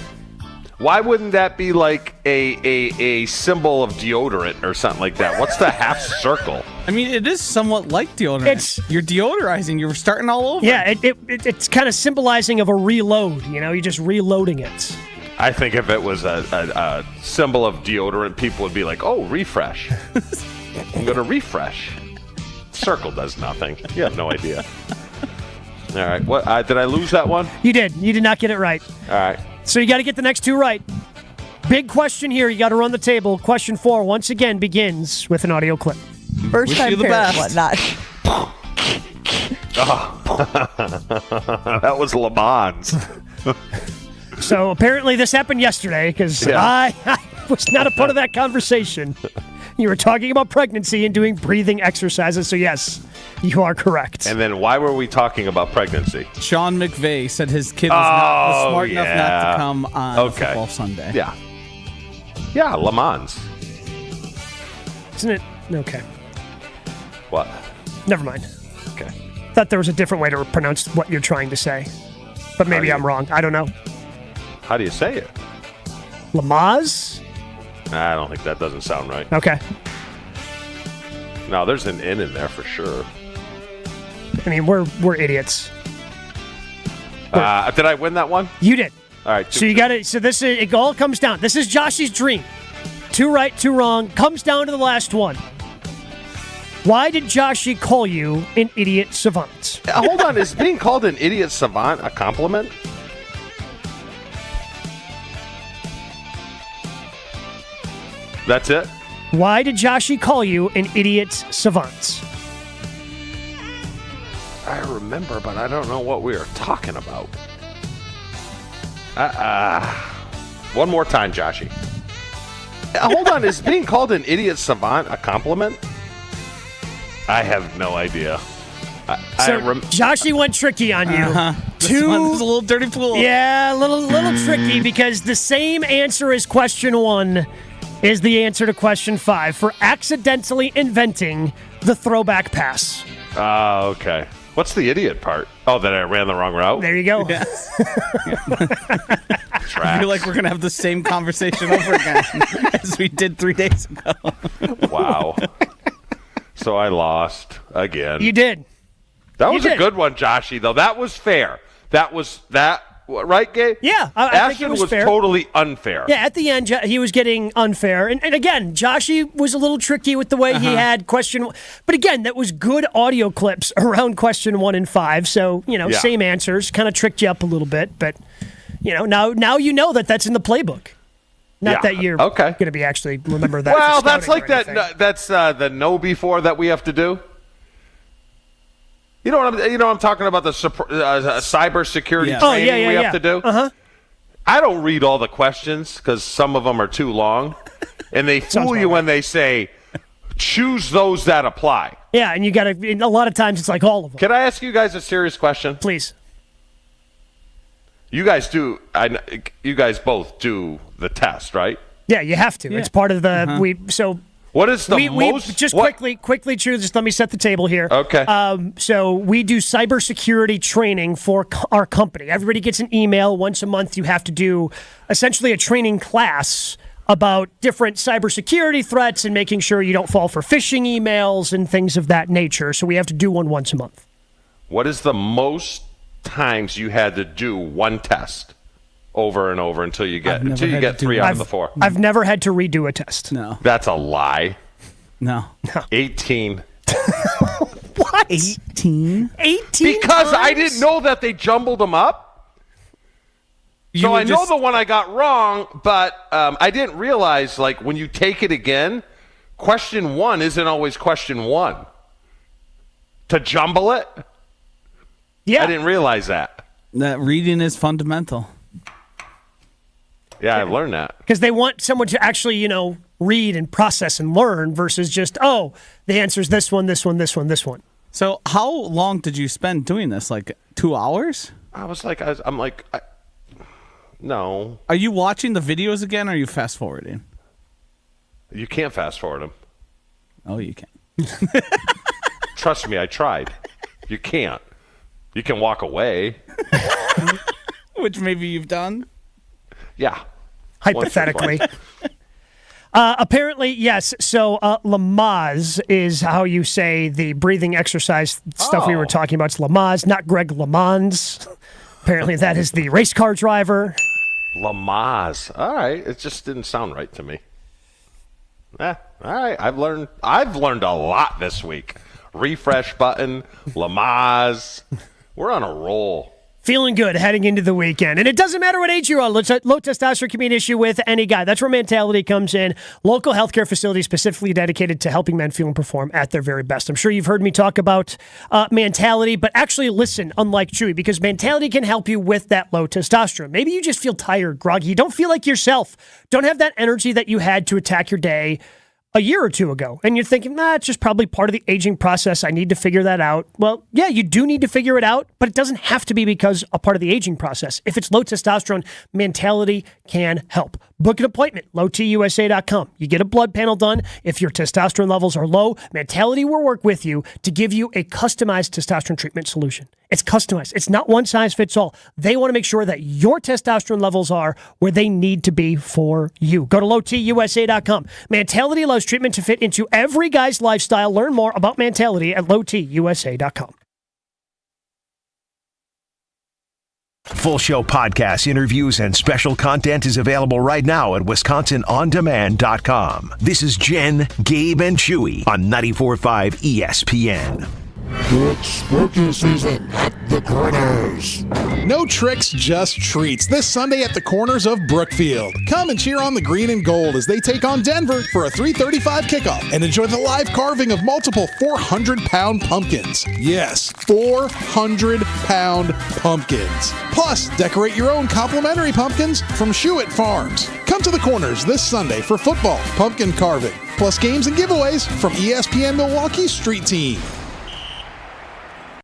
Speaker 15: Why wouldn't that be like a symbol of deodorant or something like that? What's the half circle?
Speaker 6: I mean, it is somewhat like deodorant. You're deodorizing. You're starting all over.
Speaker 10: Yeah, it's kind of symbolizing of a reload. You're just reloading it.
Speaker 15: I think if it was a symbol of deodorant, people would be like, oh, refresh. I'm going to refresh. Circle does nothing. You have no idea. All right. What? Did I lose that one?
Speaker 10: You did. You did not get it right.
Speaker 15: All right.
Speaker 10: So you got to get the next 2 right. Big question here. You got to run the table. Question 4, once again, begins with an audio clip.
Speaker 3: First time parent, whatnot.
Speaker 7: That was Le Mans.
Speaker 10: So apparently this happened yesterday because I was not a part of that conversation. You were talking about pregnancy and doing breathing exercises. So yes, you are correct.
Speaker 7: And then why were we talking about pregnancy?
Speaker 6: Sean McVay said his kid was smart enough not to come on football Sunday.
Speaker 7: Yeah. Yeah, Le Mans.
Speaker 10: Isn't it? Okay.
Speaker 7: What?
Speaker 10: Never mind.
Speaker 7: Okay.
Speaker 10: Thought there was a different way to pronounce what you're trying to say. But maybe I'm wrong. I don't know.
Speaker 7: How do you say it?
Speaker 10: Lamaze?
Speaker 7: I don't think that doesn't sound right.
Speaker 10: Okay.
Speaker 7: No, there's an N in there for sure.
Speaker 10: I mean, we're idiots.
Speaker 7: Did I win that one?
Speaker 10: You did.
Speaker 7: All right.
Speaker 10: So you got it. So this is, it all comes down. This is Josh's dream. 2 right, 2 wrong. Comes down to the last one. Why did Joshy call you an idiot savant?
Speaker 7: Hold on. Is being called an idiot savant a compliment? That's it?
Speaker 10: Why did Joshy call you an idiot savant?
Speaker 7: I remember, but I don't know what we were talking about. One more time, Joshy. Hold on. Is being called an idiot savant a compliment? I have no idea.
Speaker 10: Joshy went tricky on you.
Speaker 6: This one was a little dirty pool.
Speaker 10: Yeah, a little tricky because the same answer as question 1 is the answer to question 5 for accidentally inventing the throwback pass.
Speaker 7: Oh, okay. What's the idiot part? Oh, that I ran the wrong route?
Speaker 10: There you go.
Speaker 6: Yes. I feel like we're going to have the same conversation over again as we did 3 days ago.
Speaker 7: Wow. So I lost again.
Speaker 10: You did.
Speaker 7: That was a good one, Joshy, though. That was fair. Right, Gabe?
Speaker 10: Yeah, I think it was fair.
Speaker 7: Totally unfair.
Speaker 10: Yeah, at the end, he was getting unfair. And again, Joshy was a little tricky with the way he had question 1. But again, that was good audio clips around question 1 and 5. So, same answers. Kind of tricked you up a little bit. But, now you know that's in the playbook. Not that you're going to be actually remember that.
Speaker 7: Well, that's like that. That's the know before that we have to do. You know what I'm talking about, the cybersecurity training we have to do. I don't read all the questions because some of them are too long, and they fool you when they say choose those that apply.
Speaker 10: Yeah, and you got to. A lot of times it's like all of them.
Speaker 7: Can I ask you guys a serious question,
Speaker 10: please?
Speaker 7: You guys do. You guys both do the test, right?
Speaker 10: Yeah, you have to. Yeah. It's part of the
Speaker 7: What is the most?
Speaker 10: Just quickly, Chew, just let me set the table here.
Speaker 7: Okay.
Speaker 10: So we do cybersecurity training for our company. Everybody gets an email once a month. You have to do essentially a training class about different cybersecurity threats and making sure you don't fall for phishing emails and things of that nature. So we have to do one once a month.
Speaker 7: What is the most times you had to do one test over and over until you get 3 out of the 4?
Speaker 10: I've never had to redo a test.
Speaker 6: No.
Speaker 7: That's a lie.
Speaker 6: No.
Speaker 7: 18.
Speaker 10: What?
Speaker 6: 18?
Speaker 10: 18
Speaker 7: Because
Speaker 10: times?
Speaker 7: I didn't know that they jumbled them up. So I know the one I got wrong, but I didn't realize, like, when you take it again, question 1 isn't always question 1. To jumble it?
Speaker 10: Yeah.
Speaker 7: I didn't realize that.
Speaker 6: That reading is fundamental.
Speaker 7: Yeah, I've learned that.
Speaker 10: Because they want someone to actually, read and process and learn versus just, the answer's this one, this one, this one, this one.
Speaker 6: So how long did you spend doing this? Like 2 hours?
Speaker 7: No.
Speaker 6: Are you watching the videos again or are you fast forwarding?
Speaker 7: You can't fast forward them.
Speaker 6: Oh, you can.
Speaker 7: Trust me, I tried. You can't. You can walk away.
Speaker 6: Which maybe you've done?
Speaker 7: Yeah.
Speaker 10: Hypothetically. Apparently, yes. So Lamaze is how you say the breathing exercise stuff we were talking about. It's Lamaze, not Greg LeMans. Apparently that is the race car driver.
Speaker 7: Lamaze. All right. It just didn't sound right to me. All right. I've learned a lot this week. Refresh button, Lamaze. We're on a roll.
Speaker 10: feeling good heading into the weekend. And it doesn't matter what age you are. Low testosterone can be an issue with any guy. That's where Mentality comes in. Local healthcare facilities specifically dedicated to helping men feel and perform at their very best. I'm sure you've heard me talk about Mentality, but actually listen, unlike Chewy, because Mentality can help you with that low testosterone. Maybe you just feel tired, groggy. You don't feel like yourself. Don't have that energy that you had to attack your day a year or two ago. And you're thinking, it's just probably part of the aging process. I need to figure that out. Well, yeah, you do need to figure it out, but it doesn't have to be because a part of the aging process. If it's low testosterone, Mentality can help. Book an appointment, lowtusa.com. You get a blood panel done. If your testosterone levels are low, Mentality will work with you to give you a customized testosterone treatment solution. It's customized. It's not one size fits all. They want to make sure that your testosterone levels are where they need to be for you. Go to lowtusa.com. Mentality allows treatment to fit into every guy's lifestyle. Learn more about Mentality at lowtusa.com.
Speaker 5: Full show podcasts, interviews, and special content is available right now at WisconsinOnDemand.com. This is Jen, Gabe, and Chewy on 94.5 ESPN.
Speaker 11: It's spooky season at the Corners. No tricks, just treats. This Sunday at the Corners of Brookfield. Come and cheer on the green and gold as they take on Denver for a 3:35 kickoff and enjoy the live carving of multiple 400-pound pumpkins. Yes, 400-pound pumpkins. Plus, decorate your own complimentary pumpkins from Shewitt Farms. Come to the Corners this Sunday for football, pumpkin carving, plus games and giveaways from ESPN Milwaukee's Street Team.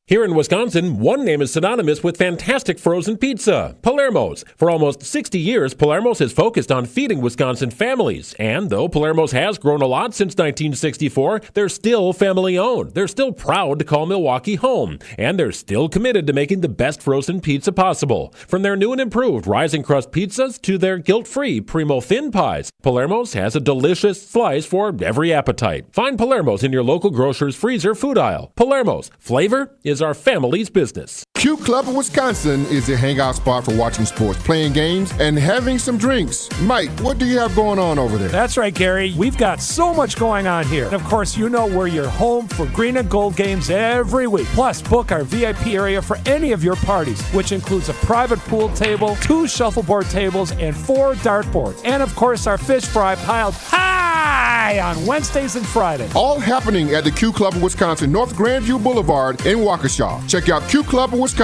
Speaker 12: Here in Wisconsin, one name is synonymous with fantastic frozen pizza, Palermo's. For almost 60 years, Palermo's has focused on feeding Wisconsin families. And though Palermo's has grown a lot since 1964, they're still family-owned. They're still proud to call Milwaukee home. And they're still committed to making the best frozen pizza possible. From their new and improved rising crust pizzas to their guilt-free Primo thin pies, Palermo's has a delicious slice for every appetite. Find Palermo's in your local grocer's freezer food aisle. Palermo's. Flavor is our family's business.
Speaker 4: Q Club of Wisconsin is a hangout spot for watching sports, playing games, and having some drinks. Mike, what do you have going on over there?
Speaker 13: That's right, Gary. We've got so much going on here. And of course, you know we're your home for green and gold games every week. Plus, book our VIP area for any of your parties, which includes a private pool table, 2 shuffleboard tables, and 4 dartboards. And of course, our fish fry piled high on Wednesdays and Fridays.
Speaker 4: All happening at the Q Club of Wisconsin, North Grandview Boulevard in Waukesha. Check out QClubofWisconsin.com.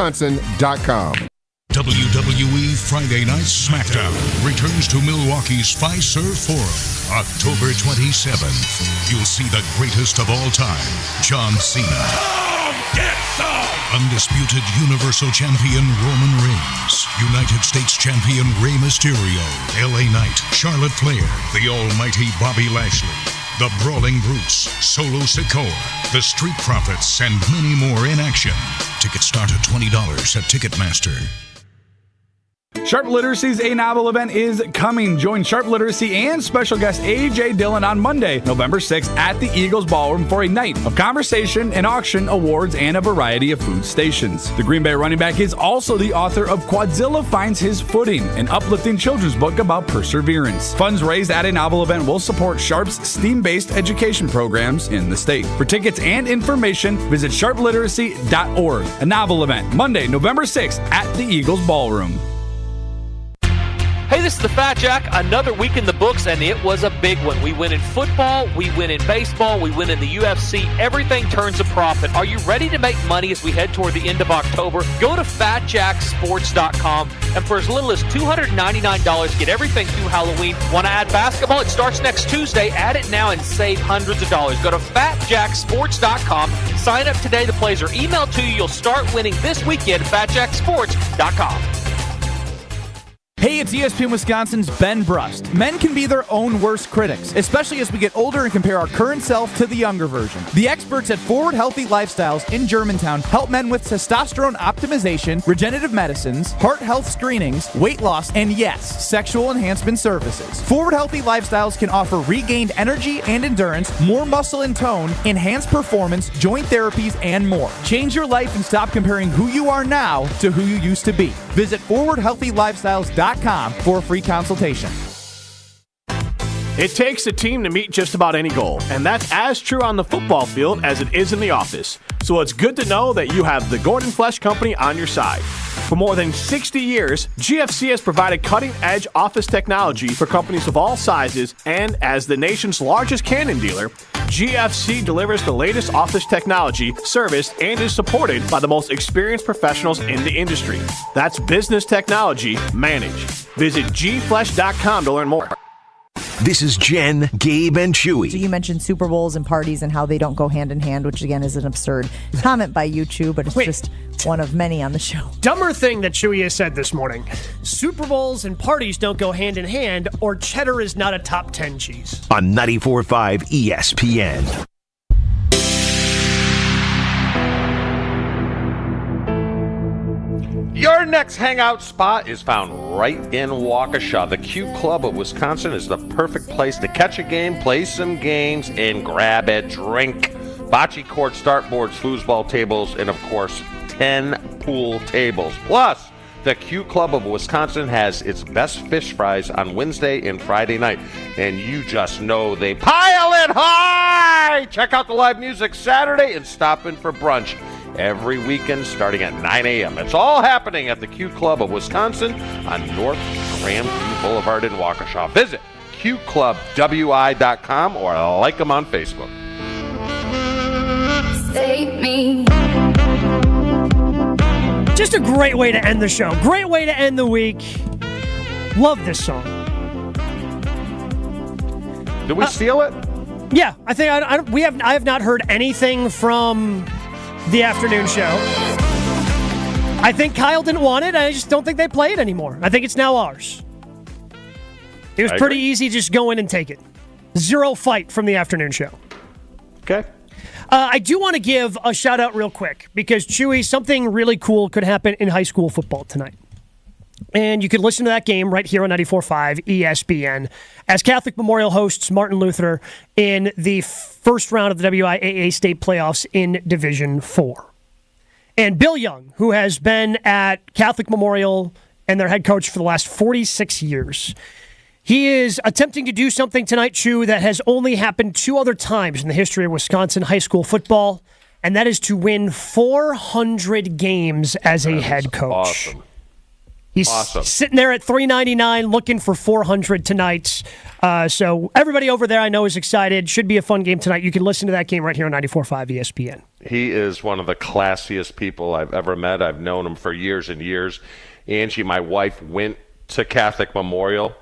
Speaker 16: WWE Friday Night SmackDown returns to Milwaukee's Fiserv Forum October 27th. You'll see the greatest of all time, John Cena. Get some! Undisputed Universal Champion Roman Reigns, United States Champion Rey Mysterio, LA Knight, Charlotte Flair, the almighty Bobby Lashley, the Brawling Brutes, Solo Sikoa, the Street Profits, and many more in action. Tickets start at $20 at Ticketmaster.
Speaker 21: Sharp Literacy's A Novel event is coming. Join Sharp Literacy and special guest A.J. Dillon on Monday, November 6th at the Eagles Ballroom for a night of conversation and auction, awards, and a variety of food stations. The Green Bay running back is also the author of Quadzilla Finds His Footing, an uplifting children's book about perseverance. Funds raised at A Novel event will support Sharp's STEAM-based education programs in the state. For tickets and information, visit sharpliteracy.org. A Novel event, Monday, November 6th at the Eagles Ballroom.
Speaker 18: Hey, this is the Fat Jack. Another week in the books, and it was a big one. We win in football, we win in baseball, we win in the UFC. Everything turns a profit. Are you ready to make money as we head toward the end of October? Go to FatJackSports.com, and for as little as $299, get everything through Halloween. Want to add basketball? It starts next Tuesday. Add it now and save hundreds of dollars. Go to FatJackSports.com. Sign up today. The plays are emailed to you. You'll start winning this weekend at FatJackSports.com.
Speaker 20: Hey, it's ESPN Wisconsin's Ben Brust. Men can be their own worst critics, especially as we get older and compare our current self to the younger version. The experts at Forward Healthy Lifestyles in Germantown help men with testosterone optimization, regenerative medicines, heart health screenings, weight loss, and yes, sexual enhancement services. Forward Healthy Lifestyles can offer regained energy and endurance, more muscle and tone, enhanced performance, joint therapies, and more. Change your life and stop comparing who you are now to who you used to be. Visit ForwardHealthyLifestyles.com for a free consultation.
Speaker 22: It takes a team to meet just about any goal, and that's as true on the football field as it is in the office. So it's good to know that you have the Gordon Flesh Company on your side. For more than 60 years, GFC has provided cutting-edge office technology for companies of all sizes, and as the nation's largest Canon dealer, GFC delivers the latest office technology, serviced, and is supported by the most experienced professionals in the industry. That's business technology managed. Visit gflesh.com to learn more.
Speaker 5: This is Jen, Gabe, and Chewy.
Speaker 3: So you mentioned Super Bowls and parties and how they don't go hand in hand, which again is an absurd comment by you two, but it's just one of many on the show.
Speaker 10: Dumber thing that Chewy has said this morning. Super Bowls and parties don't go hand in hand, or cheddar is not a top 10 cheese.
Speaker 5: On 94.5 ESPN.
Speaker 7: Your next hangout spot is found right in Waukesha. The Q Club of Wisconsin is the perfect place to catch a game, play some games, and grab a drink. Bocce courts, dartboards, foosball tables, and of course, 10 pool tables. Plus, the Q Club of Wisconsin has its best fish fries on Wednesday and Friday night. And you just know they pile it high! Check out the live music Saturday and stop in for brunch every weekend starting at 9 a.m. It's all happening at the Q Club of Wisconsin on North Grandview Boulevard in Waukesha. Visit qclubwi.com or like them on Facebook.
Speaker 1: Save me.
Speaker 10: Just a great way to end the show. Great way to end the week. Love this song.
Speaker 7: Did we steal it?
Speaker 10: Yeah, I think I have not heard anything from the afternoon show. I think Kyle didn't want it. I just don't think they play it anymore. I think it's now ours. It was pretty easy just go in and take it. Zero fight from the afternoon show.
Speaker 7: Okay.
Speaker 10: I do want to give a shout out real quick because Chewy, something really cool could happen in high school football tonight. And you can listen to that game right here on 94.5 ESPN as Catholic Memorial hosts Martin Luther in the first round of the WIAA state playoffs in Division 4. And Bill Young, who has been at Catholic Memorial and their head coach for the last 46 years, he is attempting to do something tonight, Chew, that has only happened 2 other times in the history of Wisconsin high school football, and that is to win 400 games as a head coach.
Speaker 7: Awesome.
Speaker 10: He's sitting there at $3.99 looking for 400 tonight. So everybody over there I know is excited. Should be a fun game tonight. You can listen to that game right here on 94.5 ESPN.
Speaker 7: He is one of the classiest people I've ever met. I've known him for years and years. Angie, my wife, went to Catholic Memorial,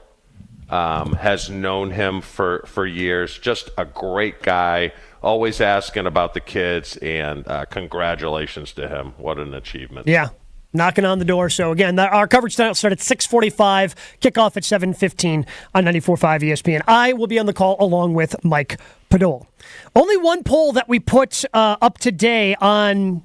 Speaker 7: has known him for years. Just a great guy, always asking about the kids, and congratulations to him. What an achievement.
Speaker 10: Yeah. Knocking on the door. So, again, our coverage tonight will start at 6:45, kickoff at 7:15 on 94.5 ESPN. I will be on the call along with Mike Podol. Only one poll that we put up today on